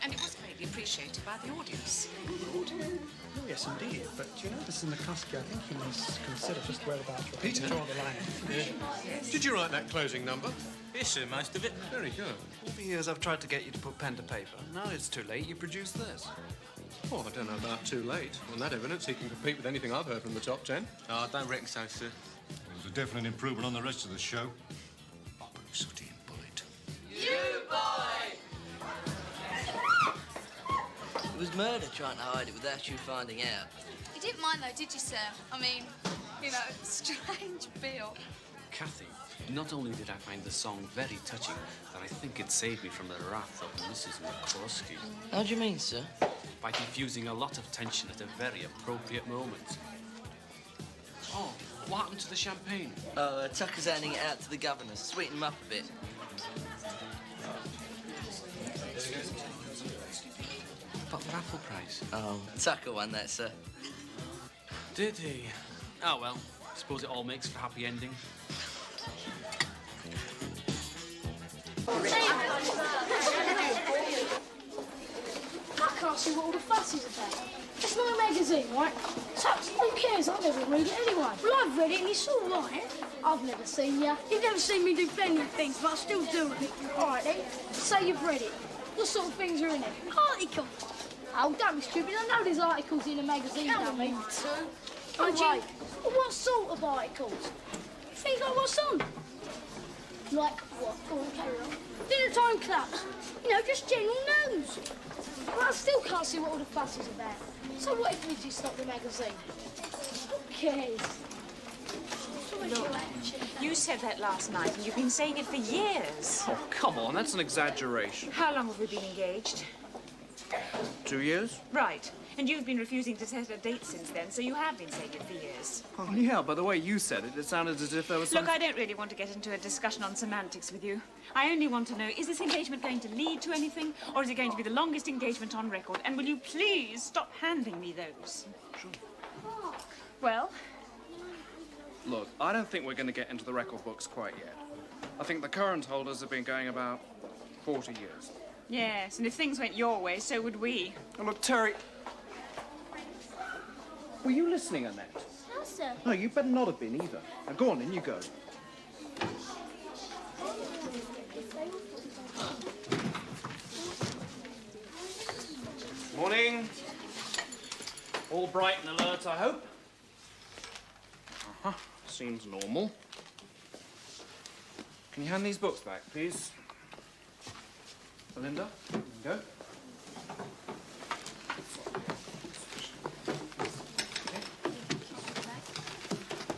Q: And it was greatly appreciated by the audience.
M: Oh, yes, indeed. But you know, Mrs. McCluskey, I think you must consider just whereabouts you
F: Peter?
M: draw the line.
F: Yes. Did you write that closing number?
U: Yes, sir, most of it.
F: Very good.
M: All the years I've tried to get you to put pen to paper. Now it's too late. You produce this.
F: Oh, I don't know about too late. On that evidence, he can compete with anything I've heard from the top 10.
U: Oh, I don't reckon so, sir.
X: It was a definite improvement on the rest of the show.
U: You boy! It was murder trying to hide it without you finding out.
B: You didn't mind though, did you, sir? I mean, you know, strange Bill.
A: Kathy, not only did I find the song very touching, but I think it saved me from the wrath of Mrs. McCluskey.
U: How do you mean, sir?
A: By diffusing a lot of tension at a very appropriate moment. Oh, what happened to the champagne?
U: Tucker's handing it out to the governor. Sweeten him up a bit.
A: But the raffle prize?
U: Oh, Tucker won that, sir.
A: Did he? Oh, well, I suppose it all makes for a happy ending.
E: I can't see what all the fuss is about. It's my magazine, right? So, who cares? I never read it anyway. Well, I've read it and it's all right. I've never seen you. You've never seen me do plenty of things, but I still do it. All right, then. Say you've read it. What sort of things are in it? Articles. Oh, don't be stupid. I know there's articles in a magazine, don't we? Oh, wait. Well, what sort of articles? Things like what's on. Like what? Go on, carry on. Dinner time clubs. You know, just general news. But I still can't see what all the fuss is about. So what if we just stop the magazine? Who cares?
N: Look, you said that last night, and you've been saying it for years.
L: Oh, come on, that's an exaggeration.
N: How long have we been engaged?
L: 2 years?
N: Right. And you've been refusing to set a date since then, so you have been saying it for years.
L: Oh, yeah, by the way you said it, it sounded as if there was some...
N: Look, I don't really want to get into a discussion on semantics with you. I only want to know, is this engagement going to lead to anything, or is it going to be the longest engagement on record? And will you please stop handing me those?
L: Sure.
N: Well?
L: Look, I don't think we're going to get into the record books quite yet. I think the current holders have been going about 40 years.
N: Yes, and if things went your way, so would we.
L: Oh, look, Terry... Were you listening, Annette?
E: No, sir.
L: No, you better not have been either. Now, go on, in you go. Morning. All bright and alert, I hope? Uh-huh. Seems normal.
D: Can you hand these books back, please? Belinda, there you go.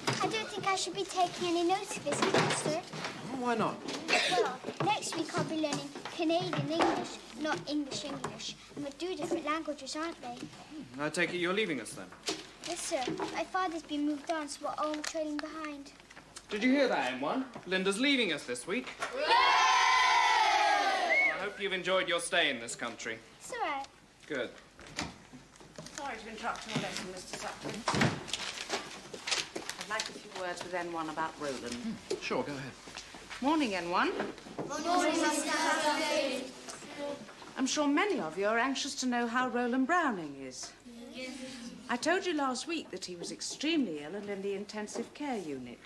C: I don't think I should be taking any notes of this class, sir.
D: Why not?
C: Well, next week I'll be learning Canadian English, not English. And we're two different languages, aren't they?
D: I take it you're leaving us then?
C: Yes, sir. My father's been moved on, so we're all trailing behind.
D: Did you hear that, M1? Linda's leaving us this week.
C: Yay!
D: I hope you've enjoyed your stay in this country.
C: It's all right.
D: Good.
Q: Sorry to interrupt your lesson, Mr. Sutcliffe. I'd like a few words with N1 about Roland.
D: Sure, go ahead.
Q: Morning, N1.
C: Morning, Mr. Sutcliffe.
Q: I'm sure many of you are anxious to know how Roland Browning is.
C: Yes.
Q: I told you last week that he was extremely ill and in the intensive care unit.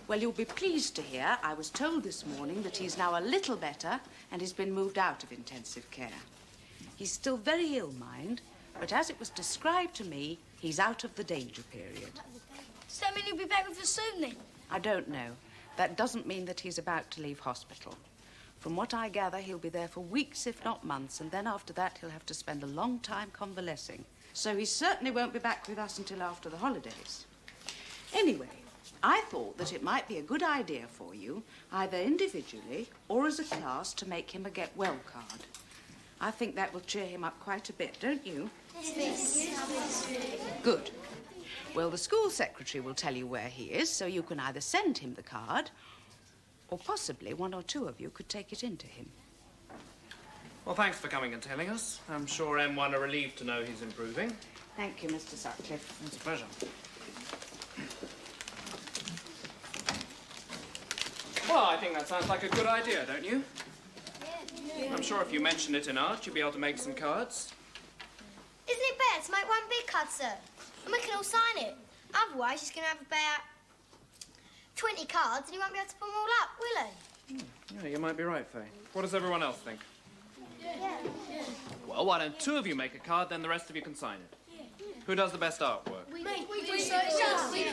Q: Well, you'll be pleased to hear I was told this morning that he's now a little better and he's been moved out of intensive care. He's still very ill, mind, but as it was described to me, he's out of the danger period.
E: Does that mean he'll be back with us soon, then?
Q: I don't know. That doesn't mean that he's about to leave hospital. From what I gather, he'll be there for weeks, if not months, and then after that he'll have to spend a long time convalescing. So he certainly won't be back with us until after the holidays. Anyway, I thought that it might be a good idea for you, either individually or as a class, to make him a get well card. I think that will cheer him up quite a bit, don't you?
C: Yes.
Q: Good. Well, the school secretary will tell you where he is, so you can either send him the card or possibly one or two of you could take it into him.
D: Well, thanks for coming and telling us. I'm sure M1 are relieved to know he's improving.
Q: Thank you, Mr. Sutcliffe.
D: It's a pleasure. Well, I think that sounds like a good idea, don't you? I'm sure if you mentioned it in art, you'd be able to make some cards.
P: Isn't it better to make one big card, sir? And we can all sign it. Otherwise, he's going to have about 20 cards and he won't be able to put them all up, will he?
D: Yeah, you might be right, Faye. What does everyone else think?
P: Yeah.
D: Well, why don't two of you make a card, then the rest of you can sign it. Who does the best artwork?
P: We do, sir. We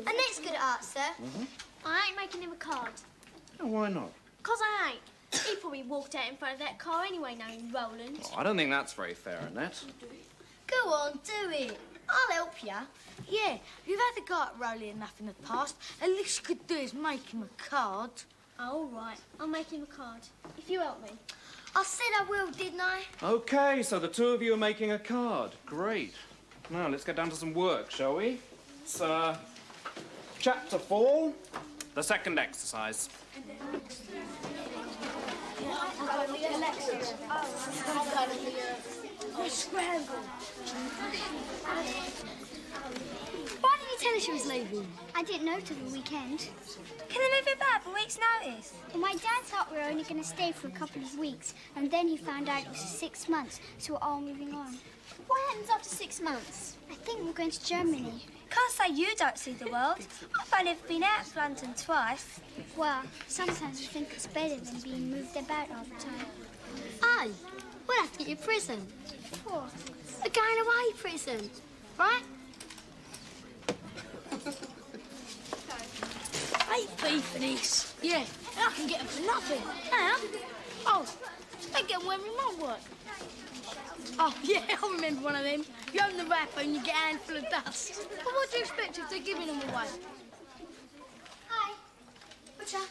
P: And Nick's good at art, sir.
C: I ain't making him a card.
D: Oh, why not?
C: 'Cause I ain't. He probably walked out in front of that car anyway, knowing Roland.
D: Oh, I don't think that's very fair, Annette.
P: Go on, do it. I'll help you.
E: Yeah, you've had the guy at Rowley enough in the past. At least you could do is make him a card.
C: Oh, all right. I'll make him a card. If you help me.
P: I said I will, didn't I?
D: Okay, so the two of you are making a card. Great. Now, let's get down to some work, shall we? It's, chapter 4, the second exercise.
E: Scramble.
C: Why didn't you tell us she was leaving? I didn't know till the weekend.
P: Can they move it back for a week's notice?
C: Well, my dad thought we were only going to stay for a couple of weeks, and then he found out it was 6 months, so we're all moving on.
P: What happens after 6 months?
C: I think we're going to Germany.
P: Can't say you don't see the world. I've only ever been out of London twice.
C: Well, sometimes I think it's better than being moved about all the time.
P: Aye, we'll have to get you prison.
C: What?
P: A going away prison, right?
E: Hey, beef for this. Yeah, and I can get them for nothing.
P: How?
E: Oh, they get them when we might work. Oh, yeah, I remember one of them. You open the wrapper and you get a handful of dust. But what do you expect if they're giving them away?
P: Hi. What's up?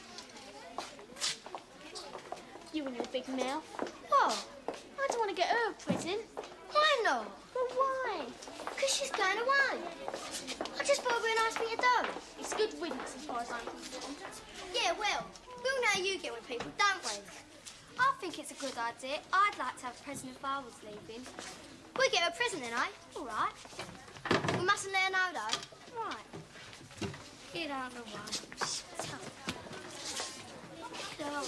C: You and your big mouth.
P: What?
C: I don't want to get her out of prison.
P: Why not?
C: But why?
P: Because she's going away. I just thought it'd be a nice thing to do.
C: It's good riddance as far as I'm concerned.
P: Yeah, well, we all know how you get with people, don't we? I think it's a good idea. I'd like to have a present if I was leaving. We get her a present then, eh? All right. We mustn't let her know, though.
C: Right.
P: Get out of the way. Shut up. Go.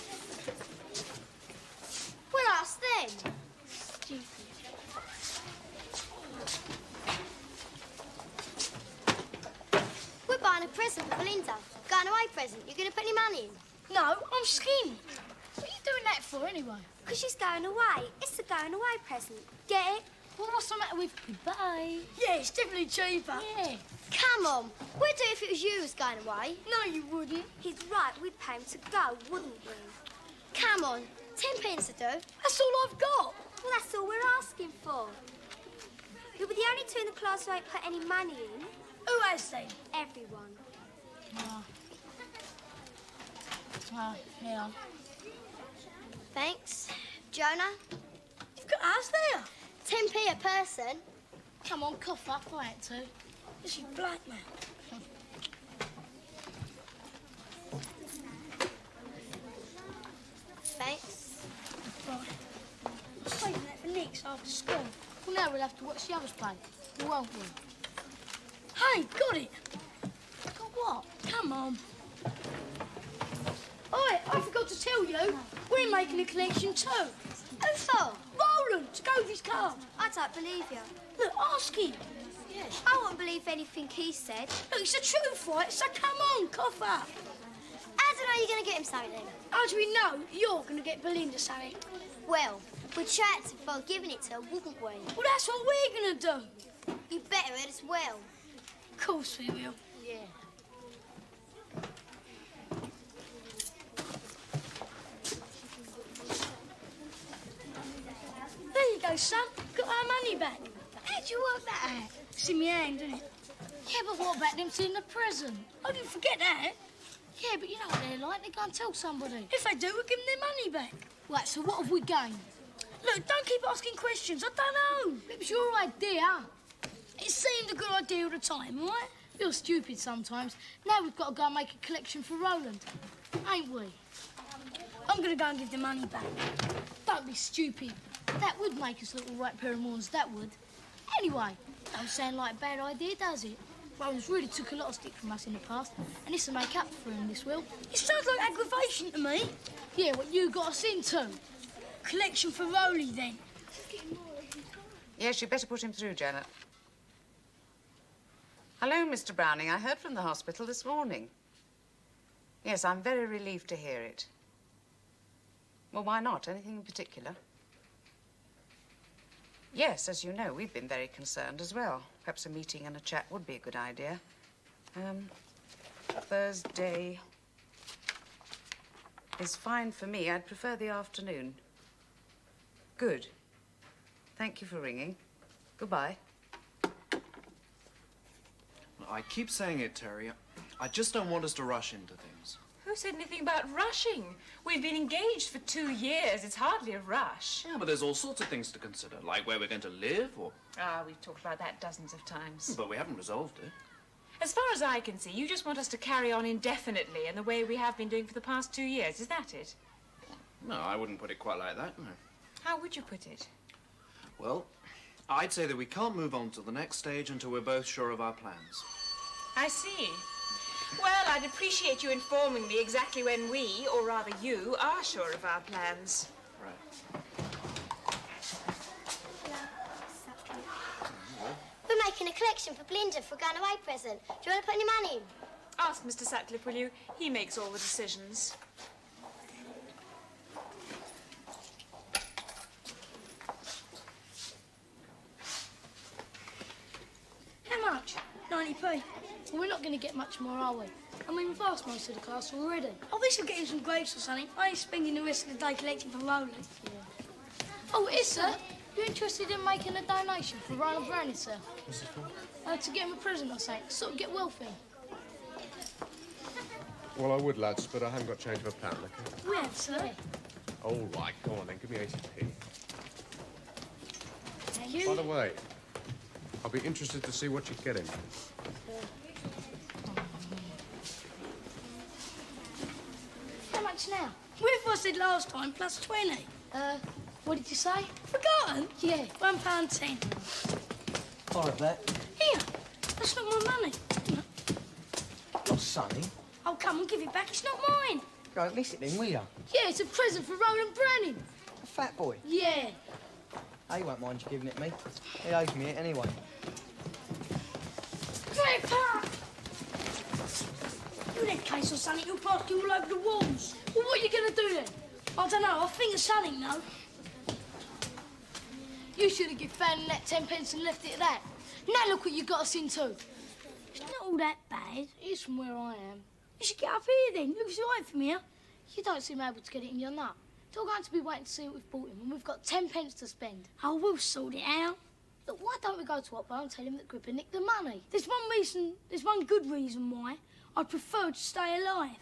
P: We'll ask then.
C: Stupid.
P: We're buying a present for Belinda. Going away present. You going to put any money in?
E: No, I'm skinny. What are you doing that for anyway?
P: Because she's going away. It's the going away present. Get it?
E: Well, what's the matter with goodbye? Yeah, it's definitely cheaper. Yeah.
P: Come on. We'd do it if it was you who was going away.
E: No, you wouldn't.
P: He's right. We'd pay him to go, wouldn't we? Come on. 10p to do.
E: That's all I've got.
P: Well, that's all we're asking for. You'll be the only two in the class who ain't put any money in.
E: Who has then?
P: Everyone.
E: Yeah.
P: Thanks. Jonah?
E: You've got us there.
P: 10p a person.
E: Come on, cough up, I had to. This is blackmail.
P: Thanks.
E: Right. I'm saving that for next after school. Well, now we'll have to watch the others play, won't we? Hey, got it. Got what? Come on. Oi, I forgot to tell you, we're making a collection too.
P: Who for?
E: Roland, to go with his car.
P: I don't believe you.
E: Look, ask him.
P: Yeah. I won't believe anything he said.
E: Look, it's the truth, right? So come on, cough up.
P: How do you know you're going to get him something then?
E: How do we know you're going to get Belinda something?
P: Well, we'd try it before giving it to her, wouldn't we?
E: Well, that's what we're going to do.
P: You better it as well.
E: Of course we will.
P: Yeah.
E: There you go, son. Got our money back. How'd you work that out? It's in my hand, isn't it? Yeah, but what about them seeing the present? I didn't forget that. Yeah, but you know what they're like. They go and tell somebody. If they do, we'll give them their money back. Right, so what have we gained? Look, don't keep asking questions. I don't know. It was your idea. It seemed a good idea at the time, all right? You're stupid sometimes. Now we've got to go and make a collection for Roland, ain't we? I'm going to go and give the money back. Don't be stupid. That would make us look a right pair of morons, that would. Anyway, don't sound like a bad idea, does it? Roland's really took a lot of stick from us in the past, and this will make up for him, this will. It sounds like aggravation to me. Yeah, what you got us into. Collection for Rowley, then.
Q: Yes, you'd better put him through, Janet. Hello, Mr. Browning. I heard from the hospital this morning. Yes, I'm very relieved to hear it. Well, why not? Anything in particular? Yes, as you know, we've been very concerned as well. Perhaps a meeting and a chat would be a good idea. Thursday is fine for me. I'd prefer the afternoon. Good. Thank you for ringing. Goodbye.
D: I keep saying it, Terry. I just don't want us to rush into things.
N: Who said anything about rushing? We've been engaged for 2 years. It's hardly a rush.
D: Yeah, but there's all sorts of things to consider, like where we're going to live or...
N: Ah, we've talked about that dozens of times.
D: But we haven't resolved it.
N: As far as I can see, you just want us to carry on indefinitely in the way we have been doing for the past 2 years. Is that it?
D: No, I wouldn't put it quite like that, no.
N: How would you put it?
D: Well, I'd say that we can't move on to the next stage until we're both sure of our plans.
N: I see. Well, I'd appreciate you informing me exactly when we, or rather you, are sure of our plans.
D: Right.
P: We're making a collection for Belinda for a going away present. Do you want to put any money in?
N: Ask Mr. Sutcliffe, will you? He makes all the decisions.
E: How much? 90p. Well, we're not going to get much more, are we? I mean, we've asked most of the class already. I wish I'd get him some grapes or something. I ain't spending the rest of the day collecting for Rowley. Yeah. Oh, Issa, you interested in making a donation for Ronald Browning, sir?
F: What's it for?
E: To get him a present or something. Sort of get wealthy.
F: Well, I would, lads, but I haven't got change of a pound, okay?
E: We have, sir.
F: All right, go on then, give me 80p.
E: Thank you.
F: By the way, I'll be interested to see what you get him.
E: How much now? What I said last time, plus 20. What did you say? Forgotten? Yeah, £1.10.
G: All right, Black.
E: Here, that's not my money.
G: Not Sonny.
E: Oh, come on, give it back. It's not mine.
G: Don't miss it then, will you?
E: Yeah, it's a present for Roland Browning.
G: A fat boy.
E: Yeah.
G: He won't mind you giving it me. He owes me it anyway.
E: Grandpa! You that case or something, you'll plaster all over the walls. Well, what are you going to do then? I don't know. I'll think of something, though. You should have given Fanny that 10 pence and left it at that. Now look what you got us into. It's not all that bad. It's from where I am. You should get up here then. Looks all right from here. You don't seem able to get it in your nut. It's all going to be waiting to see what we've bought him, and we've got 10 pence to spend. Oh, we'll sort it out. Look, why don't we go to Otbo and tell him that Gripper nicked the money? There's one good reason why I'd prefer to stay alive.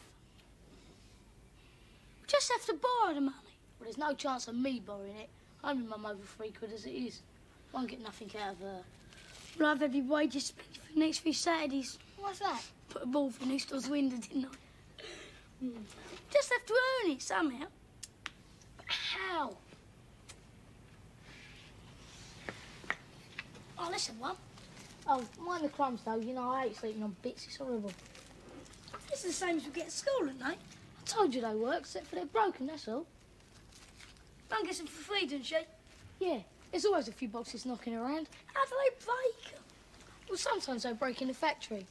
E: We just have to borrow the money. Well, there's no chance of me borrowing it. I'm in Mum over £3 as it is. Won't get nothing out of her. Well, I've every wages spent for the next 3 Saturdays. What's that? Put a ball through next door's window, didn't I? Just have to earn it somehow. But how? Oh, listen, Mum. Oh, mind the crumbs, though. You know, I hate sleeping on bits. It's horrible. It's the same as we get at school at night. I told you they work, except for they're broken, that's all. Mum gets them for free, doesn't she? Yeah. There's always a few boxes knocking around. How do they break? Well, sometimes they break in the factory,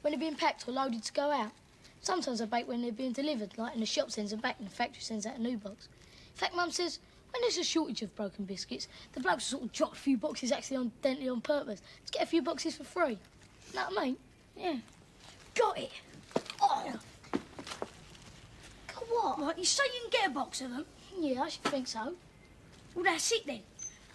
E: when they're being packed or loaded to go out. Sometimes they break when they're being delivered, like in the shop sends them back and the factory sends out a new box. In fact, Mum says, when there's a shortage of broken biscuits, the blokes sort of drop a few boxes accidentally on purpose to get a few boxes for free. Know what I mean? Yeah. Got it. Oh. Got what? Right, you say you can get a box of them? Yeah, I should think so. Well, that's it then.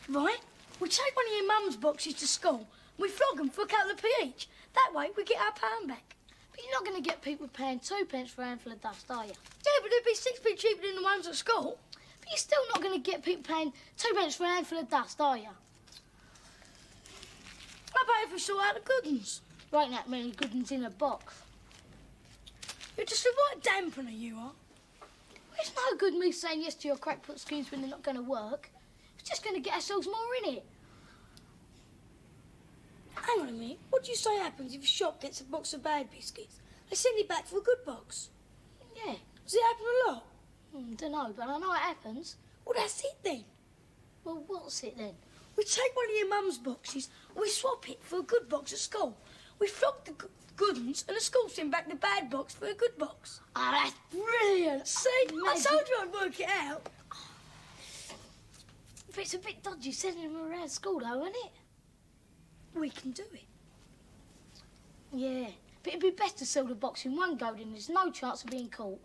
E: Right? We take one of your mum's boxes to school and we flog them for a couple of p each. That way we get our pound back. But you're not going to get people paying 2 pence for a handful of dust, are you? Yeah, but it'd be 6p cheaper than the ones at school. But you're still not going to get people paying 2 pence for a handful of dust, are you? How about if we sort out the good uns? There ain't that many good uns in a box. You're just a right dampener, you are. It's no good me saying yes to your crackpot schemes when they're not going to work. It's just going to get ourselves more in it. Hang on a minute. What do you say happens if a shop gets a box of bad biscuits? They send it back for a good box. Yeah. Does it happen a lot? Don't know, but I know it happens. Well, that's it then. Well, what's it then? We take one of your mum's boxes and we swap it for a good box at school. We flog the good ones and the school send back the bad box for a good box. Oh, that's brilliant. See? I told you I'd work it out. But it's a bit dodgy sending them around school, though, isn't it? We can do it. Yeah, but it'd be best to sell the box in one go, then there's no chance of being caught.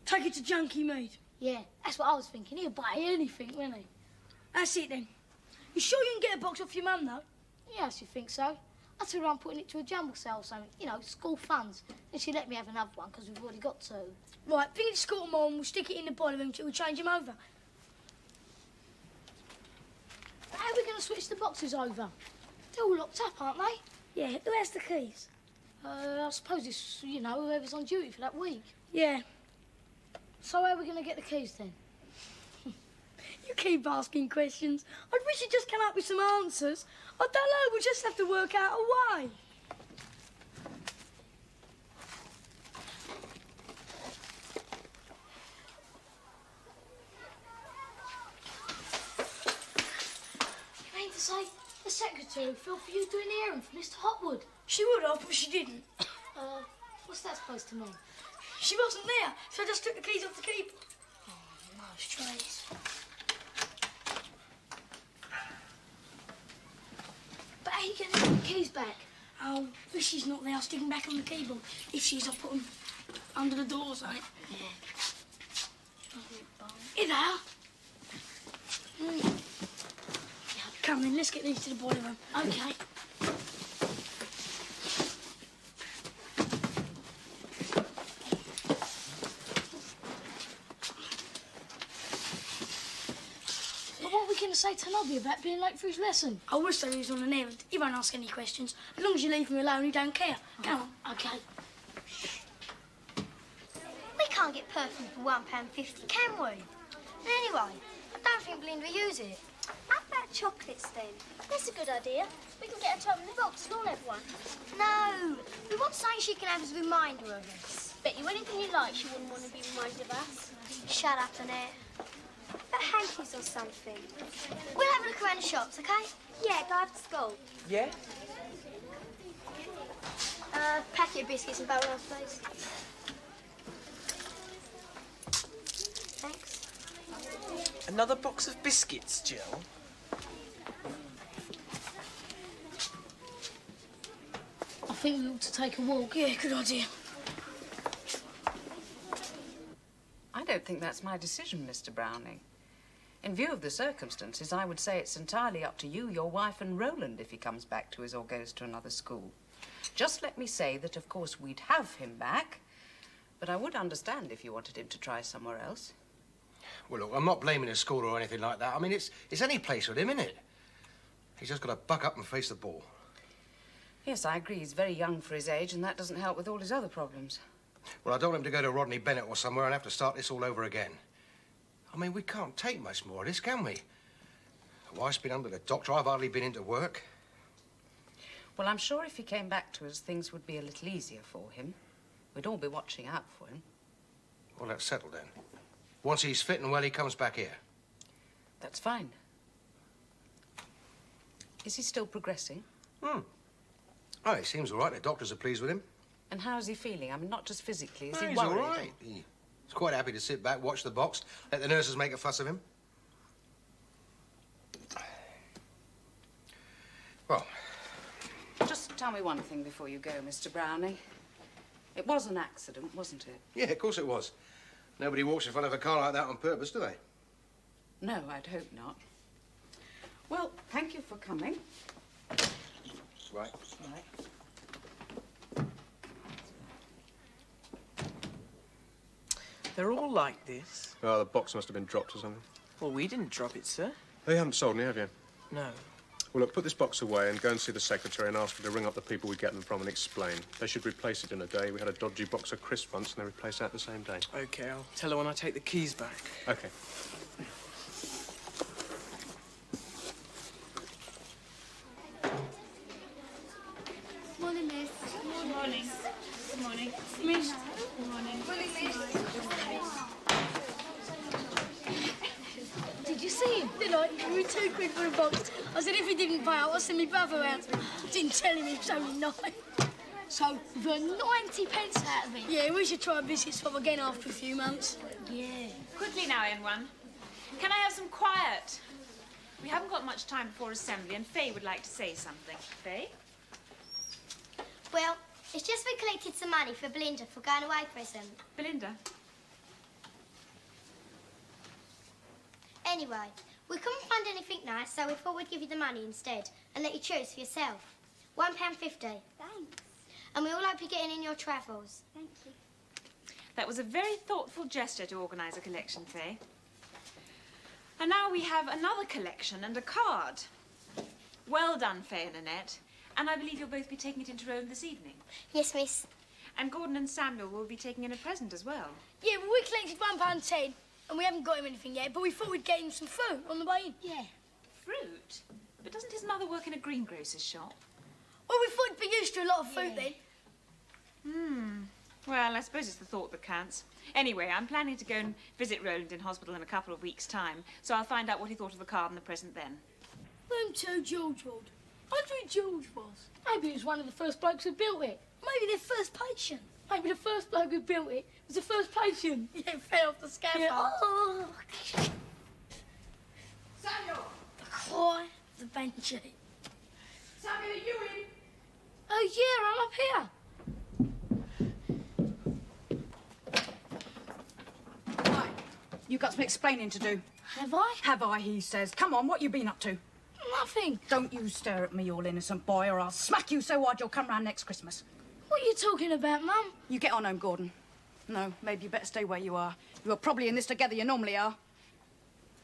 E: Take it to Junkie Mead. Yeah, that's what I was thinking. He'll buy anything, won't he? That's it, then. You sure you can get a box off your mum, though? Yeah, I should think so. I told her I'm putting it to a jumble sale or something. You know, school funds. And she let me have another one, because we've already got 2. Right, bring it to school tomorrow and we'll stick it in the boiler room till we change them over. How are we going to switch the boxes over? They're all locked up, aren't they? Yeah, who has the keys? I suppose it's, you know, whoever's on duty for that week. Yeah. So how are we going to get the keys then? You keep asking questions. I wish you'd just come up with some answers. I don't know, we'll just have to work out a way. Say, the secretary fell for you doing the errand for Mr. Hotwood. She would have, but she didn't. What's that supposed to mean? She wasn't there, so I just took the keys off the keyboard. Oh, nice trays. But how are you going to get the keys back? Oh, if she's not there, I'll stick them back on the keyboard. If she is, I'll put them under the doors, ain't it? Yeah. Here they are. Come then, let's get these to the boiler room. Okay. But what are we going to say to Nobby about being late for his lesson? I wish he was on an errand. He won't ask any questions. As long as you leave him alone, he don't care. Come on. Okay.
P: We can't get perfume for £1.50, can we? And anyway, I don't think Belinda will use it. How about chocolates, then? That's a good idea. We can get a top in the box and all have one. No, we want something she can have as a reminder of us. Bet you anything you like she wouldn't want to be reminded of us. Shut up, Annette. But hankies or something. We'll have a look around the shops, OK? Yeah, go after school.
U: Yeah?
P: Packet of biscuits and barrel rolls, please. Thanks.
U: Another box of biscuits, Jill?
E: think we ought to take a walk. Yeah, good idea.
Q: I don't think that's my decision, Mr. Browning. In view of the circumstances, I would say it's entirely up to you, your wife, and Roland if he comes back to us or goes to another school. Just let me say that, of course, we'd have him back, but I would understand if you wanted him to try somewhere else.
S: Well, look, I'm not blaming the school or anything like that. I mean, it's any place with him, isn't it? He's just got to buck up and face the ball.
Q: Yes, I agree. He's very young for his age, and that doesn't help with all his other problems.
S: Well, I don't want him to go to Rodney Bennett or somewhere and have to start this all over again. I mean, we can't take much more of this, can we? The wife's been under the doctor. I've hardly been into work.
Q: Well, I'm sure if he came back to us, things would be a little easier for him. We'd all be watching out for him.
S: Well, that's settled then. Once he's fit and well, he comes back here.
Q: That's fine. Is he still progressing?
S: Oh, he seems all right. The doctors are pleased with him.
Q: And how's he feeling? I mean, not just physically. Is he
S: He's
Q: worried?
S: all right. He's quite happy to sit back, watch the box, let the nurses make a fuss of him. Well,
Q: Just tell me one thing before you go, Mr. Browning. It was an accident, wasn't it?
S: yeah, of course it was. Nobody walks in front of a car like that on purpose, do they?
Q: No, I'd hope not. Well, thank you for coming.
S: Right.
Q: Right.
O: They're all like this.
F: Oh, the box must have been dropped or something.
O: Well, we didn't drop it, sir.
F: Oh, you haven't sold any, have you?
O: No.
F: Well, look, put this box away and go and see the secretary and ask her to ring up the people we get them from and explain. They should replace it in a day. We had a dodgy box of crisps once and they replaced that the same day.
O: OK, I'll tell her when I take the keys back.
F: OK.
P: Morning, miss.
H: Morning. Good morning.
E: Miss.
H: Good morning.
E: Did you see him? Did I? He was £2 for a box. I said if he didn't pay, I'll send my brother out. Didn't tell him he was only 9. So, we've earned 90 pence out of it. Yeah, we should try a biscuit swap again after a few months. Yeah.
N: Quickly now, N1. Can I have some quiet? We haven't got much time before assembly, and Faye would like to say something. Faye?
P: Well, it's just we collected some money for Belinda for going away present.
N: Belinda?
P: Anyway, we couldn't find anything nice, so we thought we'd give you the money instead and let you choose for yourself. £1.50. Thanks. And we all hope you're getting in your travels.
N: Thank you. That was a very thoughtful gesture to organise a collection, Faye. And now we have another collection and a card. Well done, Faye and Annette. And I believe you'll both be taking it into Rome this evening.
P: Yes, miss.
N: And Gordon and Samuel will be taking in a present as well.
E: Yeah, well, we collected £1.10 and we haven't got him anything yet, but we thought we'd get him some fruit on the way in. Yeah.
N: Fruit? But doesn't his mother work in a greengrocer's shop?
E: Well, we thought he'd be used to a lot of fruit then.
N: Well, I suppose it's the thought that counts. Anyway, I'm planning to go and visit Roland in hospital in a couple of weeks' time, so I'll find out what he thought of the card and the present then.
E: Them two George would. I wonder who George was. Maybe he was one of the first blokes who built it. Maybe their first patient. Maybe the first bloke who built it was the first patient. Yeah, fell off the scaffold. Yeah. Oh.
C: Samuel!
E: The cry of the banshee.
C: Samuel, are you in?
E: Oh, yeah, I'm up here.
I: Right, you got some explaining to do.
E: Have I?
I: Have I, he says. Come on, what you been up to?
E: Nothing.
I: Don't you stare at me, all innocent boy, or I'll smack you so hard you'll come round next Christmas.
E: What are you talking about, Mum?
I: You get on home, Gordon. No, maybe you better stay where you are. You are probably in this together, you normally are.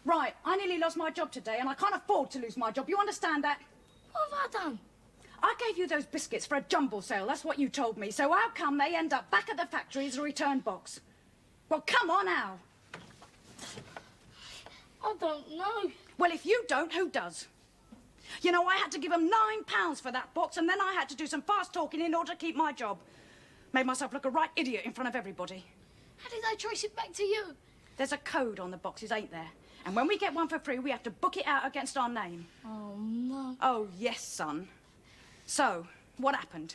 I: Right, I nearly lost my job today, and I can't afford to lose my job. You understand that?
E: What have I done?
I: I gave you those biscuits for a jumble sale. That's what you told me. So how come they end up back at the factory as a return box? Well, come on, Al.
E: I don't know.
I: Well, if you don't, who does? You know, I had to give them £9 for that box, and then I had to do some fast talking in order to keep my job. Made myself look a right idiot in front of everybody.
E: How did they trace it back to you?
I: There's a code on the boxes, ain't there? And when we get one for free, we have to book it out against our name.
E: Oh, no.
I: Oh, yes, son. So, what happened?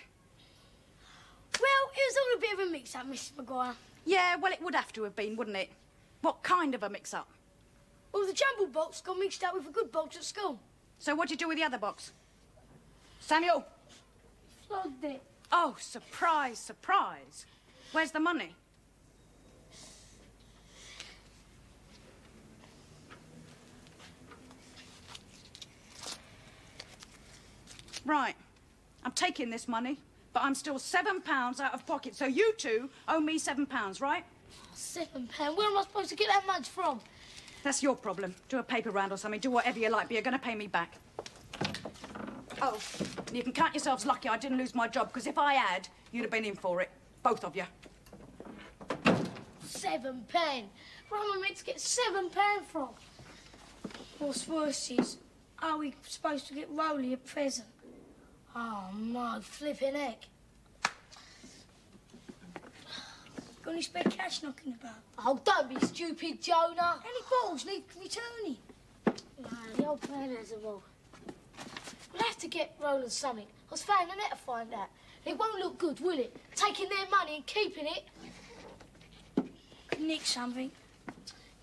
E: Well, it was all a bit of a mix-up, Mrs. Maguire.
I: Yeah, well, it would have to have been, wouldn't it? What kind of a mix-up?
E: Well, the jumble box got mixed up with a good box at school.
I: So what'd you do with the other box? Samuel?
E: Flogged it.
I: Oh, surprise, surprise. Where's the money? Right. I'm taking this money, but I'm still £7 out of pocket, so you two owe me £7, right?
E: £7? Where am I supposed to get that much from?
I: That's your problem. Do a paper round or something. Do whatever you like, but you're going to pay me back. Oh, and you can count yourselves lucky I didn't lose my job, because if I had, you'd have been in for it. Both of you.
E: £7? Where am I meant to get £7 from? What's worse is, are we supposed to get Rolly a present? Oh, no, flipping heck. Got any spare cash knocking about? Oh, don't be stupid, Jonah. Any balls need returning. Nah, the old man has them all. We'll have to get Roland something. I was phoning Annette to find out. It won't look good, will it? Taking their money and keeping it. Could nick something.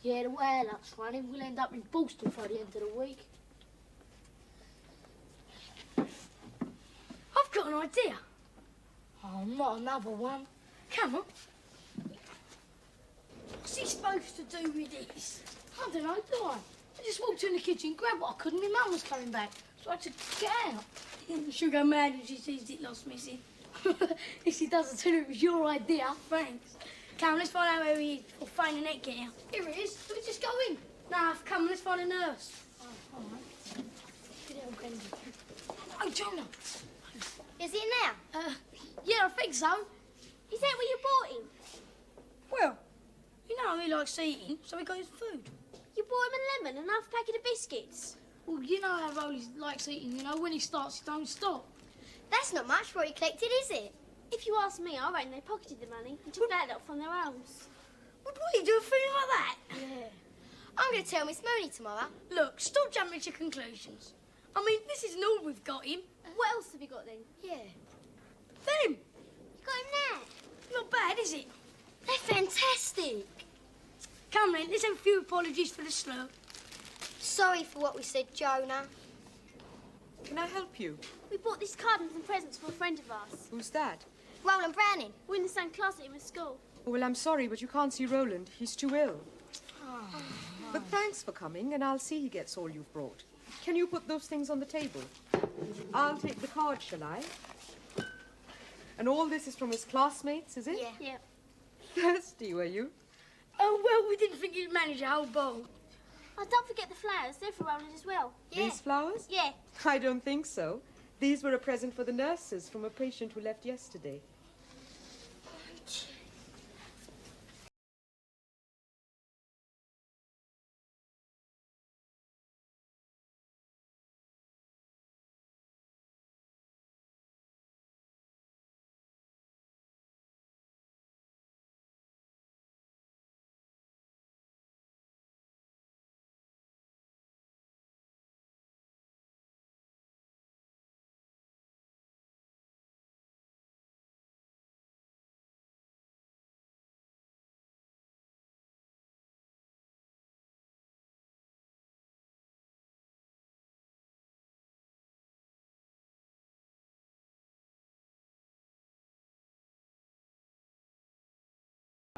E: Yeah, the way our luck's running, we'll end up in Boston by the end of the week. I've got an idea. Oh, not another one. Come on. What's he supposed to do with this? I don't know, do I? I just walked in the kitchen, grabbed what I could, and my mum was coming back. So I had to get out. She'll go mad when she sees it lost missing. If she doesn't tell her it was your idea, thanks. Come, let's find out where he is before Fane and Ed get here. Here he is. Let's just go in. Nah, come on, let's find a nurse. Oh, all right. Get out, Grange. Oh, Jonah.
P: Is he in there?
E: Yeah, I think so.
P: Is that where you bought him?
E: Well, you know he likes eating, so he got his food.
P: You bought him a lemon and half a packet of biscuits?
E: Well, you know how Rolly likes eating, you know. When he starts, he don't stop.
P: That's not much for what he collected, is it? If you ask me, I reckon they pocketed the money and took that lot from their homes.
E: Would we do a thing like that?
P: Yeah. I'm going to tell Miss Mooney tomorrow.
E: Look, stop jumping to conclusions. I mean, this isn't all we've got him.
P: What else have you got then?
E: Yeah. Them.
P: You got him there?
E: Not bad, is it?
P: They're fantastic.
E: Come then, let's have a few apologies for the slur.
P: Sorry for what we said, Jonah.
J: Can I help you?
P: We bought these cards and some presents for a friend of ours.
J: Who's that?
P: Roland Browning. We're in the same class at him at school.
J: Oh, well, I'm sorry, but you can't see Roland. He's too ill.
P: Oh.
J: But thanks for coming, and I'll see he gets all you've brought. Can you put those things on the table? I'll take the card, shall I? And all this is from his classmates, is it?
P: Yeah.
J: Thirsty, were you?
E: Oh, well, we didn't think you'd manage a whole bowl.
P: Oh, don't forget the flowers. They're for Roland as well. Yeah.
J: These flowers?
P: Yeah.
J: I don't think so. These were a present for the nurses from a patient who left yesterday.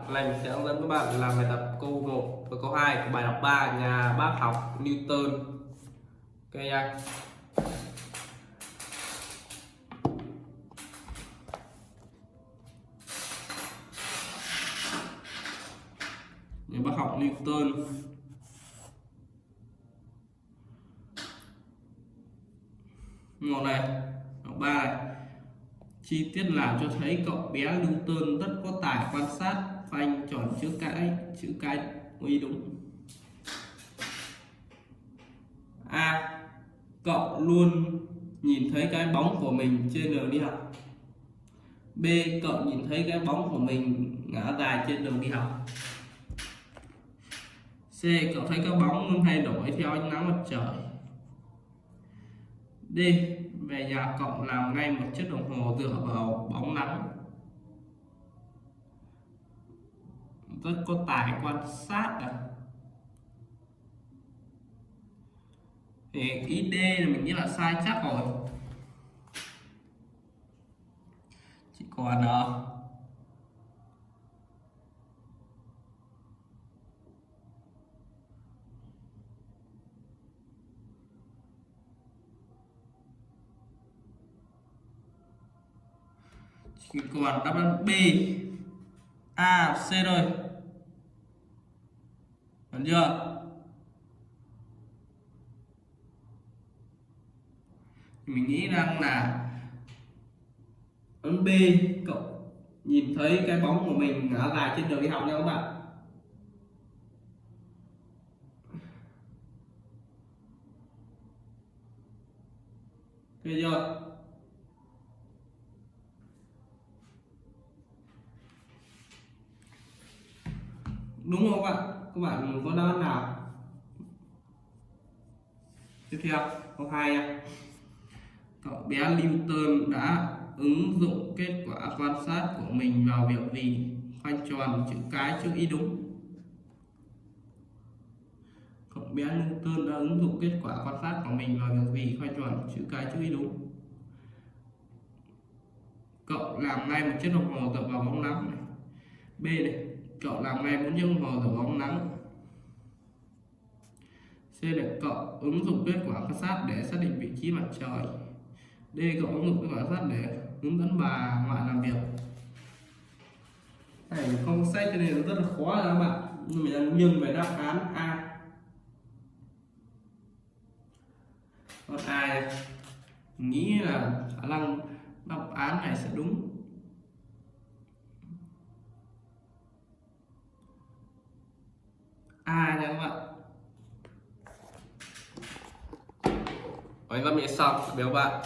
R: Hôm nay mình sẽ hướng dẫn các bạn làm bài tập câu 1 và câu 2 của bài đọc 3 nhà bác học Newton. Ok nha. Nhà bác học Newton. Một này, đọc 3 này. Chi tiết làm cho thấy cậu bé Newton rất có tài quan sát, phanh tròn chữ cái y đúng. A. Cậu luôn nhìn thấy cái bóng của mình trên đường đi học. B. Cậu nhìn thấy cái bóng của mình ngả dài trên đường đi học. C. Cậu thấy cái bóng luôn thay đổi theo ánh nắng mặt trời. D. Về nhà cậu làm ngay một chiếc đồng hồ dựa vào bóng nắng. Rất có tài quan sát à. Thì ý D là mình nghĩ là sai chắc rồi. Còn chỉ còn đáp án B, A, C rồi. Được chưa? Mình nghĩ rằng là ấn B, cậu nhìn thấy cái bóng của mình ngả dài trên đường đi học nha các bạn. Thấy chưa? Đúng không các bạn? Các bạn có đáp án nào? Tiếp theo, câu 2 nha. Cậu bé Newton đã ứng dụng kết quả quan sát của mình vào việc gì? Khoanh tròn, chữ cái, chữ y đúng. Cậu bé Newton đã ứng dụng kết quả quan sát của mình vào việc gì? Khoanh tròn, chữ cái, chữ y đúng. Cậu làm ngay một chiếc đồng hồ dựa vào bóng nắng này. B này, cậu làm ngay 4 chiếc đồng hồ dựa vào bóng nắng. C này, cậu ứng dụng kết quả quan sát để xác định vị trí mặt trời. D, cậu ứng dụng kết quả quan sát để hướng dẫn bà ngoại làm việc. Này mình không sách cho nên nó rất là khó rồi các bạn. Nhưng mình đang nghiêng về đáp án A. Đáp A này, mình nghĩ là khả năng đáp án này sẽ đúng. A nha các bạn. Rồi, các bạn xong, béo bạn.